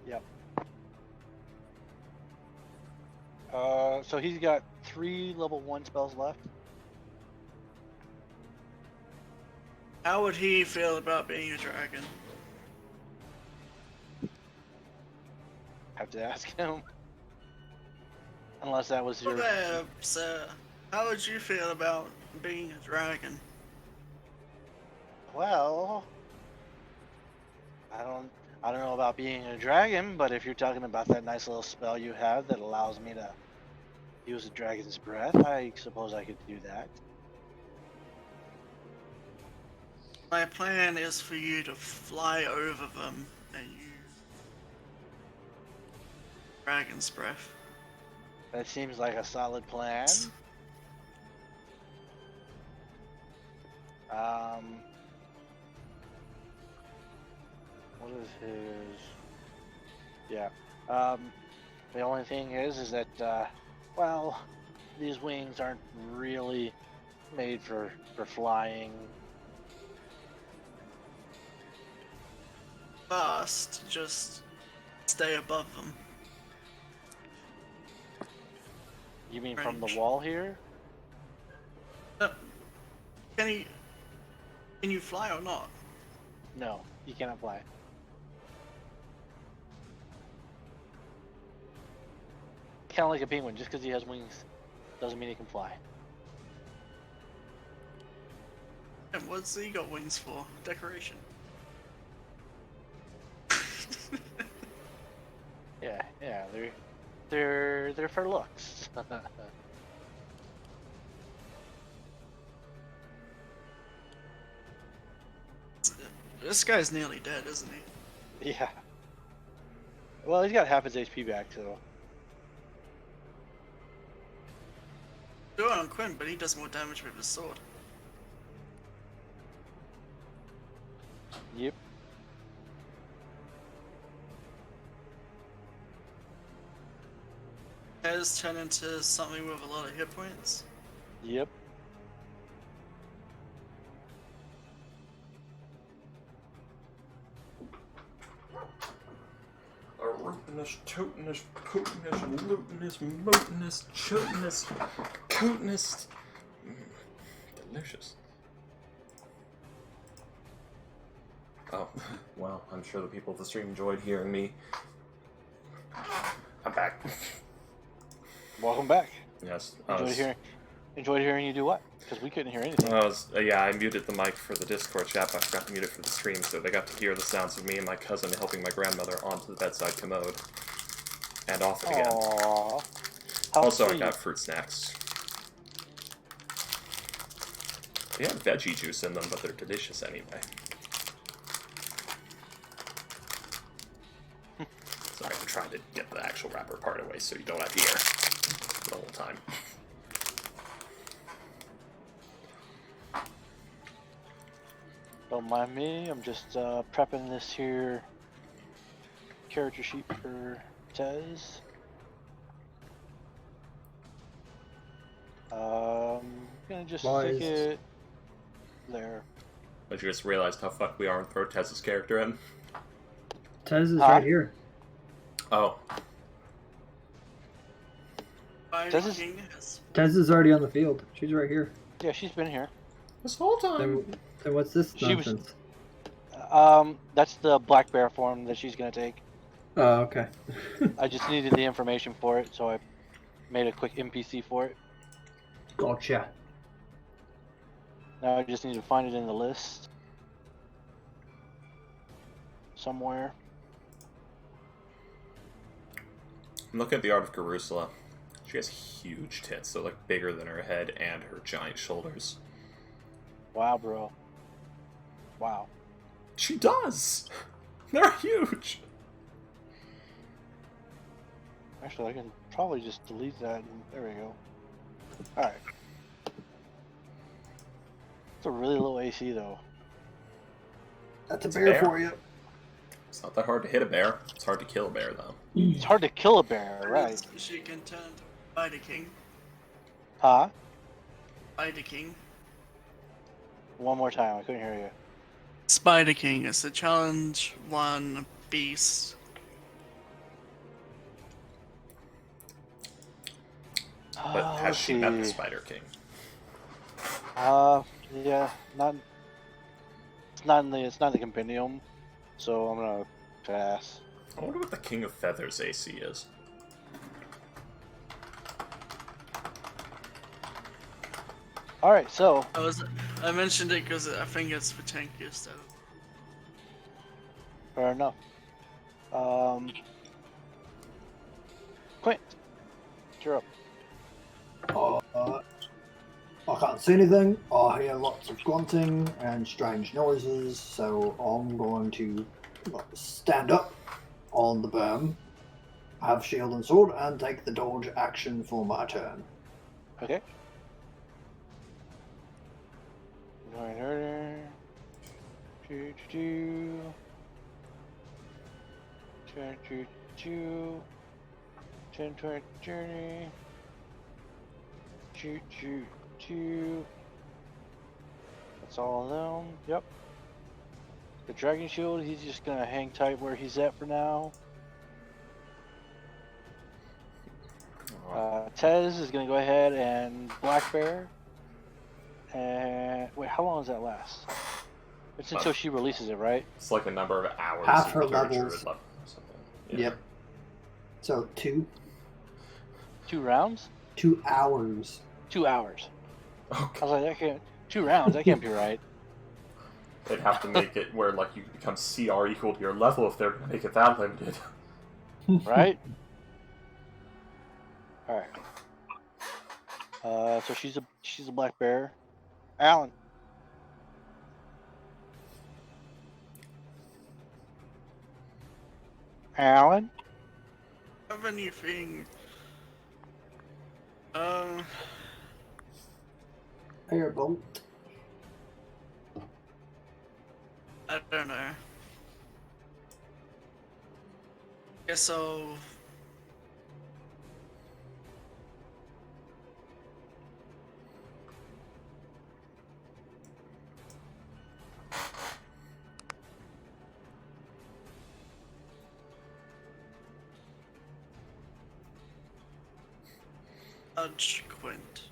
Yep. So he's got 3 level 1 spells left. How would he feel about being a dragon? Have to ask him. Unless that was your. Okay, so how would you feel about being a dragon? Well, I don't know about being a dragon, but if you're talking about that nice little spell you have that allows me to use a dragon's breath, I suppose I could do that. My plan is for you to fly over them and use Dragon's Breath. That seems like a solid plan. What is his? Yeah. The only thing is that, well, these wings aren't really made for flying. Fast, just stay above them. You mean from Range. the wall here? Can you fly or not? No, you cannot fly. Kind of like a penguin. Just because he has wings doesn't mean he can fly. And what's he got wings for? Decoration. Yeah, they're for looks. This guy's nearly dead, isn't he? Yeah. Well, he's got half his HP back, so. Do it on Quinn, but he does more damage with his sword. Yep. Has turned into something with a lot of hit points. Yep. Rootinous, totinous, potinous, lootinous, motinous, chotinous, cotinous. Delicious. Oh, well, I'm sure the people of the stream enjoyed hearing me. I'm back. Welcome back. Yes. Enjoyed hearing you do what? Because we couldn't hear anything. I muted the mic for the Discord chat, but I forgot to mute it for the stream, so they got to hear the sounds of me and my cousin helping my grandmother onto the bedside commode. And off it again. Aww. How Also, sweet. I got fruit snacks. They have veggie juice in them, but they're delicious anyway. Sorry, I'm trying to get the actual wrapper part away so you don't have to hear the whole time. Don't mind me, I'm just prepping this here character sheet for Tez. Gonna just stick it there. I just realized how fucked we are and throw Tez's character in. Tez is right here. Oh. Tez is already on the field. She's right here. Yeah, she's been here. This whole time. Then what's this nonsense? That's the black bear form that she's gonna take. Oh, okay. I just needed the information for it, so I made a quick NPC for it. Gotcha. Now I just need to find it in the list somewhere. Look at the art of Garusula. She has huge tits. They're like bigger than her head and her giant shoulders. Wow, bro. Wow. She does! They're huge! Actually, I can probably just delete that and there we go. Alright. It's a really low AC though. That's a It's bear for you. It's not that hard to hit a bear. It's hard to kill a bear, though. It's hard to kill a bear, right? She can turn to Spider King. Huh? Spider King. One more time, I couldn't hear you. Spider King is the challenge 1 beast. But has she met the Spider King? Yeah, not. It's not in the compendium, so I'm gonna pass. I wonder what the King of Feathers AC is. All right, so I mentioned it because I think it's for tankier stuff. fair enough. Quint, you're up. I can't see anything. I hear lots of grunting and strange noises, so I'm going to stand up on the berm, have shield and sword, and take the dodge action for my turn. Okay. Going harder. Choo choo choo. Choo choo choo. 10-20 journey. Choo choo choo. That's all of them. Yep. The dragon shield, he's just gonna hang tight where he's at for now. Tez is gonna go ahead and black bear. And wait, how long does that last? It's until she releases it, right? It's like a number of hours. Half her after a levels. druid level or something. Yeah. Yep. So 2 rounds? 2 hours. 2 hours. Okay. I was like, that can't. 2 rounds? That can't be right. They'd have to make it where like you become CR equal to your level if they're gonna make it that limited. Right? Alright. So she's a black bear. Alan. Alan? Have anything? Airbolt. I don't know. Guess so. Nudge Quint.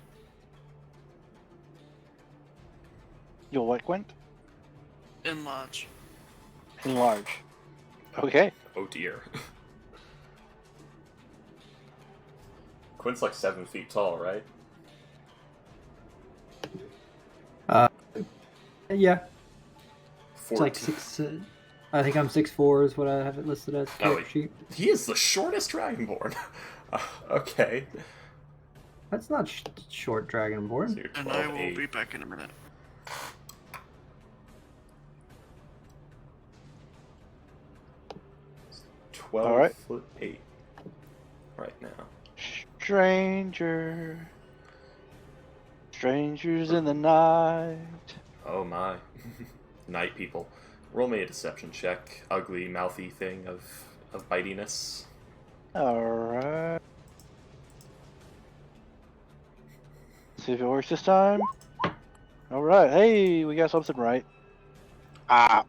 You'll what, Quint? Enlarge. Enlarge. Okay. Oh dear. Quinn's like 7 feet tall, right? Yeah, it's 14. like 6. I think I'm 6'4" is what I have it listed as. Oh, Character sheet. he is the shortest Dragonborn. Okay. That's not short So Dragonborn. you're And 12, I will 8. be back in a minute. 12 All right. foot 8 right now. Strangers in the night. Oh my. Night people. Roll me a deception check. Ugly, mouthy thing of bitiness. Alright. See if it works this time. Alright, hey, we got something right. Ah.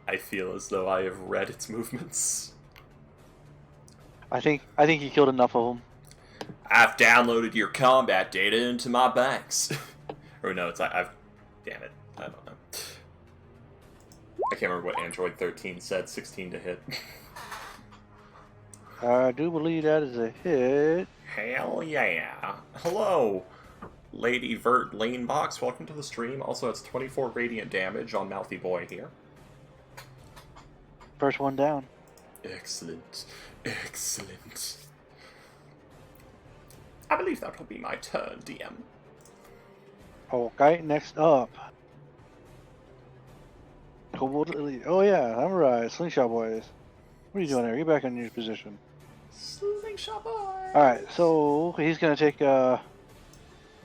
I feel as though I have read its movements. I think you killed enough of them. I've downloaded your combat data into my banks. Or no, it's I've. Damn it, I don't know. I can't remember what Android 13 said. 16 to hit. I do believe that is a hit. Hell yeah! Hello, Lady Vert Lane Box. Welcome to the stream. Also, it's 24 radiant damage on Mouthy Boy here. First one down. Excellent, excellent. I believe that will be my turn, DM. Okay, next up. Cobalt Elites. Oh yeah, I'm right. Slingshot boys. What are you doing there? Get back in your position. Slingshot boy. Alright, so he's gonna take a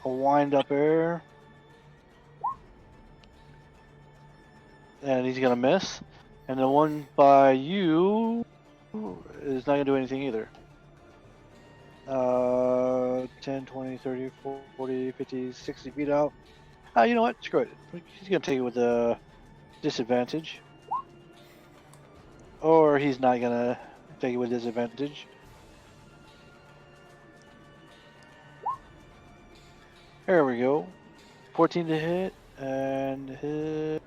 wind up air. And he's gonna miss. And the one by you is not gonna do anything either. 10, 20, 30, 40, 50, 60 feet out. You know what? Screw it. He's gonna take it with a disadvantage. Or he's not gonna take it with disadvantage. There we go. 14 to hit, and hit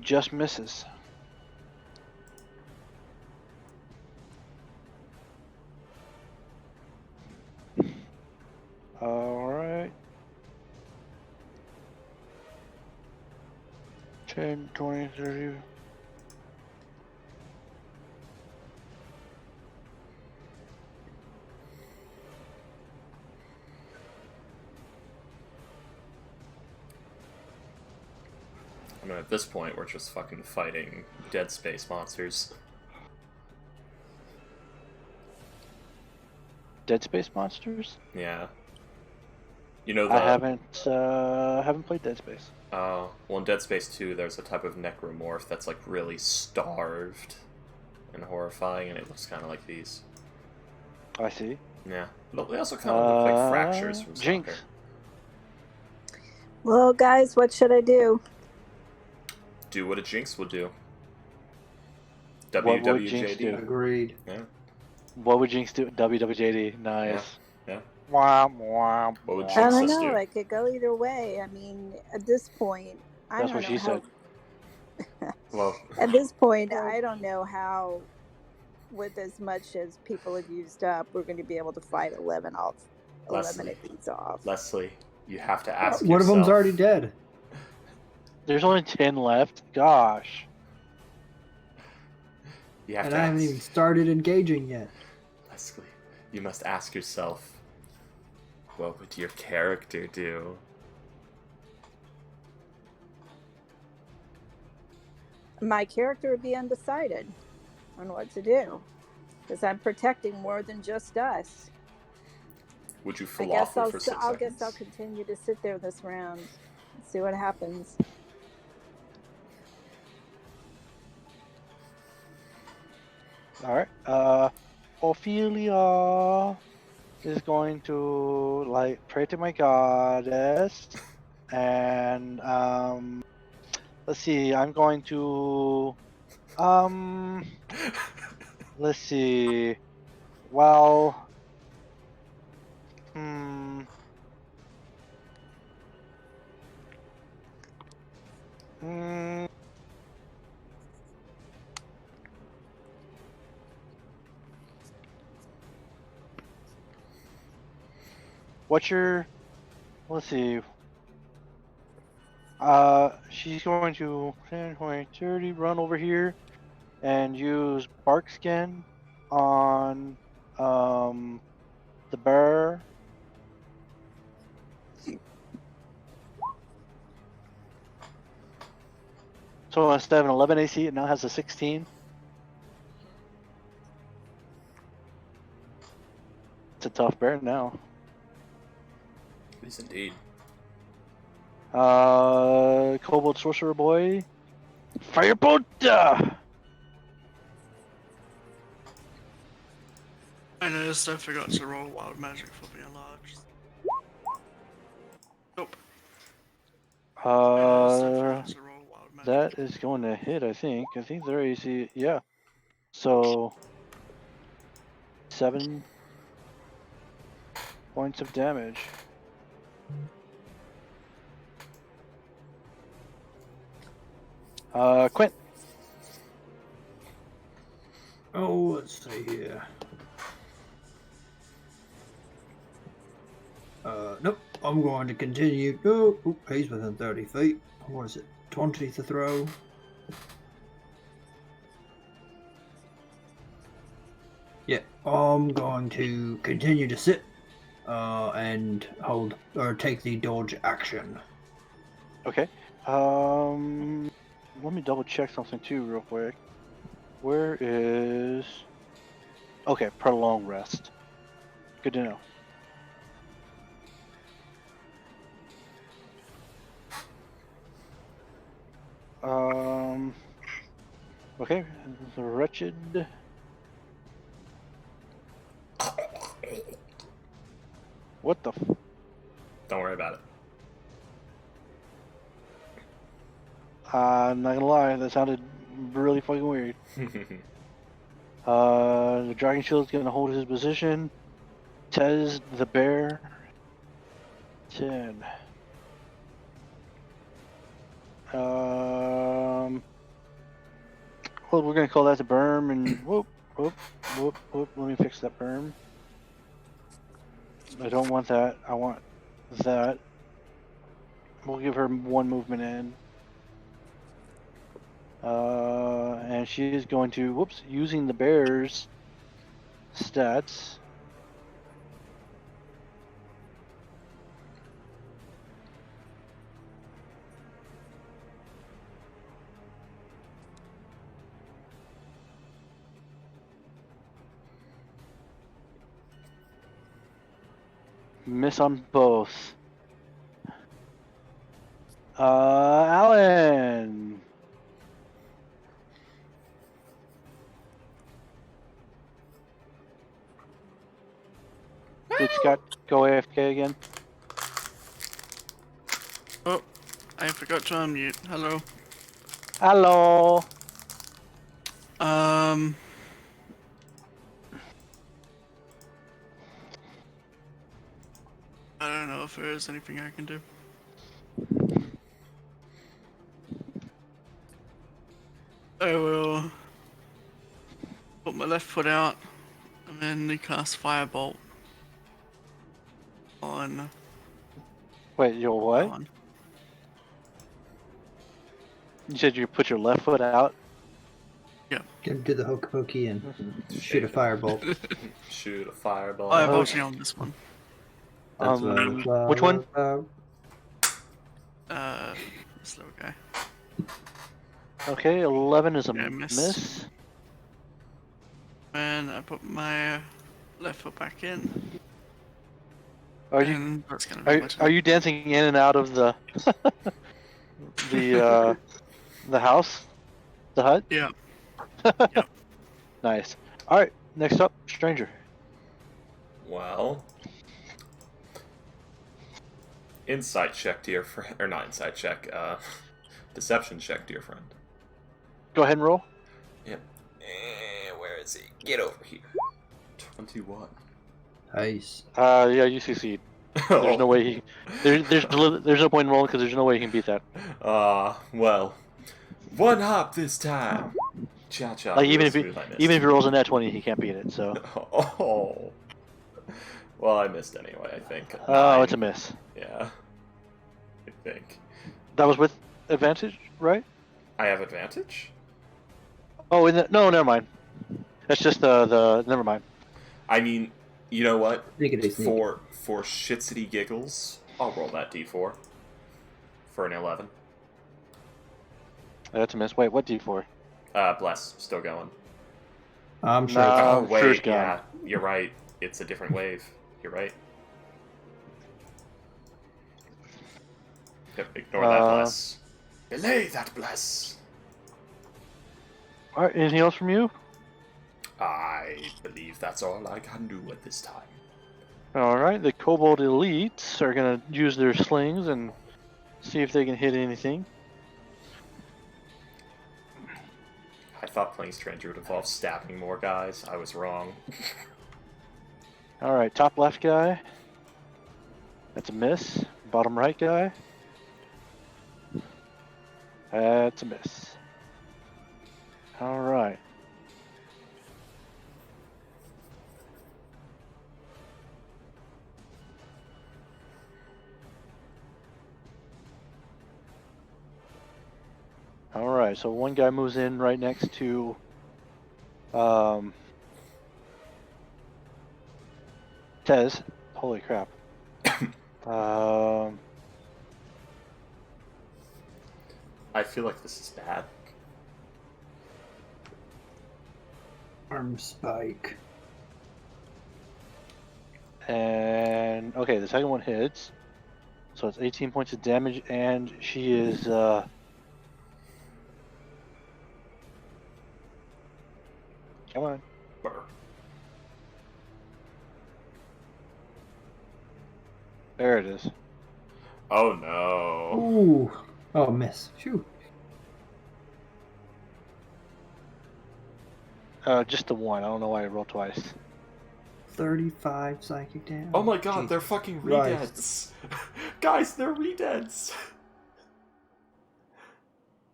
just misses. Alright. 10, 20, 30. I mean, at this point, we're just fucking fighting Dead Space monsters. Dead Space monsters? Yeah. You know the... I haven't played Dead Space. well, in Dead Space 2, there's a type of necromorph that's, like, really starved and horrifying, and it looks kind of like these. I see. Yeah. But they also kind of look like fractures from Jinx. Stalker. Well, guys, what should I do? Do what a Jinx would do. What would Jinx do? WWJD. Agreed. Yeah. What would Jinx do? WWJD. Nice. Yeah. Womp womp. What would I Jinx don't us know. do? I could go either way. I mean, at this point, I That's don't what know she how. said. Well, At this point, I don't know how, with as much as people have used up, we're going to be able to fight 11 of Leslie. these off. Leslie, you have to ask One of them's yourself- already dead. There's only 10 left. Gosh. You have And to I haven't ask- even started engaging yet. Leslie, you must ask yourself, what would your character do? My character would be undecided on what to do, because I'm protecting more than just us. Would you I guess falafel for 6 I'll seconds? guess I'll continue to sit there this round, and see what happens. Alright. Ophelia is going to like pray to my goddess. And let's see, I'm going to let's see. Well, What's your? Let's see. She's going to 10, 20, 30, run over here, and use bark skin on the bear. So instead of an 11 AC, it now has a 16. It's a tough bear now. Yes, indeed. Cobalt Sorcerer Boy. Firebolt! I noticed I forgot to roll wild magic for being large. Nope. I noticed I forgot to roll wild magic. That is going to hit, I think. I think they're AC. Yeah. So 7 points of damage. Quint. Oh, let's see here. Nope. I'm going to continue. Oh, he's within 30 feet. What is it? 20 to throw. Yeah, I'm going to continue to sit and hold or take the dodge action. Okay. Let me double check something too, real quick. Where is? Okay, prolonged rest. Good to know. Okay, the wretched. What the? Don't worry about I'm not gonna lie, that sounded really fucking weird. it. The Dragon Shield's gonna hold his position. Tez the bear. 10. Well, we're gonna call that the berm, and whoop, whoop, whoop, whoop. Let me fix that berm. I don't want that. I want that. We'll give her 1 movement in. And she is going to, whoops, using the bear's stats. Miss on both. Alan. Did Scott go AFK again? Oh, I forgot to unmute. Hello. Hello. I don't know if there is anything I can do. I will put my left foot out and then cast Firebolt on. Wait, your what? On. You said you put your left foot out? Gonna do the hokey pokey and shoot a firebolt. Shoot a fireball. Firebolting on this one. That's which one? Slow guy. Okay, 11 is a Yeah, miss. And I put my left foot back in. Are you And that's gonna be my turn. are you dancing in and out of the the house, the hut? Yeah. Nice. All right, next up, stranger. Well, insight check, dear friend, or not insight check. Deception check, dear friend. Go ahead and roll. Yep. Where is he? Get over here. 21. Nice. Yeah, you succeed. There's no way he. There's no point in rolling because there's no way he can beat that. Well, 1 hop this time. Cha cha. Like even if he rolls a net 20, he can't beat it. So. Oh. Well, I missed anyway, I think. Oh, it's a 9. miss. Yeah. I think. That was with advantage, right? I have advantage? Oh, no, never mind. That's just the never mind. I mean, you know what? Sneakity sneak. For shitsity giggles, I'll roll that d4 for an 11. That's a miss. Wait, what D4? Bless, still going. I'm sure. Oh, sure wait, it's gone. yeah, you're right. It's a different wave. You're right. Yep, ignore that bless. Belay that bless. All right, anything else from you? I believe that's all I can do at this time. All right, the Cobalt Elites are going to use their slings and see if they can hit anything. I thought playing Stranger would involve stabbing more guys. I was wrong. All right, top left guy. That's a miss. Bottom right guy. That's a miss. All right. All right, so one guy moves in right next to Tez. Holy crap. I feel like this is bad. Arm spike. And okay, the second one hits. So it's 18 points of damage, and she is come on. Brr. There it is. Oh no. Ooh. Oh, miss. Phew. Just the one. I don't know why I rolled twice. 35 psychic damage. Oh my god, Jesus they're fucking Christ. redeads. Guys, they're redeads.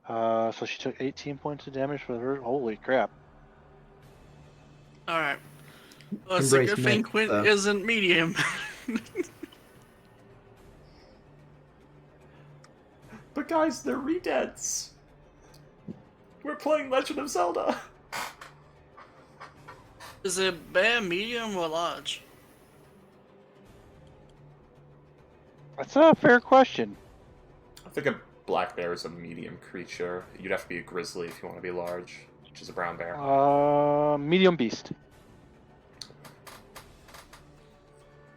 So she took 18 points of damage for her. Holy crap. Alright. Well, it's a Embrace good thing myth, Quint though. isn't medium. But guys, they're redeads. We're playing Legend of Zelda. Is it bear, medium, or large? That's a fair question. I think a black bear is a medium creature. You'd have to be a grizzly if you want to be large, which is a brown bear. Medium beast.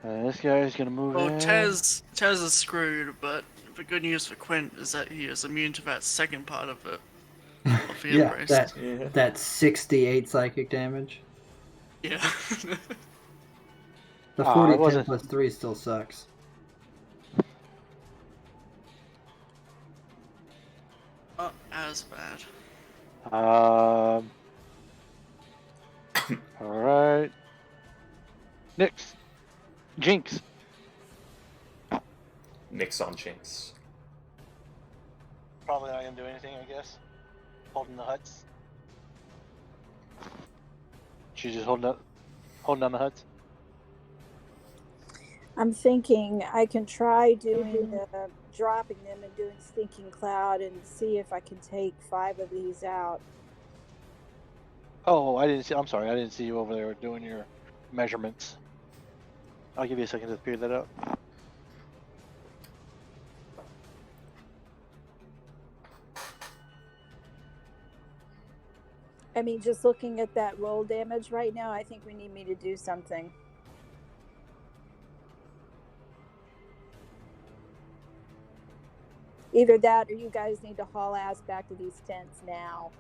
This guy is gonna move Well, in. Tez is screwed, but the good news for Quint is that he is immune to that second part of it. Of the Yeah, embrace. that's 68 psychic damage. Yeah. The Ah, 40 it wasn't- 10 plus 3 still sucks. Not as bad. Alright. Nyx. Jinx. Nix on Jinx. Probably not gonna do anything, I guess. Holding the huts. She's just holding down the huts. I'm thinking I can try doing the dropping them and doing Stinking Cloud and see if I can take 5 of these out. Oh, I'm sorry, I didn't see you over there doing your measurements. I'll give you a second to figure that out. I mean, just looking at that roll damage right now, I think we need me to do something. Either that or you guys need to haul ass back to these tents now.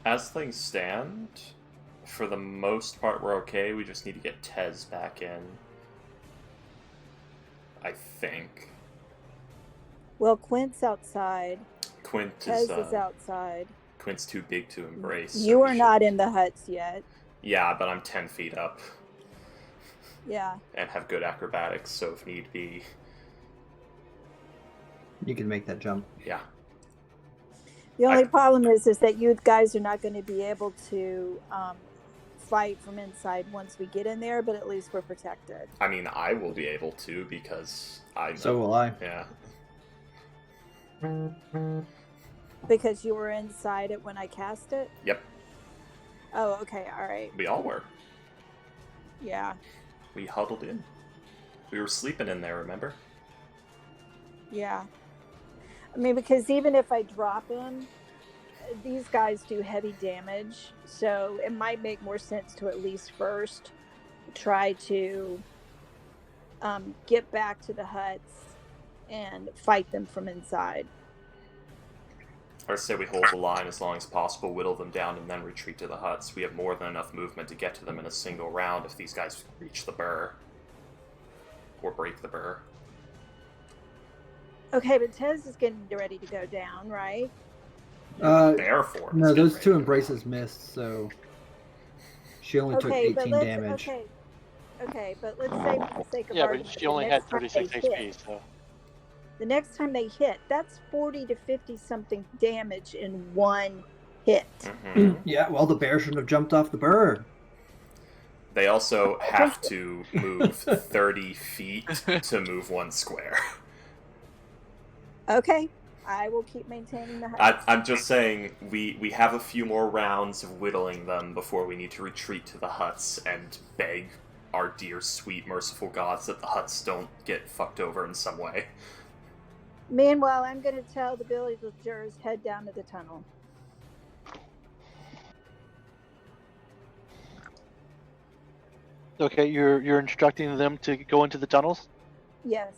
As things stand, for the most part, we're okay. We just need to get Tez back in. I think. Well, Quint's outside. Quint Tez is is outside. Quint's too big to embrace. so You we are should- not in the huts yet. Yeah, but I'm 10 feet up. Yeah. and have good acrobatics, so if need be, You can make that jump. yeah. The only problem is that you guys are not going to be able to fight from inside once we get in there, but at least we're protected. I mean, I will be able to because I know. So will I. Yeah. Because you were inside it when I cast it? Yep. Oh, okay, all right. We all were. Yeah. We huddled in. We were sleeping in there, remember? Yeah. I mean, because even if I drop him, these guys do heavy damage, so it might make more sense to at least first try to get back to the huts and fight them from inside. I say we hold the line as long as possible, whittle them down, and then retreat to the huts. We have more than enough movement to get to them in a single round if these guys reach the burr. Or break the burr. Okay, but Tez is getting ready to go down, right? Bear form. No, those two embraces missed, so she only took 18 damage. Okay, but let's say for the sake of Yeah, argument, but she only had the next 36 time they HP, hit- so. The next time they hit, that's 40 to 50 something damage in one hit. Mm-hmm. Yeah, well, the bear shouldn't have jumped off the bird. They also have to move 30 feet to move 1 square. Okay, I will keep maintaining the huts. I'm just saying, we have a few more rounds of whittling them before we need to retreat to the huts and beg our dear, sweet, merciful gods that the huts don't get fucked over in some way. Meanwhile, I'm going to tell the villagers head down to the tunnel. Okay, you're instructing them to go into the tunnels? Yes.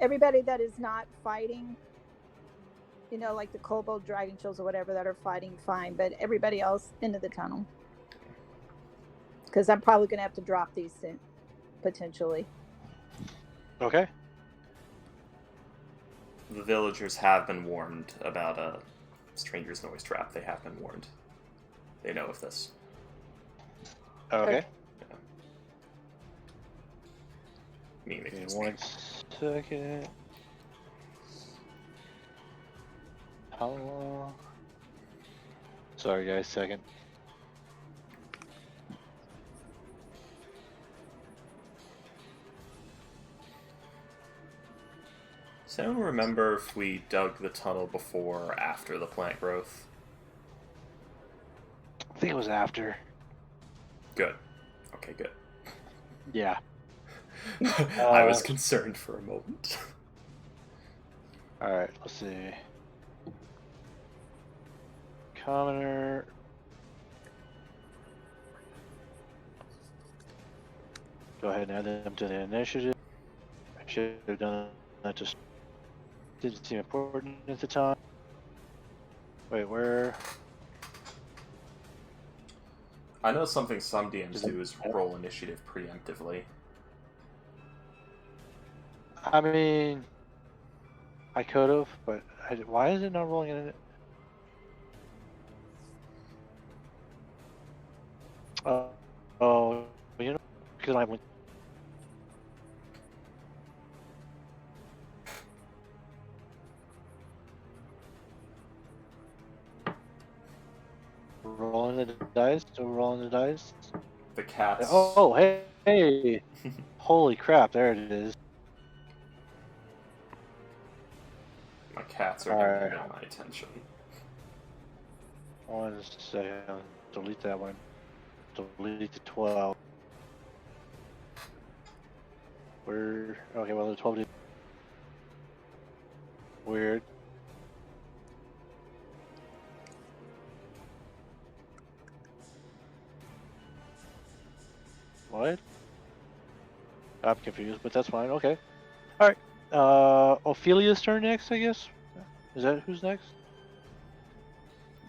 Everybody that is not fighting, you know, like the kobold dragon chills or whatever that are fighting, fine, but everybody else into the tunnel. Because I'm probably going to have to drop these soon, potentially. Okay. The villagers have been warned about a stranger's noise trap. They have been warned. They know of this. Okay. Yeah. Meaning they can Give me speak. 1 second. How long? Sorry, guys, second. Does anyone remember if we dug the tunnel before or after the plant growth? I think it was after. Good. Okay, good. Yeah. I was concerned for a moment. Alright, let's see. Commoner. Go ahead and add them to the initiative. I should have done that, just didn't seem important at the time. Wait, where? I know something some DMs do is roll initiative preemptively. I mean, I could have, but why is it not rolling in it? Oh, you know, because I went. Rolling the dice, still rolling the dice. The cats. Oh, hey. Holy crap, there it is. My cats are Alright. demanding my attention. 1 second. Delete that one. Delete the 12. Where? Okay, well, the 12 did. Weird. What? I'm confused, but that's fine. Okay. Alright. Ophelia's turn next, I guess? Is that who's next?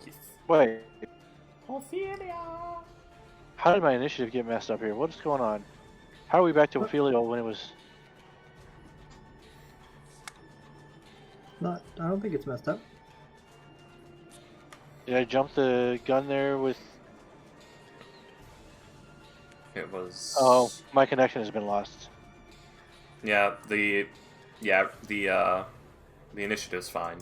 Yes. Wait. Ophelia! How did my initiative get messed up here? What's going on? How are we back to Ophelia when it was... Not, I don't think it's messed up. Did I jump the gun there with... It was. Oh, my connection has been lost. Yeah, the initiative's fine.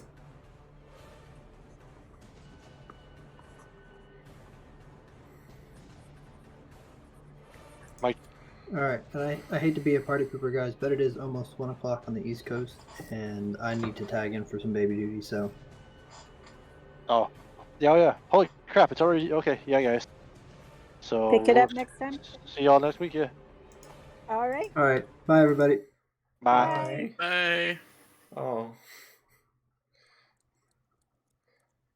All right, and I hate to be a party pooper, guys, but it is almost 1 o'clock on the East Coast, and I need to tag in for some baby duty. So, Oh, yeah. Holy crap! It's already okay. Yeah, guys. So Pick it up next time. See y'all next week. Yeah. All right. all right, bye everybody. Bye. Bye. Oh.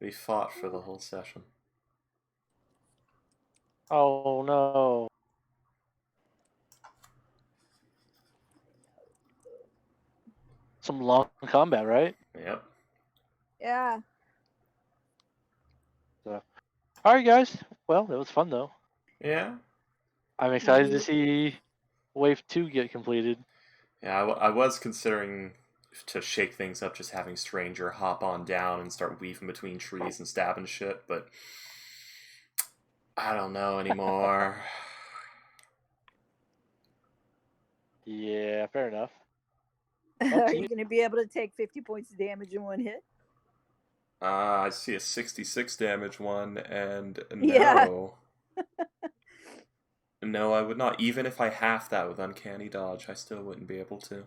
We fought for the whole session. Oh no. Some long combat, right? Yep. Yeah. So, all right, guys. Well, it was fun though. Yeah. I'm excited to see Wave 2 get completed. Yeah, I was considering to shake things up, just having Stranger hop on down and start weaving between trees and stabbing shit, but I don't know anymore. Yeah, fair enough. Are you going to be able to take 50 points of damage in one hit? I see a 66 damage one, and no. Yeah. No, I would not. Even if I half that with Uncanny Dodge, I still wouldn't be able to.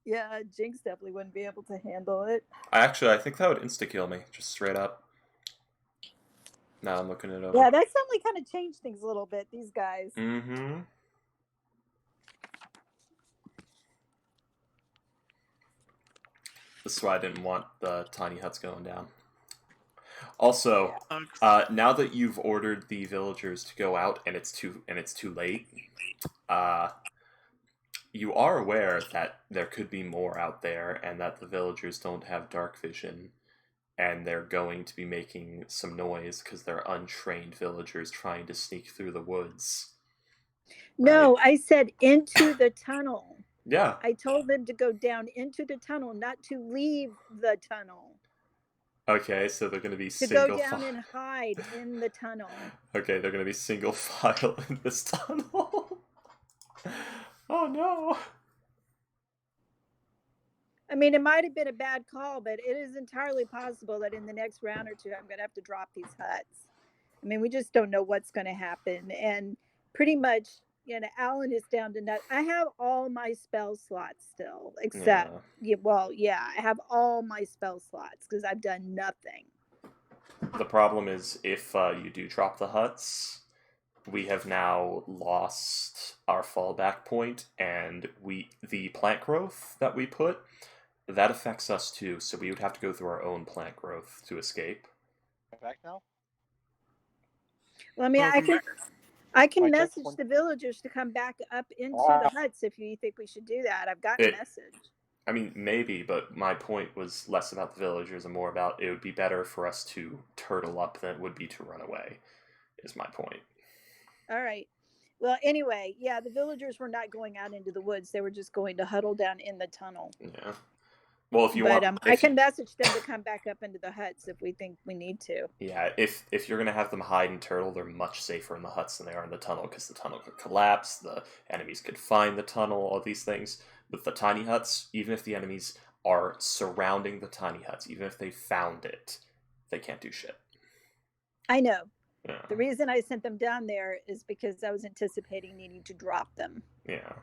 Yeah, Jinx definitely wouldn't be able to handle it. I think that would insta-kill me, just straight up. Now I'm looking it over. Yeah, that's only kind of changed things a little bit, these guys. Mm-hmm. That's why I didn't want the tiny huts going down. Also, now that you've ordered the villagers to go out and it's too late, you are aware that there could be more out there and that the villagers don't have dark vision, and they're going to be making some noise because they're untrained villagers trying to sneak through the woods. No, right? I said into the tunnel. Yeah. I told them to go down into the tunnel, not to leave the tunnel. Okay, so they're going to be to go down and hide in the tunnel. Okay, they're going to be single file in this tunnel. Oh no. I mean, it might have been a bad call, but it is entirely possible that in the next round or two, I'm going to have to drop these huts. I mean, we just don't know what's going to happen. And pretty much, Alan is down to nut. I have all my spell slots still, except, I have all my spell slots because I've done nothing. The problem is if you do drop the huts, we have now lost our fallback point, and the plant growth that we put, that affects us too, so we would have to go through our own plant growth to escape. Back now? Well, I mean, I can message the villagers to come back up into the huts if you think we should do that. I've got a message. I mean, maybe, but my point was less about the villagers and more about it would be better for us to turtle up than it would be to run away, is my point. All right. Well, anyway, the villagers were not going out into the woods. They were just going to huddle down in the tunnel. Yeah. Well, if you want... I can message them to come back up into the huts if we think we need to. Yeah, if you're going to have them hide and turtle, they're much safer in the huts than they are in the tunnel, because the tunnel could collapse, the enemies could find the tunnel, all these things. With the tiny huts, even if the enemies are surrounding the tiny huts, even if they found it, they can't do shit. I know. Yeah. The reason I sent them down there is because I was anticipating needing to drop them. Yeah.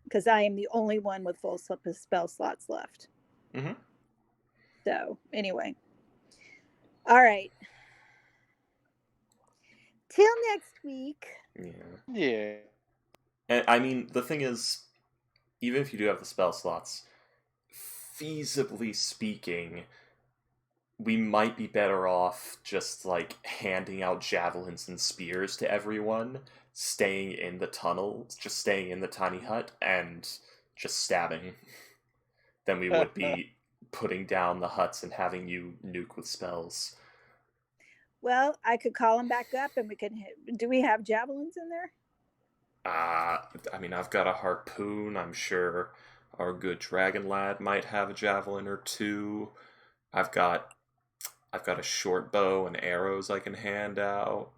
Because I am the only one with full spell slots left. Mm-hmm. So, anyway. All right. Till next week. Yeah. And, I mean, the thing is, even if you do have the spell slots, feasibly speaking, we might be better off just, handing out javelins and spears to everyone, staying in the tunnel, just staying in the tiny hut, and just stabbing, than we would be putting down the huts and having you nuke with spells. Well, I could call them back up and we can do we have javelins in there? I mean, I've got a harpoon. I'm sure our good dragon lad might have a javelin or two. I've got a short bow and arrows I can hand out.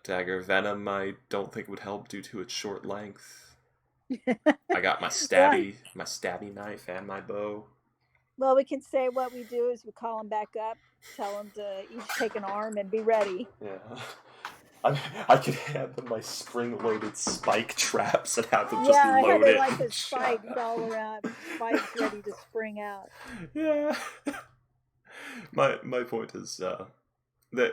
Dagger venom, I don't think would help due to its short length. I got my stabby knife and my bow. Well, we can say what we do is we call them back up, tell them to each take an arm and be ready. Yeah. I could hand them my spring-loaded spike traps and have them Yeah, just I load had it. like the spikes all around, spikes ready to spring out. Yeah. My point is that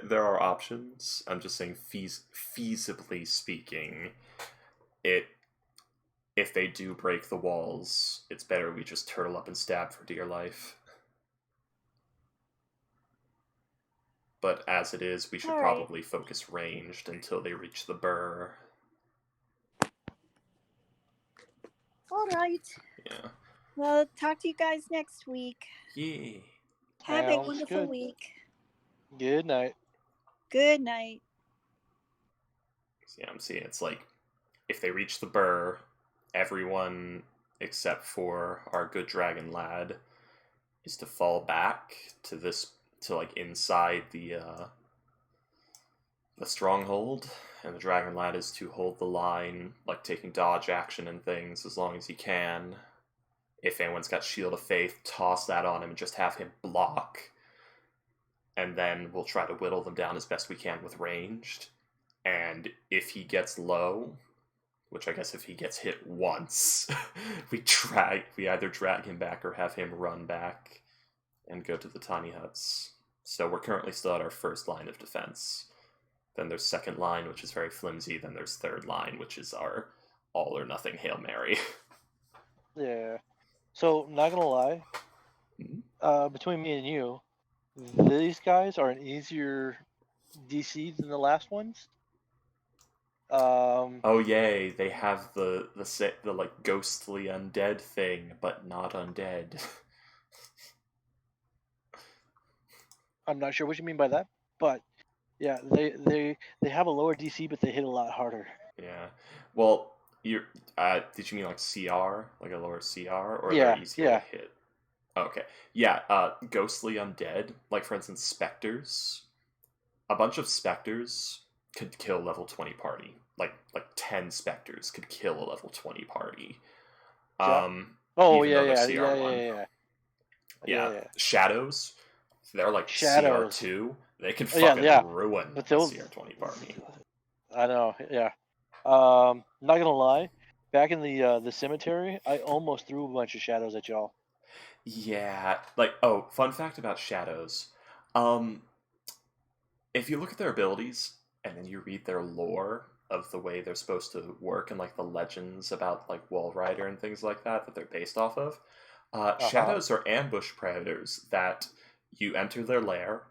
there are options. I'm just saying, feasibly speaking, if they do break the walls, it's better we just turtle up and stab for dear life. But as it is, we should All right. probably focus ranged until they reach the burr. All right. Yeah. Well, talk to you guys next week. Yeah. Have a Sounds wonderful good. week. Good night. Good night. Yeah, I'm seeing it's like, if they reach the burr, everyone except for our good dragon lad is to fall back to like inside the stronghold, and the dragon lad is to hold the line, like taking dodge action and things as long as he can. If anyone's got Shield of Faith, toss that on him and just have him block. And then we'll try to whittle them down as best we can with ranged. And if he gets low, which I guess if he gets hit once, we either drag him back or have him run back and go to the tiny huts. So we're currently still at our first line of defense. Then there's second line, which is very flimsy. Then there's third line, which is our all or nothing Hail Mary. Yeah. So, not gonna lie, between me and you, these guys are an easier DC than the last ones. Oh yay! They have the like ghostly undead thing, but not undead. I'm not sure what you mean by that, but yeah, they have a lower DC, but they hit a lot harder. Yeah. Well, did you mean like CR, like a lower CR, or Yeah, they're easier yeah. to hit? Okay. Yeah. Ghostly undead, like for instance, specters. A bunch of specters could kill level 20 party. Like 10 specters could kill a level 20 party. Oh yeah, even though yeah, they're yeah, CR1. yeah. Shadows, they're like Shadows. CR2. They can Oh, yeah, fucking yeah. ruin But the those- CR20 party. I know, yeah. Not gonna lie, back in the cemetery, I almost threw a bunch of shadows at y'all. Yeah, fun fact about shadows. If you look at their abilities and then you read their lore of the way they're supposed to work and like the legends about like Wall Rider and things like that they're based off of, shadows are ambush predators that you enter their lair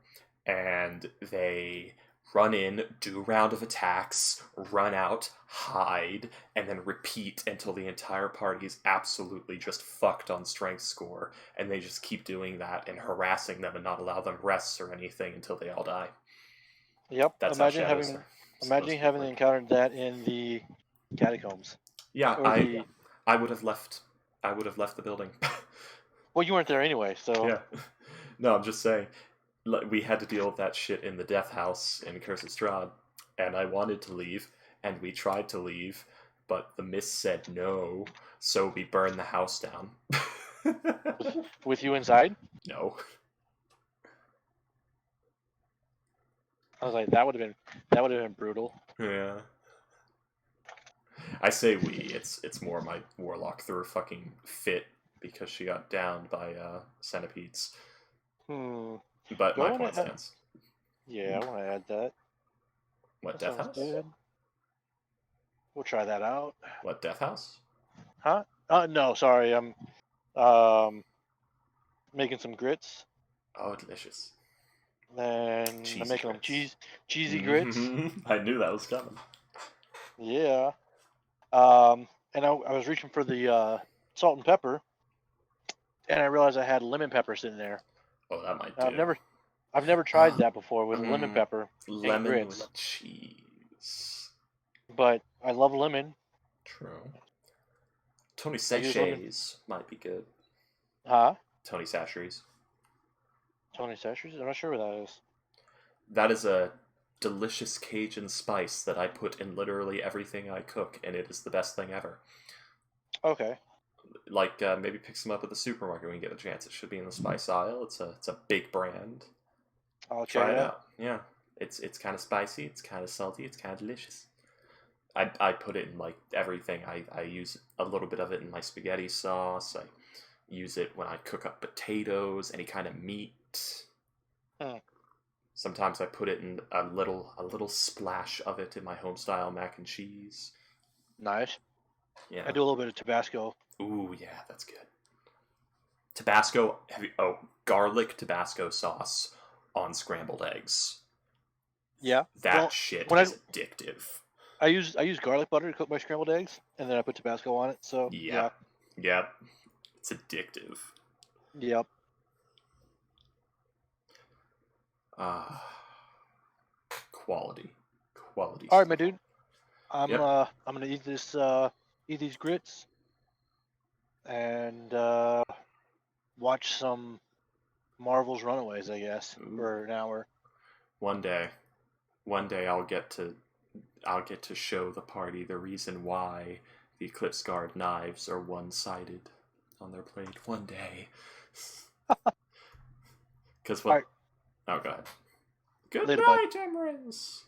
and they run in, do a round of attacks, run out, hide, and then repeat until the entire party is absolutely just fucked on strength score, and they just keep doing that and harassing them and not allow them rests or anything until they all die. Yep. That's imagine how shadows having are supposed to work. encountered that in the catacombs. Yeah, Or I would have left. I would have left the building. Well, you weren't there anyway, so Yeah. No, I'm just saying. We had to deal with that shit in the Death House in Curse of Strahd, and I wanted to leave, and we tried to leave, but the mist said no, so we burned the house down. with you inside, No. I was like, that would have been brutal. Yeah. I say we. It's more my warlock threw a fucking fit because she got downed by centipedes. But Do I my wanna plan add- stands. Yeah, I want to add that. What, That Death sounds House? good. We'll try that out. What, Death House? Huh? No, sorry. I'm making some grits. Oh, delicious. Then Cheesy I'm making them grits. cheesy grits. I knew that was coming. Yeah. And I was reaching for the salt and pepper, and I realized I had lemon pepper sitting there. Oh, that might Now, do. I've never tried that before with lemon pepper Lemon grits. with cheese. But I love lemon. True. Tony I use lemon. Sachets might be good. Huh? Tony Sacheries. Tony Sashers? I'm not sure what that is. That is a delicious Cajun spice that I put in literally everything I cook, and it is the best thing ever. Okay. Like, maybe pick some up at the supermarket when you get a chance. It should be in the spice aisle. It's a big brand. I'll Try check it it out. Yeah, it's kind of spicy. It's kind of salty. It's kind of delicious. I put it in like everything. I use a little bit of it in my spaghetti sauce. I use it when I cook up potatoes, any kind of meat. Hmm. Sometimes I put it in a little splash of it in my home style mac and cheese. Nice. Yeah. I do a little bit of Tabasco. Ooh, yeah, that's good. Tabasco. Garlic Tabasco sauce on scrambled eggs. Yeah. That Well, shit when is addictive. I use garlic butter to cook my scrambled eggs, and then I put Tabasco on it. So yeah. Yep. It's addictive. Yep. Quality. All right, stuff. my dude. I'm Yep. I'm gonna eat these grits, and watch some Marvel's Runaways, I guess, Ooh. for an hour. One day I'll get to show the party the reason why the Eclipse Guard knives are one-sided on their blade. One day. Because what? All right. Oh, go ahead. Good Later, bud. night, Emrys.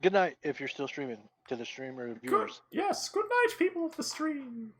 Good night if you're still streaming to the streamer Good. viewers. Yes. Good night, people of the stream.